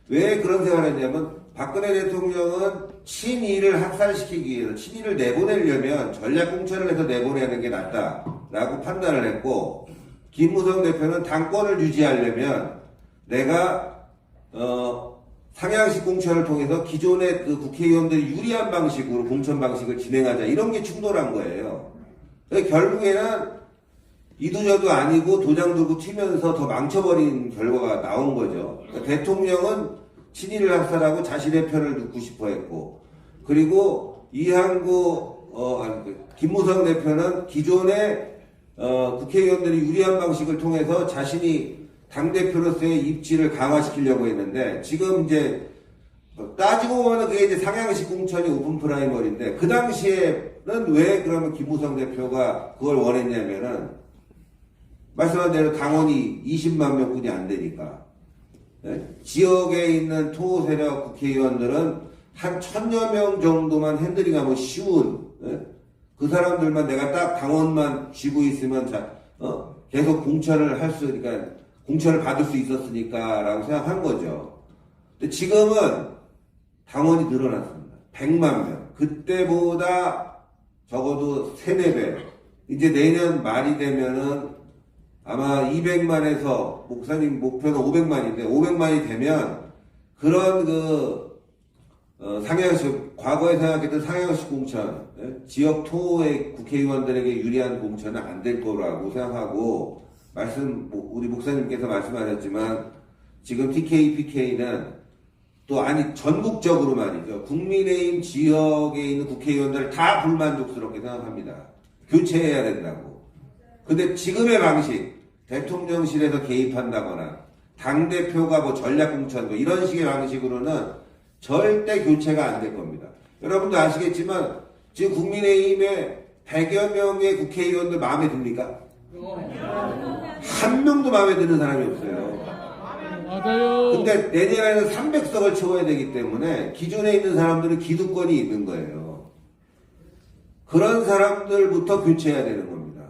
왜 그런 생각을 했냐면 박근혜 대통령은 친이를 학살시키기 위해서 친이를 내보내려면 전략 공천을 해서 내보내는 게 낫다라고 판단을 했고 김무성 대표는 당권을 유지하려면 내가 상향식 공천을 통해서 기존의 그 국회의원들이 유리한 방식으로 공천 방식을 진행하자 이런 게 충돌한 거예요. 결국에는 이도저도 아니고 도장 들고 튀면서 더 망쳐버린 결과가 나온 거죠. 그러니까 대통령은 친이를 학살하고 자신의 편을 듣고 싶어 했고 그리고 김무성 대표는 기존의 국회의원들이 유리한 방식을 통해서 자신이 당대표로서의 입지를 강화시키려고 했는데 지금 이제 따지고 보면 그게 이제 상향식 공천이 오픈 프라이머리인데 그 당시에는 왜 그러면 김무성 대표가 그걸 원했냐면은 말씀한 대로 당원이 20만 명뿐이 안 되니까 지역에 있는 토 세력 국회의원들은 한 1000여 명 정도만 핸들링하면 쉬운 그 사람들만 내가 딱 당원만 쥐고 있으면 계속 공천을 그러니까 공천을 받을 수 있었으니까라고 생각한 거죠. 근데 지금은 당원이 늘어났습니다. 100만 명. 그때보다 적어도 3, 4배. 이제 내년 말이 되면은 아마 200만에서 목사님 목표는 500만인데 500만이 되면 그런 상향식 과거에 생각했던 상향식 공천 지역 토의 국회의원들에게 유리한 공천은 안 될 거라고 생각하고 우리 목사님께서 말씀하셨지만 지금 TK, PK는 또 아니 전국적으로 말이죠. 국민의힘 지역에 있는 국회의원들을 다 불만족스럽게 생각합니다. 교체해야 된다고. 근데 지금의 방식 대통령실에서 개입한다거나 당대표가 뭐 전략공천 뭐 이런 식의 방식으로는 절대 교체가 안 될 겁니다. 여러분도 아시겠지만 지금 국민의힘에 100여 명의 국회의원들 마음에 듭니까? 한 명도 마음에 드는 사람이 없어요. 맞아요. 근데 내년에는 300석을 채워야 되기 때문에 기존에 있는 사람들은 기득권이 있는 거예요. 그런 사람들부터 교체해야 되는 겁니다.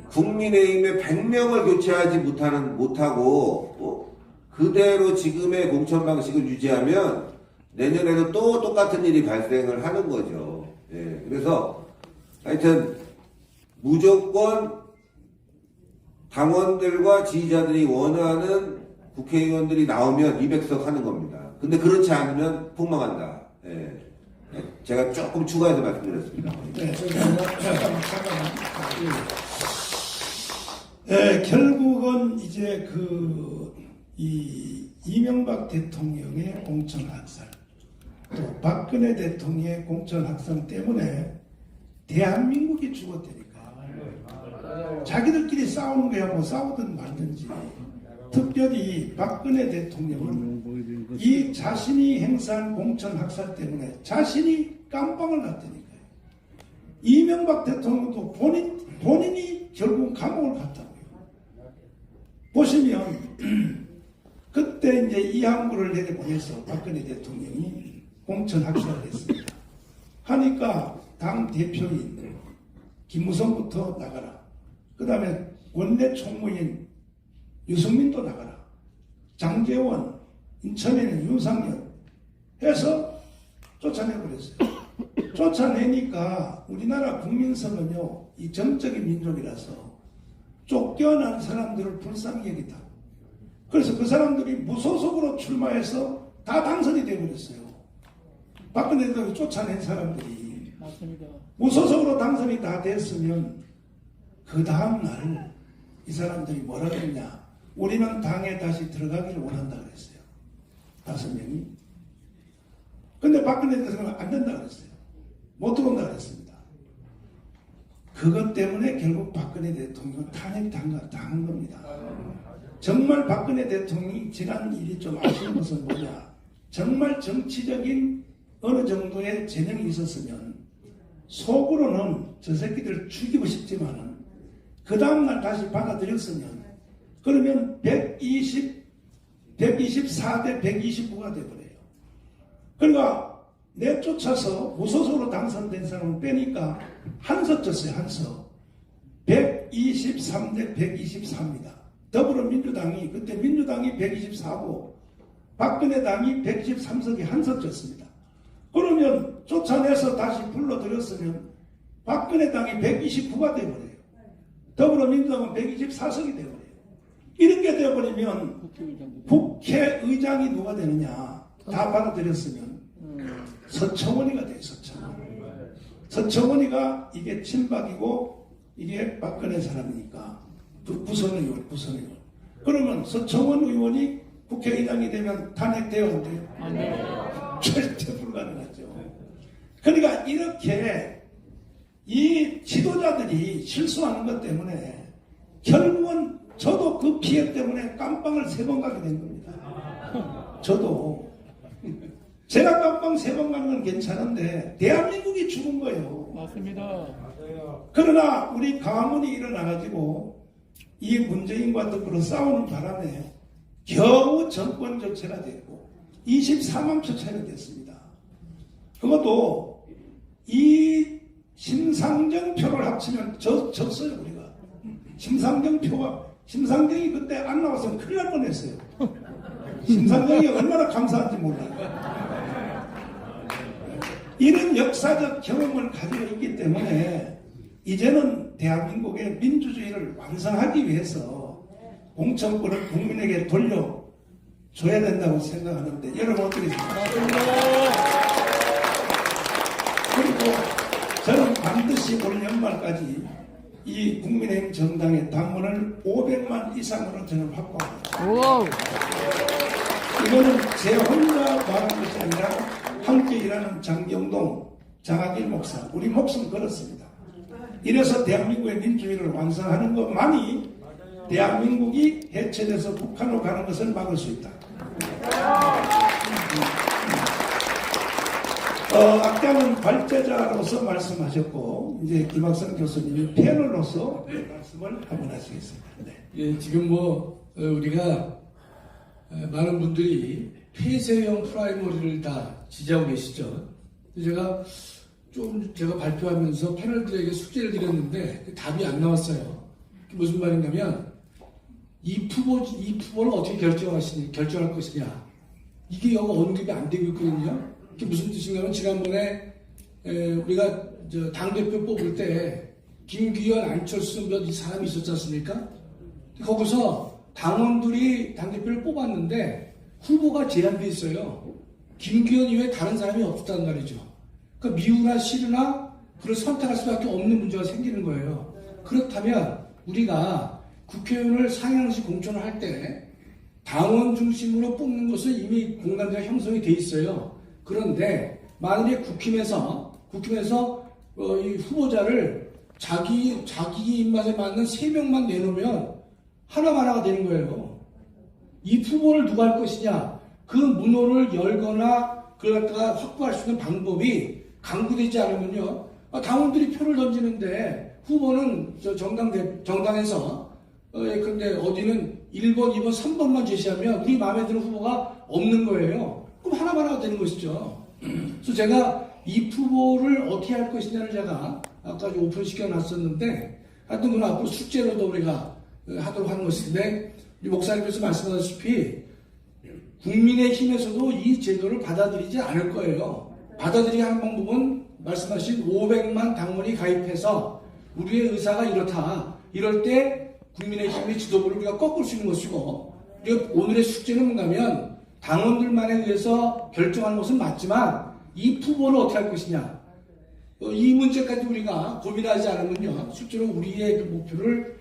국민의힘에 100명을 교체하지 못하고 그대로 지금의 공천 방식을 유지하면 내년에도 또 똑같은 일이 발생을 하는 거죠. 그래서 하여튼 무조건 당원들과 지지자들이 원하는 국회의원들이 나오면 200석 하는 겁니다. 근데 그렇지 않으면 폭망한다. 제가 조금 추가해서 말씀드렸습니다. 결국은 이제 이명박 대통령의 공천 학살, 또 박근혜 대통령의 공천 학살 때문에 대한민국이 죽었다니까. 자기들끼리 싸우는 거야 뭐 싸우든 말든지. 특별히 박근혜 대통령은 이 자신이 행사한 공천 학살 때문에 자신이 깜빵을 갔다니까요. 이명박 대통령도 본인이 결국 감옥을 갔다고요. 보시면 그때 이제 이항구를 내려보내서 박근혜 대통령이 공천 학살을 했습니다. 하니까 당 대표인 김무성부터 나가라. 그 다음에 원내 총무인 유승민도 나가라. 장제원, 인천에는 윤상현 해서 쫓아내버렸어요. 쫓아내니까 우리나라 국민성은요, 이 정적인 민족이라서 쫓겨난 사람들을 불쌍히 여기다. 그래서 그 사람들이 무소속으로 출마해서 다 당선이 되어버렸어요. 박근혜 대통령이 쫓아낸 사람들이. 맞습니다. 무소속으로 당선이 다 됐으면 그 다음날 이 사람들이 뭐라 그랬냐. 우리는 당에 다시 들어가기를 원한다 그랬어요. 5명이. 근데 박근혜 대통령은 안 된다 그랬어요. 못 들어온다 그랬습니다. 그것 때문에 결국 박근혜 대통령은 탄핵당한 겁니다. 정말 박근혜 대통령이 지난 일이 좀 아쉬운 것은 뭐냐. 정말 정치적인 어느 정도의 재능이 있었으면 속으로는 저 새끼들 죽이고 싶지만은 그 다음날 다시 받아들였으면 그러면 124대 129가 돼버려요. 그러니까 내쫓아서 무소속으로 당선된 사람을 빼니까 한석 졌어요. 한석. 123대 124입니다. 더불어민주당이 그때 민주당이 124고 박근혜 당이 123석이 한석 졌습니다. 그러면 쫓아내서 다시 불러들였으면 박근혜 당이 129가 돼버려요. 더불어민주당은 124석이 돼버려요. 이런 게 되어버리면 국회의장이 누가 되느냐. 다 받아들였으면 서청원이가 돼요. 서청원이가 이게 친박이고 이게 박근혜 사람이니까 부선의원. 그러면 서청원 의원이 국회의장이 되면 탄핵돼요? 안 돼요? 절대 불가능하죠. 그러니까 이렇게 이 지도자들이 실수하는 것 때문에 결국은 저도 그 피해 때문에 깜빵을 3번 가게 된 겁니다. 저도. 제가 깜빵 3번 간 건 괜찮은데 대한민국이 죽은 거예요. 맞습니다. 그러나 우리 가문이 일어나가지고 이 문재인과 더불어 싸우는 바람에 겨우 정권 교체가 됐고 24만 표 차이가 됐습니다. 그것도 이 심상정 표를 합치면 졌어요 우리가. 심상정 표가 심상정이 그때 안 나왔으면 큰일 날 뻔했어요. 심상정이 얼마나 감사한지 몰라요. 이런 역사적 경험을 가지고 있기 때문에 이제는 대한민국의 민주주의를 완성하기 위해서 공천권을 국민에게 돌려줘야 된다고 생각하는데 여러분 어떻게 생각하십니까? 그리고 저는 반드시 올 연말까지 이 국민의힘 정당의 당원을 500만 이상으로 저는 확보합니다. 이거는 제 혼자 말하는 것이 아니라 함께 일하는 장경동, 장학일 목사, 우리 목숨 걸었습니다. 이래서 대한민국의 민주주의를 완성하는 것만이 대한민국이 해체돼서 북한으로 가는 것을 막을 수 있다. 아까는 발제자로서 말씀하셨고 이제 김학성 교수님이 패널로서 말씀을 한번 하시겠습니다. 네. 예, 지금 우리가 많은 분들이 폐쇄형 프라이머리를 다 지지하고 계시죠. 제가 발표하면서 패널들에게 숙제를 드렸는데 답이 안 나왔어요. 무슨 말인가면 이 후보를 어떻게 결정할 것이냐. 이게 여기 언급이 안 되고 있거든요. 그게 무슨 뜻인가면 지난번에 우리가 당대표 뽑을 때 김기현, 안철수 몇 이 사람이 있었지 않습니까? 거기서 당원들이 당대표를 뽑았는데 후보가 제한돼 있어요. 김기현 이외에 다른 사람이 없었단 말이죠. 그러니까 미우나 싫으나 그걸 선택할 수밖에 없는 문제가 생기는 거예요. 그렇다면 우리가 국회의원을 상향식 공천을 할 때 당원 중심으로 뽑는 것은 이미 공감대가 형성이 돼 있어요. 그런데 만약에 국힘에서 이 후보자를 자기 입맛에 맞는 3명만 내놓으면 하나가 되는 거예요. 이 후보를 누가 할 것이냐, 그 문호를 열거나 그걸 갖다가 확보할 수 있는 방법이 강구되지 않으면요, 당원들이 표를 던지는데 후보는 정당에서 근데 어디는 1번, 2번, 3번만 제시하면 우리 마음에 드는 후보가 없는 거예요. 그럼 하나가 되는 것이죠. 그래서 제가 이 후보를 어떻게 할 것이냐를 제가 아까 오픈시켜 놨었는데, 하여튼 그건 앞으로 숙제로도 우리가 하도록 하는 것인데, 목사님께서 말씀하셨다시피 국민의힘에서도 이 제도를 받아들이지 않을 거예요. 받아들이게 하는 방법은 말씀하신 500만 당원이 가입해서 우리의 의사가 이렇다. 이럴 때 국민의힘의 지도부를 우리가 꺾을 수 있는 것이고, 오늘의 숙제는 뭔가면 당원들만에 의해서 결정하는 것은 맞지만 이 후보를 어떻게 할 것이냐, 이 문제까지 우리가 고민하지 않으면요, 실제로 우리의 그 목표를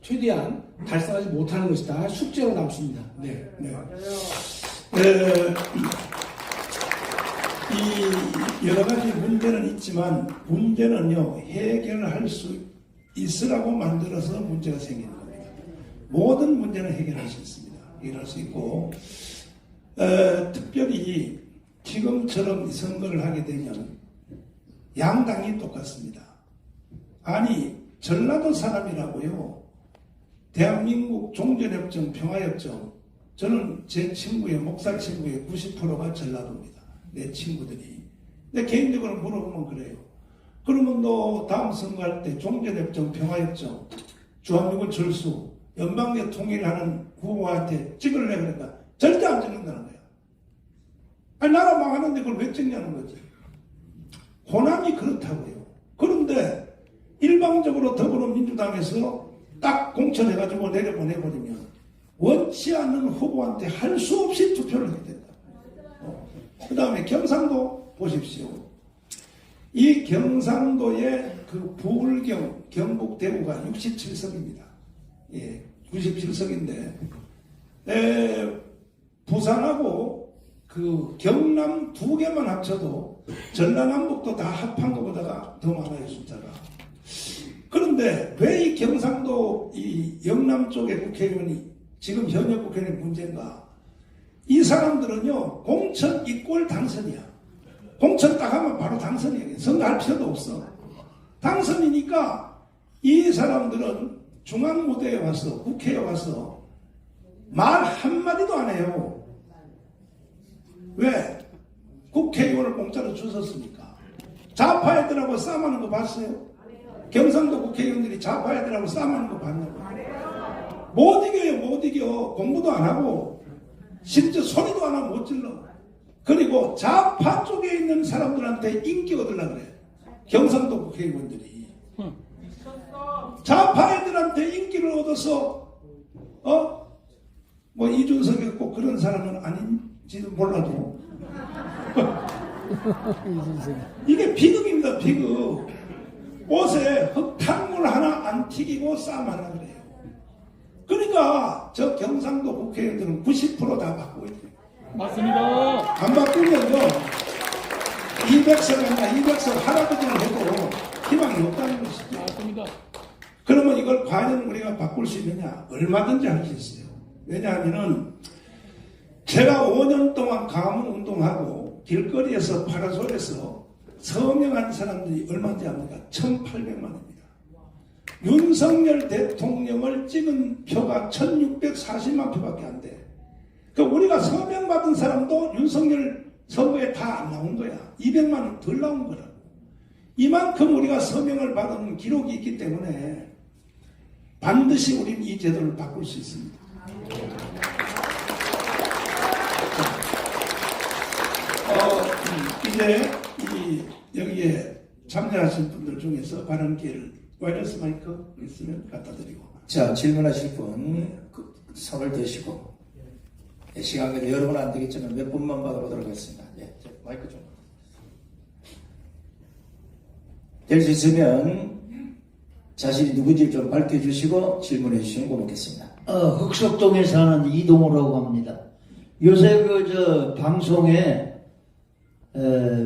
최대한 달성하지 못하는 것이다. 숙제로 남습니다. 네. 이 여러 가지 문제는 있지만 문제는요, 해결할 수 있으라고 만들어서 문제가 생기는 겁니다. 모든 문제는 해결할 수 있습니다. 해결할 수 있고, 특별히 지금처럼 선거를 하게 되면 양당이 똑같습니다. 아니, 전라도 사람이라고요, 대한민국 종전협정, 평화협정, 저는 제 친구의, 목사 친구의 90%가 전라도입니다. 내 친구들이. 내 개인적으로 물어보면 그래요. 그러면 너 다음 선거할 때 종전협정, 평화협정, 주한미군 철수, 연방제 통일하는 후보한테 찍을래? 그러니까 절대 안 찍는다는 거야. 아니, 나라 망하는데 그걸 왜 찍냐는 거지. 호남이 그렇다고요. 그런데 일방적으로 더불어민주당에서 딱 공천해가지고 내려보내버리면 원치 않는 후보한테 할 수 없이 투표를 하게 된다. 그 다음에 경상도 보십시오. 이 경상도의 그 부울경, 경북, 대구가 67석입니다. 예, 97석인데, 부산하고 그 경남 2개만 합쳐도 전라남북도 다 합한 것보다가 더 많아요, 숫자가. 그런데 왜 이 경상도, 이 영남 쪽의 국회의원이 지금 현역 국회의원의 문제인가? 이 사람들은요, 공천 이꼴 당선이야. 공천 딱 하면 바로 당선이야. 선거할 필요도 없어. 당선이니까 이 사람들은 중앙무대에 와서, 국회에 와서 말 한마디도 안 해요. 왜? 국회의원을 공짜로 주셨으니까. 좌파 애들하고 싸움하는 거 봤어요? 경상도 국회의원들이 좌파 애들하고 싸움하는 거 봤냐고. 못 이겨요, 못 이겨. 공부도 안 하고, 심지어 소리도 안 하고 못 질러. 그리고 좌파 쪽에 있는 사람들한테 인기 얻으려고 그래. 경상도 국회의원들이 좌파 애들한테 인기를 얻어서 뭐 이준석이 꼭 그런 사람은 아닌지도 몰라도 이게 비극입니다. 비극. 옷에 흙탕물 하나 안 튀기고 쌈 하나 그래요. 그러니까 저 경상도 국회의원들은 90% 다 바꾸고 있대요. 맞습니다. 안 바꾸면요 200석 할아버지를 해도 희망이 없다는 것이죠. 맞습니다. 그러면 이걸 과연 우리가 바꿀 수 있느냐? 얼마든지 할 수 있어요. 왜냐하면은 제가 5년 동안 가문 운동하고 길거리에서 파라솔에서 서명한 사람들이 얼마인지 압니까? 1,800만입니다. 윤석열 대통령을 찍은 표가 1,640만 표밖에 안 돼. 그러니까 우리가 서명받은 사람도 윤석열 선거에 다 안 나온 거야. 200만은 덜 나온 거라고. 이만큼 우리가 서명을 받은 기록이 있기 때문에 반드시 우리는 이 제도를 바꿀 수 있습니다. 이제 여기에 참여하신 분들 중에서 발언 기회를 와이러스 마이크 있으면 갖다 드리고. 자, 질문하실 분 손을 드시고 시간 관계 여러 분 안 되겠지만 몇 분만 받아보도록 하겠습니다. 예, 마이크 좀. 될 수 있으면 자신이 누군지 좀 밝혀주시고 질문해 주시면 고맙겠습니다. 흑석동에 사는 이동호라고 합니다. 요새 방송에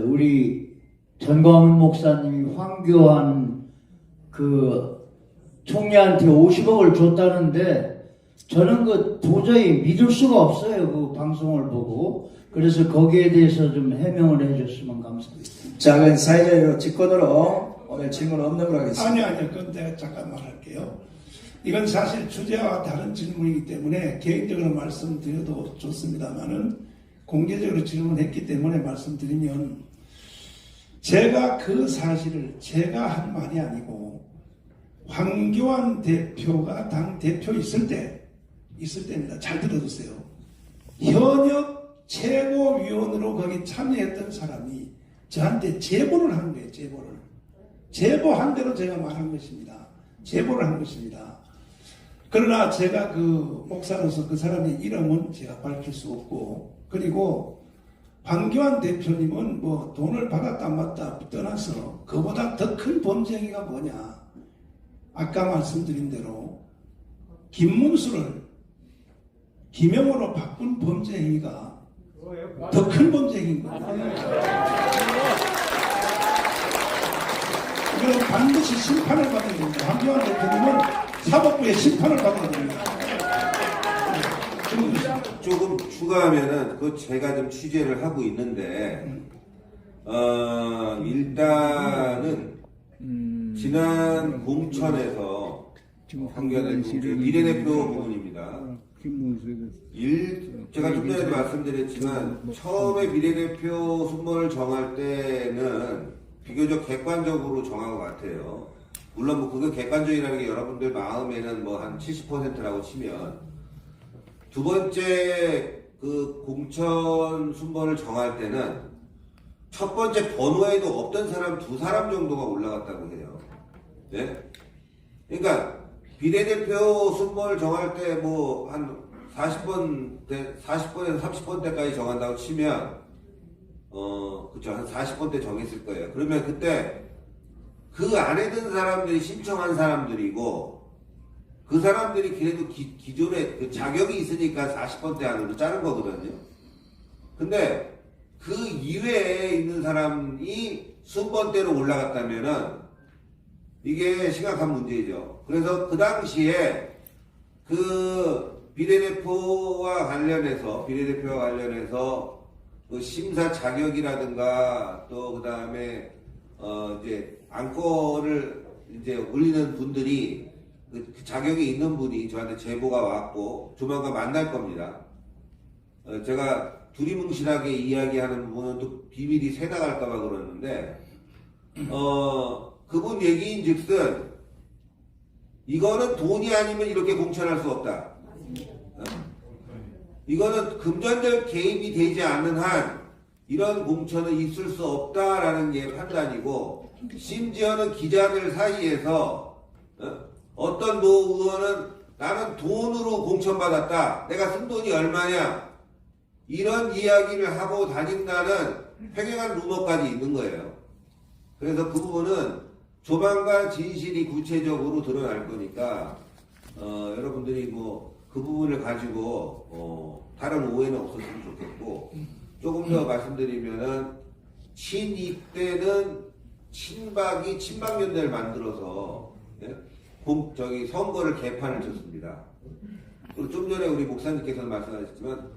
우리 전광훈 목사님이 황교안 총리한테 50억을 줬다는데 저는 도저히 믿을 수가 없어요. 그 방송을 보고. 그래서 거기에 대해서 좀 해명을 해줬으면 감사하겠습니다. 자, 그럼 사회자료 직권으로 오늘 질문 없는 걸로 하겠습니다. 아니요. 그건 내가 잠깐 말할게요. 이건 사실 주제와 다른 질문이기 때문에 개인적으로 말씀드려도 좋습니다만은 공개적으로 질문했기 때문에 말씀드리면 제가 그 사실을 제가 한 말이 아니고 황교안 대표가 당 대표 있을 때입니다. 잘 들어주세요. 현역 최고위원으로 거기 참여했던 사람이 저한테 제보를 한 거예요. 제보한 대로 제가 말한 것입니다. 제보를 한 것입니다. 그러나 제가 목사로서 그 사람의 이름은 제가 밝힐 수 없고, 그리고 황교안 대표님은 뭐 돈을 받았다 안 받았다 떠나서 그보다 더 큰 범죄 행위가 뭐냐. 아까 말씀드린 대로 김문수를 김영호로 바꾼 범죄 행위가 더 큰 범죄 행위인 겁니다. 이거는 반드시 심판을 받아야 됩니다. 황교안 대표님은 사법부의 심판을 받아야 됩니다. 조금 추가하면은 제가 좀 취재를 하고 있는데 일단은 지난 공천에서 황교안 대표 비례대표 부분입니다. 제가 좀 전에도 말씀드렸지만 처음에 비례대표 순번을 정할 때는 비교적 객관적으로 정한 것 같아요. 물론 뭐 그게 객관적이라는 게 여러분들 마음에는 뭐 한 70%라고 치면 두 번째 공천 순번을 정할 때는 첫 번째 번호에도 없던 사람 2사람 정도가 올라갔다고 해요. 네? 그러니까 비례대표 순번을 정할 때 뭐 한 40번에서 30번대까지 정한다고 치면 그쵸, 한 40번대 정했을 거예요. 그러면 그때 그 안에 든 사람들이 신청한 사람들이고 그 사람들이 그래도 기존에 자격이 있으니까 40번대 안으로 자른 거거든요. 근데 그 이외에 있는 사람이 순번대로 올라갔다면은 이게 심각한 문제죠. 그래서 그 당시에 비례대표와 관련해서 심사 자격이라든가 또 그 다음에 이제 안건을 이제 올리는 분들이 그 자격이 있는 분이 저한테 제보가 왔고 조만간 만날 겁니다. 제가 두리뭉실하게 이야기하는 부분은 또 비밀이 새나갈까봐 그러는데 그분 얘기인즉슨 이거는 돈이 아니면 이렇게 공천할 수 없다. 이거는 금전적 개입이 되지 않는 한 이런 공천은 있을 수 없다라는 게 판단이고, 심지어는 기자들 사이에서 어떤 노 의원은 나는 돈으로 공천받았다, 내가 쓴 돈이 얼마냐, 이런 이야기를 하고 다닌다는 횡행한 루머까지 있는 거예요. 그래서 그 부분은 조만간 진실이 구체적으로 드러날 거니까 여러분들이 뭐 그 부분을 가지고 다른 오해는 없었으면 좋겠고, 조금 더 말씀드리면은 친입 때는 친박이 친박연대를 만들어서 선거를 개판을 쳤습니다. 그리고 좀 전에 우리 목사님께서는 말씀하셨지만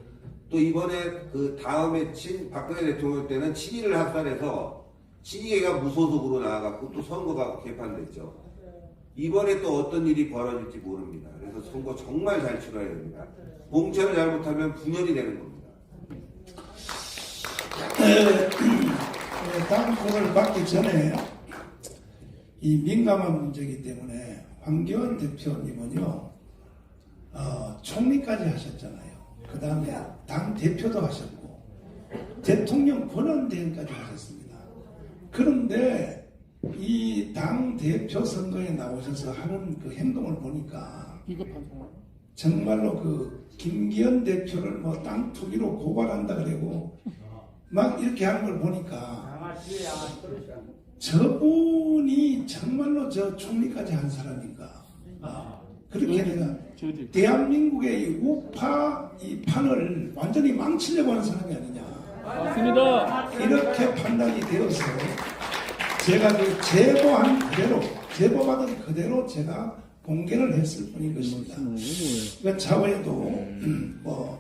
또 이번에 그 다음에 박근혜 대통령 때는 친이를 학살해서 친이계가 무소속으로 나와갖고 또 선거가 개판됐죠. 이번에 또 어떤 일이 벌어질지 모릅니다. 그래서 선거 정말 잘 치러야 됩니다. 공천을 잘못하면 분열이 되는 겁니다. 다음 코를 받기 전에 이 민감한 문제이기 때문에 황교안 대표님은요, 총리까지 하셨잖아요. 그 다음에 당 대표도 하셨고 대통령 권한대행까지 하셨습니다. 그런데 이 당 대표 선거에 나오셔서 하는 그 행동을 보니까 정말로 그 김기현 대표를 뭐 땅 투기로 고발한다 그러고 막 이렇게 하는 걸 보니까 저분이 정말로 저 총리까지 한 사람인가. 그렇게 내가 대한민국의 이 우파 이 판을 완전히 망치려고 하는 사람이 아니냐. 맞습니다. 이렇게 판단이 되어서 제가 그 제보받은 그대로 제가 공개를 했을 뿐인 것입니다. 그러니까 차후에도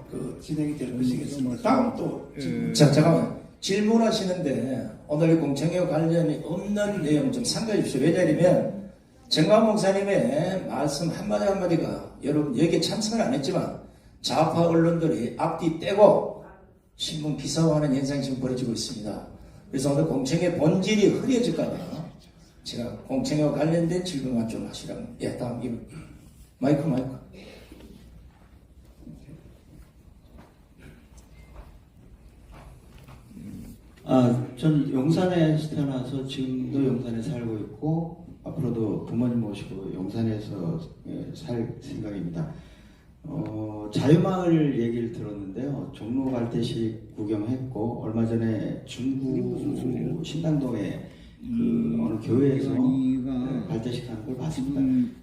그 진행이 될 것이겠습니다. 다음 또 자, 잠깐만. 질문하시는데 오늘 공청회와 관련이 없는 내용 좀 상가해 주십시오. 왜냐하면 정광 목사님의 말씀 한마디 한마디가 여러분 여기에 참석을 안 했지만 좌파 언론들이 앞뒤 떼고 신문 기사화하는 현상이 지금 벌어지고 있습니다. 그래서 오늘 공청회 본질이 흐려질까봐 제가 공청회와 관련된 질문만 좀 하시라면. 예, 다음 이분. 마이크. 전 용산에서 태어나서 지금도 용산에 살고 있고 앞으로도 부모님 모시고 용산에서 살 생각입니다. 자유마을 얘기를 들었는데요. 종로 갈대식 구경했고 얼마 전에 중구 신당동에 그 어느 교회에서 갈대식 하는 걸 봤습니다.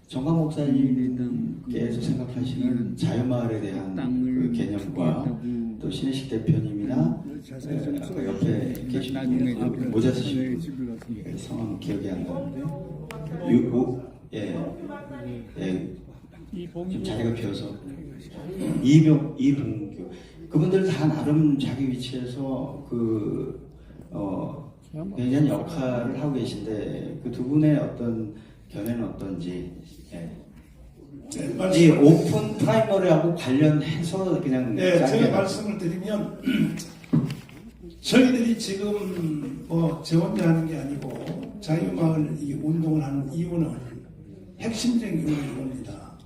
정광 목사님께서 생각하시는 자유마을에 대한 그 개념과 또 신혜식 대표님이나 아까 옆에 계신 분 모자 쓰신 분 성함 기억이 안 나는데 좀 자리가 비어서 이봉규 그분들 다 나름 자기 위치에서 굉장히 역할을 하고 계신데 그 두 분의 어떤 견해는 어떤지 이 오픈 프라이머리하고 관련해서 그냥 제가 말씀을 드리면 저희들이 지금 제 혼자 하는 게 아니고 자유마을 이 운동을 하는 이유는 핵심적인 이유는 이겁니다.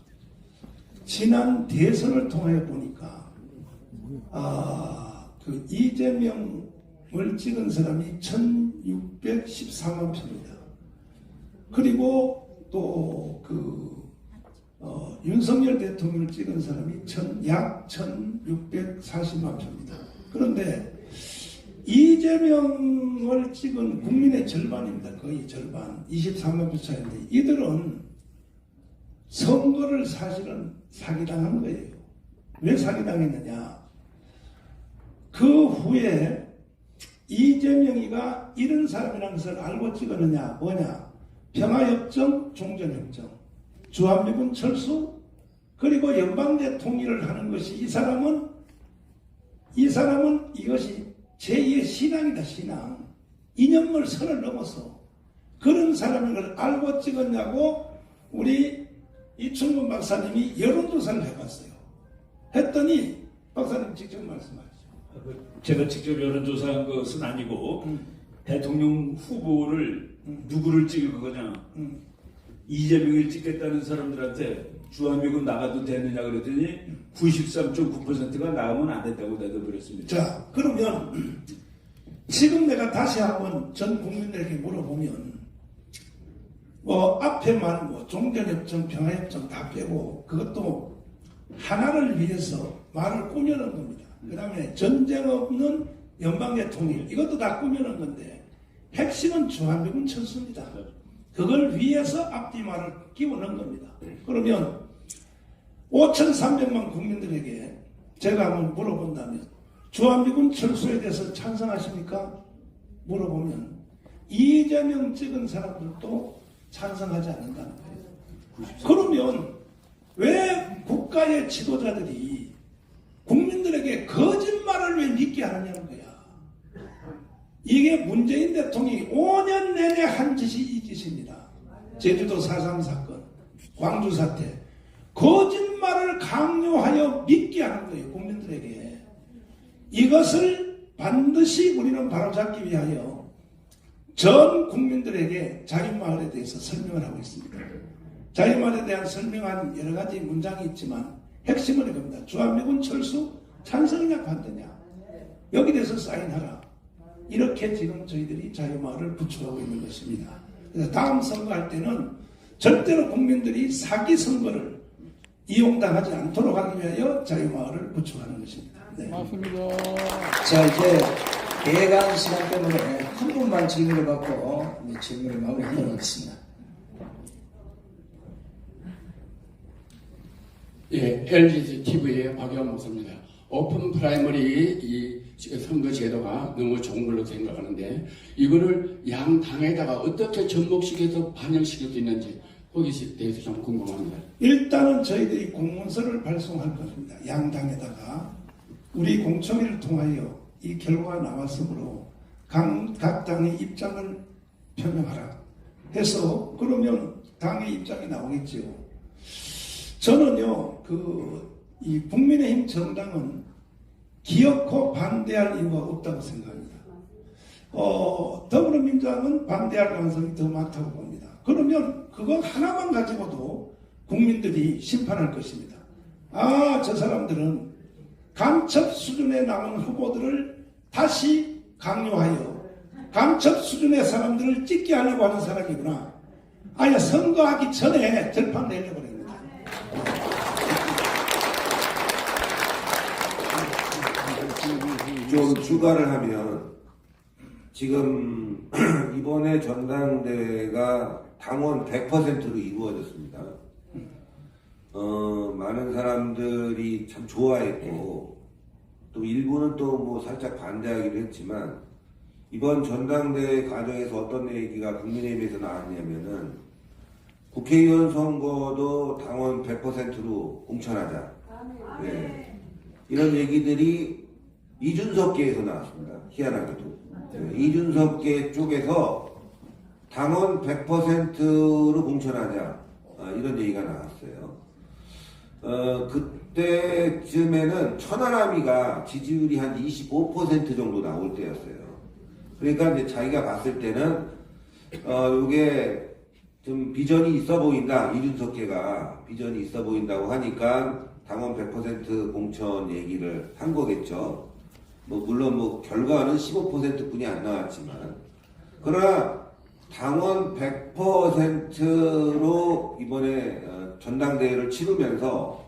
지난 대선을 통해 보니까 그 이재명을 찍은 사람이 1614만 표입니다. 그리고 또 윤석열 대통령을 찍은 사람이 약 1640만 표입니다. 그런데 이재명을 찍은 국민의 절반입니다. 거의 절반 23만 표 차이인데 이들은 선거를 사실은 사기당한 거예요. 왜 사기당했느냐? 그 후에 이재명이가 이런 사람이라는 것을 알고 찍었느냐? 뭐냐? 평화협정, 종전협정, 주한미군 철수, 그리고 연방제 통일을 하는 것이 이 사람은 이것이 제2의 신앙이다. 신앙. 이념을 선을 넘어서 그런 사람인 걸 알고 찍었냐고 우리 이충근 박사님이 여론조사를 해봤어요. 했더니 박사님 직접 말씀하시죠. 제가 직접 여론조사한 것은 아니고 대통령 후보를 누구를 찍을 거냐, 이재명을 찍겠다는 사람들한테 주한미군 나가도 되느냐 그랬더니 93.9%가 나가면 안 된다고 대답을 했습니다. 자, 그러면 지금 내가 다시 한번 전 국민들에게 물어보면 앞에만 종전협정, 평화협정 다 빼고 그것도 하나를 위해서 말을 꾸며놓은 겁니다. 그 다음에 전쟁 없는 연방의 통일, 이것도 다 꾸며놓은 건데 핵심은 주한미군 철수입니다. 그걸 위해서 앞뒤 말을 끼워넣은 겁니다. 그러면 5,300만 국민들에게 제가 한번 물어본다면 주한미군 철수에 대해서 찬성하십니까? 물어보면 이재명 찍은 사람들도 찬성하지 않는다는 거예요. 그러면 왜 국가의 지도자들이 국민들에게 거짓말을 왜 믿게 하느냐는 거야. 이게 문재인 대통령이 5년 내내 한 짓이 이 짓입니다. 제주도 4.3 사건, 광주 사태. 거짓말을 강요하여 믿게 하는 거예요. 국민들에게. 이것을 반드시 우리는 바로잡기 위하여 전 국민들에게 자유마을에 대해서 설명을 하고 있습니다. 자유마을에 대한 설명한 여러 가지 문장이 있지만 핵심은 이겁니다. 주한미군 철수 찬성이냐 반대냐. 여기 대해서 사인하라. 이렇게 지금 저희들이 자유마을을 구축하고 있는 것입니다. 그래서 다음 선거할 때는 절대로 국민들이 사기 선거를 이용당하지 않도록 하기 위하여 자유마을을 구축하는 것입니다. 네. 맞습니다. 자, 이제 개강 시간 때문에 한 분만 질문을 받고 이제 질문을 마무리하도록 하겠습니다. 예, LG TV의 박영환 목사입니다. 오픈 프라이머리 이 선거 제도가 너무 좋은 걸로 생각하는데 이거를 양 당에다가 어떻게 접목시켜서 반영시킬 수 있는지 거기에 대해서 좀 궁금합니다. 일단은 저희들이 공문서를 발송할 것입니다. 양당에다가 우리 공청회를 통하여 이 결과가 나왔으므로 각 당의 입장을 표명하라 해서 그러면 당의 입장이 나오겠지요. 저는요, 이 국민의힘 정당은 기어코 반대할 이유가 없다고 생각합니다. 더불어민주당은 반대할 가능성이 더 많다고 봅니다. 그러면 그거 하나만 가지고도 국민들이 심판할 것입니다. 저 사람들은 간첩 수준에 남은 후보들을 다시 강요하여 간첩 수준의 사람들을 찍게 하려고 하는 사람이구나. 아예 선거하기 전에 절판 내려고 합니다. 좀 추가를 하면 지금 이번에 전당대회가 당원 100%로 이루어졌습니다. 많은 사람들이 참 좋아했고 또 일부는 또 뭐 살짝 반대하기도 했지만 이번 전당대회 과정에서 어떤 얘기가 국민의힘에서 나왔냐면은 국회의원 선거도 당원 100%로 공천하자. 네. 이런 얘기들이 이준석계에서 나왔습니다. 희한하게도. 네. 이준석계 쪽에서 당원 100%로 공천하자. 이런 얘기가 나왔어요. 그때쯤에는 천하람이가 지지율이 한 25% 정도 나올 때였어요. 그러니까 이제 자기가 봤을 때는, 요게 좀 비전이 있어 보인다. 이준석계가 비전이 있어 보인다고 하니까 당원 100% 공천 얘기를 한 거겠죠. 물론 결과는 15% 뿐이 안 나왔지만. 그러나 당원 100%로 이번에 전당대회를 치르면서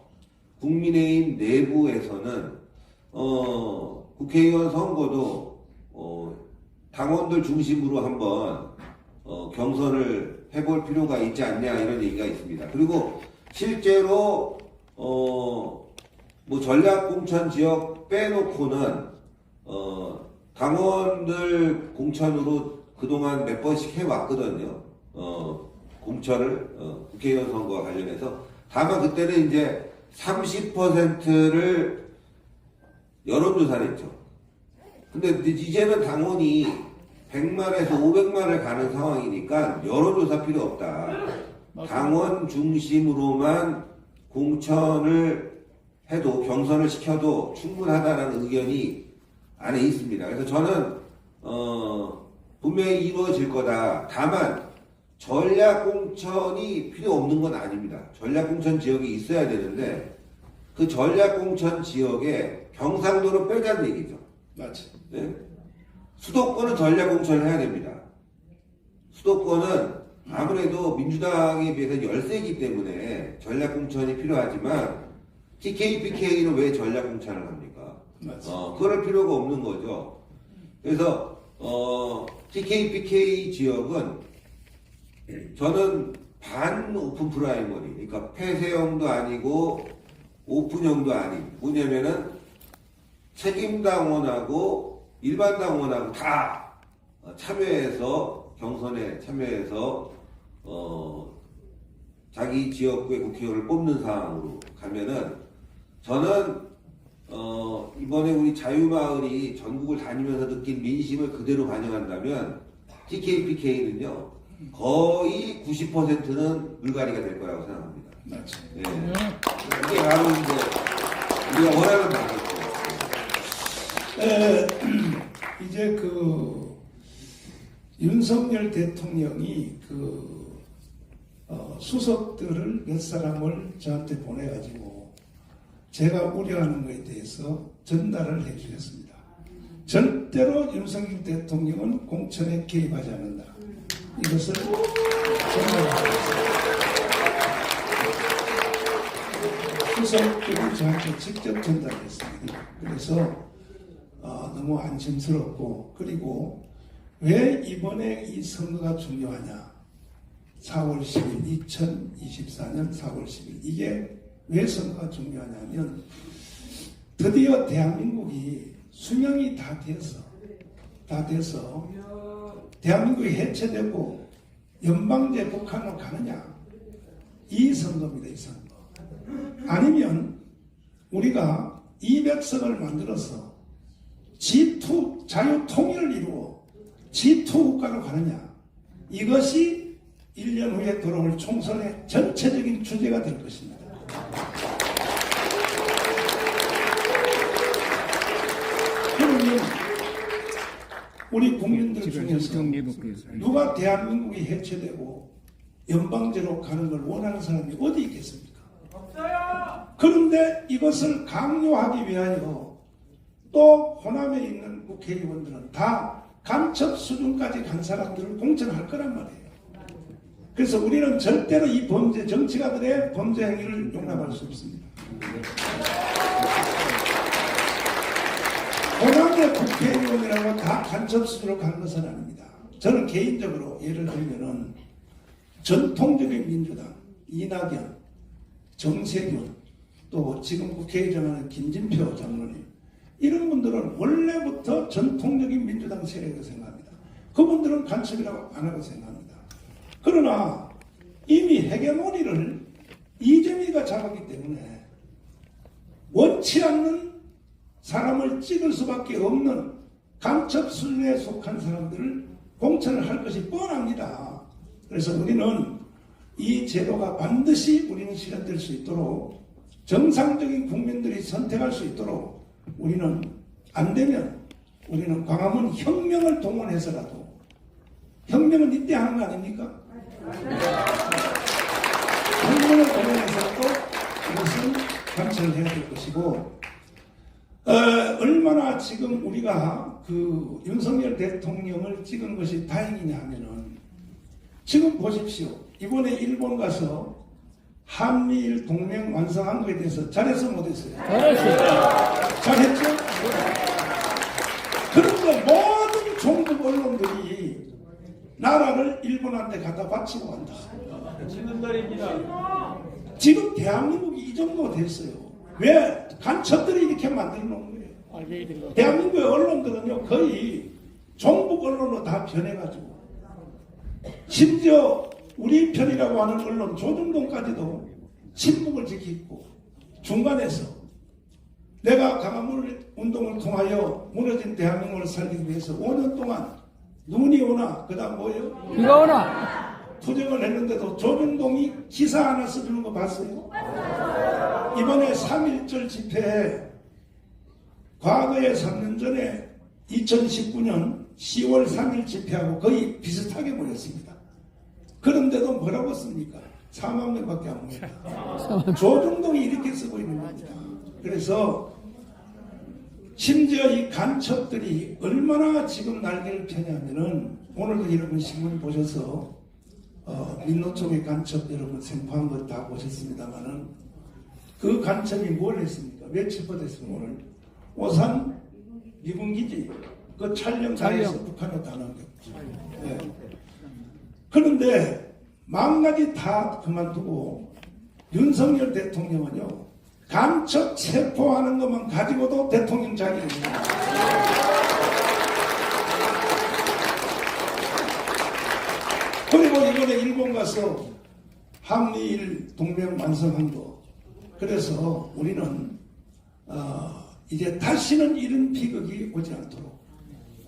국민의힘 내부에서는 국회의원 선거도 당원들 중심으로 한번 경선을 해볼 필요가 있지 않냐 이런 얘기가 있습니다. 그리고 실제로 전략공천 지역 빼놓고는 당원들 공천으로 그동안 몇 번씩 해왔거든요. 공천을 국회의원 선거와 관련해서. 다만 그때는 이제 30%를 여론조사를 했죠. 근데 이제는 당원이 100만에서 500만을 가는 상황이니까 여론조사 필요 없다. 당원 중심으로만 공천을 해도 경선을 시켜도 충분하다는 의견이 안에 있습니다. 그래서 저는 분명히 이루어질 거다. 다만 전략공천이 필요 없는 건 아닙니다. 전략공천 지역이 있어야 되는데 그 전략공천 지역에 경상도를 빼자는 얘기죠. 맞죠. 네? 수도권은 전략공천을 해야 됩니다. 수도권은 아무래도 민주당에 비해서 열세이기 때문에 전략공천이 필요하지만 TK, PK는 왜 전략공천을 합니까? 그럴 필요가 없는 거죠. 그래서 TK, PK 지역은 저는 반 오픈 프라이머리, 그러니까 폐쇄형도 아니고 오픈형도 아닌, 뭐냐면은 책임 당원하고 일반 당원하고 다 참여해서 경선에 참여해서 자기 지역구의 국회의원을 뽑는 상황으로 가면은 저는 이번에 우리 자유마을이 전국을 다니면서 느낀 민심을 그대로 반영한다면 TK, PK는요 거의 90%는 물갈이가 될 거라고 생각합니다. 맞죠. 네. 이게 바로 이제 우리가 원하는 방식이죠. 이제 윤석열 대통령이 수석들을 몇 사람을 저한테 보내가지고 제가 우려하는 것에 대해서 전달을 해주셨습니다. 절대로 윤석열 대통령은 공천에 개입하지 않는다. 이것을 전달하겠습니다. 수석들이 저한테 직접 전달했습니다. 그래서 너무 안심스럽고, 그리고 왜 이번에 이 선거가 중요하냐? 4월 10일, 2024년 4월 10일. 이게 왜 선거가 중요하냐면 드디어 대한민국이 수명이 다 돼서 대한민국이 해체되고 연방제 북한으로 가느냐? 이 선거입니다. 이 선거. 아니면 우리가 200석을 만들어서 G2 자유통일을 이루어 G2 국가로 가느냐? 이것이 1년 후에 돌아올 총선의 전체적인 주제가 될 것입니다. 그러면 우리 국민들 중에서 누가 대한민국이 해체되고 연방제로 가는 걸 원하는 사람이 어디 있겠습니까? 없어요. 그런데 이것을 강요하기 위하여 또 호남에 있는 국회의원들은 다 간첩 수준까지 간 사람들을 공천할 거란 말이에요. 그래서 우리는 절대로 이 범죄, 정치가들의 범죄 행위를 용납할 수 없습니다. 호남의 국회의원이라고 다 간첩 수준으로 간 것은 아닙니다. 저는 개인적으로 예를 들면은 전통적인 민주당, 이낙연, 정세균, 또 지금 국회의장하는 김진표 장로님, 이런 분들은 원래부터 전통적인 민주당 세력이라고 생각합니다. 그분들은 간첩이라고 안 하고 생각합니다. 그러나 이미 헤게모니를 이재명이가 잡았기 때문에 원치 않는 사람을 찍을 수밖에 없는 간첩 수준에 속한 사람들을 공천을 할 것이 뻔합니다. 그래서 우리는 이 제도가 반드시 우리는 실현될 수 있도록, 정상적인 국민들이 선택할 수 있도록 우리는, 안 되면 우리는 광화문 혁명을 동원해서라도, 혁명은 이때 하는 거 아닙니까? 혁명을 동원해서라도 이것은 관철을 해야 될 것이고, 얼마나 지금 우리가 윤석열 대통령을 찍은 것이 다행이냐 하면은, 지금 보십시오. 이번에 일본 가서 한미일 동맹 완성한 것에 대해서 잘했어 못했어요? 잘했죠? 그런데 모든 종북 언론들이 나라를 일본한테 갖다 바치고 간다. 지는 날입니다. 지금 대한민국이 이 정도 됐어요. 왜? 간첩들이 이렇게 만들어 놓은 거예요. 대한민국의 언론들은요, 거의 종북 언론으로 다 변해가지고, 심지어 우리 편이라고 하는 언론 조중동까지도 침묵을 지키고, 중간에서 내가 강화문 운동을 통하여 무너진 대한민국을 살리기 위해서 5년 동안 눈이 오나, 그 다음 뭐예요? 비가 오나 투쟁을 했는데도 조중동이 기사 하나 써주는 거 봤어요? 이번에 3.1절 집회에 과거에 3년 전에 2019년 10월 3일 집회하고 거의 비슷하게 보였습니다. 그런데도 뭐라고 씁니까? 4만 명밖에 안 모였다. 4만 명. 4만 명. 조중동이 이렇게 쓰고 있는 겁니다. 그래서 심지어 이 간첩들이 얼마나 지금 날개를 펴냐면은 오늘도 여러분 신문 보셔서 민노 쪽의 간첩 여러분 생포한 것 다 보셨습니다만은 그 간첩이 뭘 했습니까? 왜 체포됐습니까? 오늘 오산 미군기지 그 촬영장에서 북한으로 다 넘겼죠. 네. 그런데 마음가지 다 그만두고 윤석열 대통령은요 간첩 체포하는 것만 가지고도 대통령 자격입니다. 그리고 이번에 일본 가서 한미일 동맹 완성한 거. 그래서 우리는 이제 다시는 이런 비극이 오지 않도록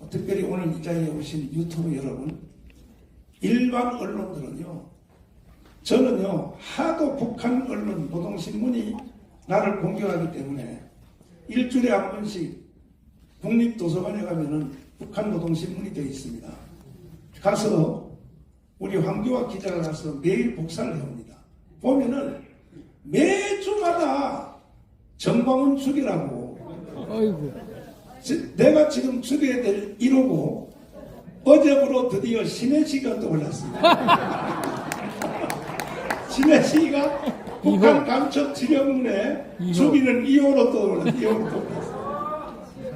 특별히 오늘 이 자리에 오신 유튜브 여러분, 일반 언론들은요, 저는요 하도 북한 언론 노동신문이 나를 공격하기 때문에 일주일에 한 번씩 국립도서관에 가면은 북한 노동신문이 되어 있습니다. 가서 우리 황교안 기자가 가서 매일 복사를 해옵니다. 보면은 매주마다 정광훈 죽이라고 내가 지금 죽여야 될 1호고 어제부로 드디어 신혜식이 떠올랐습니다. 신혜식이가 북한 간첩 지령문에 죽이는 2호로 떠올랐어요.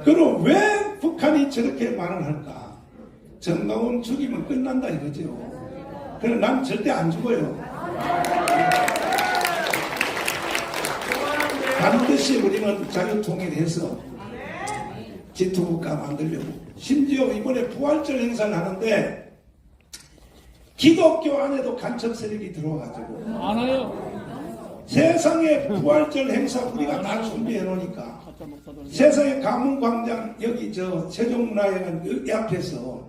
그럼 왜 북한이 저렇게 말을 할까? 정광훈 죽이면 끝난다 이거죠. 그럼 난 절대 안 죽어요. 반드시 우리는 자유통일해서 지투국가 만들려고. 심지어 이번에 부활절 행사를 하는데 기독교 안에도 간첩 세력이 들어와가지고 세상에 부활절 행사 우리가 다 준비해 놓으니까 세상에 가문광장 여기 저 세종문화회관 이 앞에서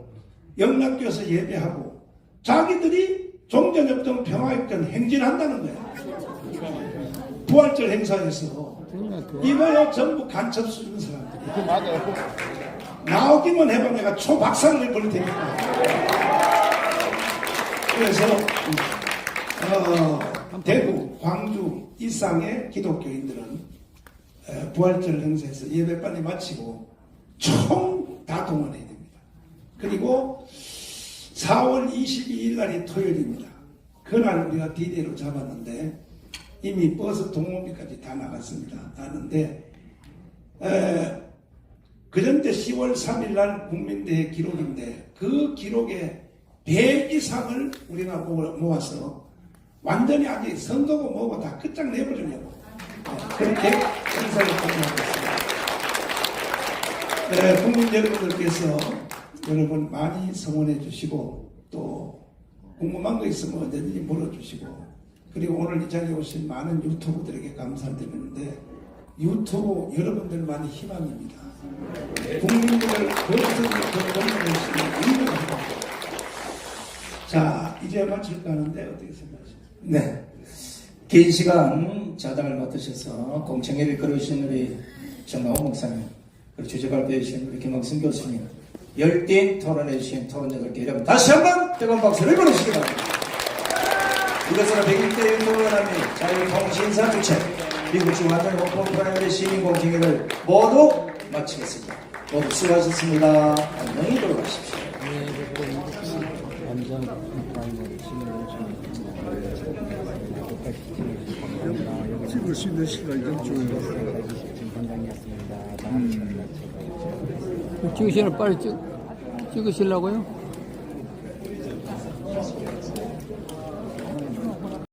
영락교에서 예배하고 자기들이 종전협정 평화협정 행진한다는 거야. 부활절 행사에서 이거요 전부 간첩 수준 사람들이 나오기만 해봐 내가 초박살을 내버릴 테니까. 그래서 대구, 광주 이상의 기독교인들은 부활절 행사에서 예배 빨리 마치고 총 다 동원해야 됩니다. 그리고 4월 22일 날이 토요일입니다. 그날 우리가 디데이로 잡았는데 이미 버스 동원비까지 다 나갔습니다. 나는데 그전때 10월 3일 날 국민대회 기록인데 그 기록의 배 이상을 우리가 모아서 완전히 아직 선거고 뭐고 다 끝장내버리려고 그렇게 행사를 진행하고 있습니다. 국민 여러분들께서 여러분 많이 성원해 주시고 또 궁금한 거 있으면 언제든지 물어주시고 그리고 오늘 이 자리에 오신 많은 유튜브들에게 감사드리는데 유튜브 여러분들만이 희망입니다. 국민들을 거기서 공유해주시면 인정합니다. 자, 이제 마칠까 하는데 어떻게 생각하십니까? 네. 긴 시간 자장을 맡으셔서 공청회를 이끌어주신 우리 정광훈 목사님, 그리고 주제 발표해주신 우리 김학순 교수님, 열띤 토론해주신 토론자들께 여러분 다시 한번 뜨거운 박수를 보내시기 바랍니다. 이것으로 101대 유튜브와 및 자유통신사 주최 미국 주한전 오픈 프라이머리 시민 공청회를 모두 마치겠습니다. 모두 수고하셨습니다. 안녕히 돌아가십시오. 찍을 수 있는 시간이 좀 찍으시면 빨리 찍으시려고요?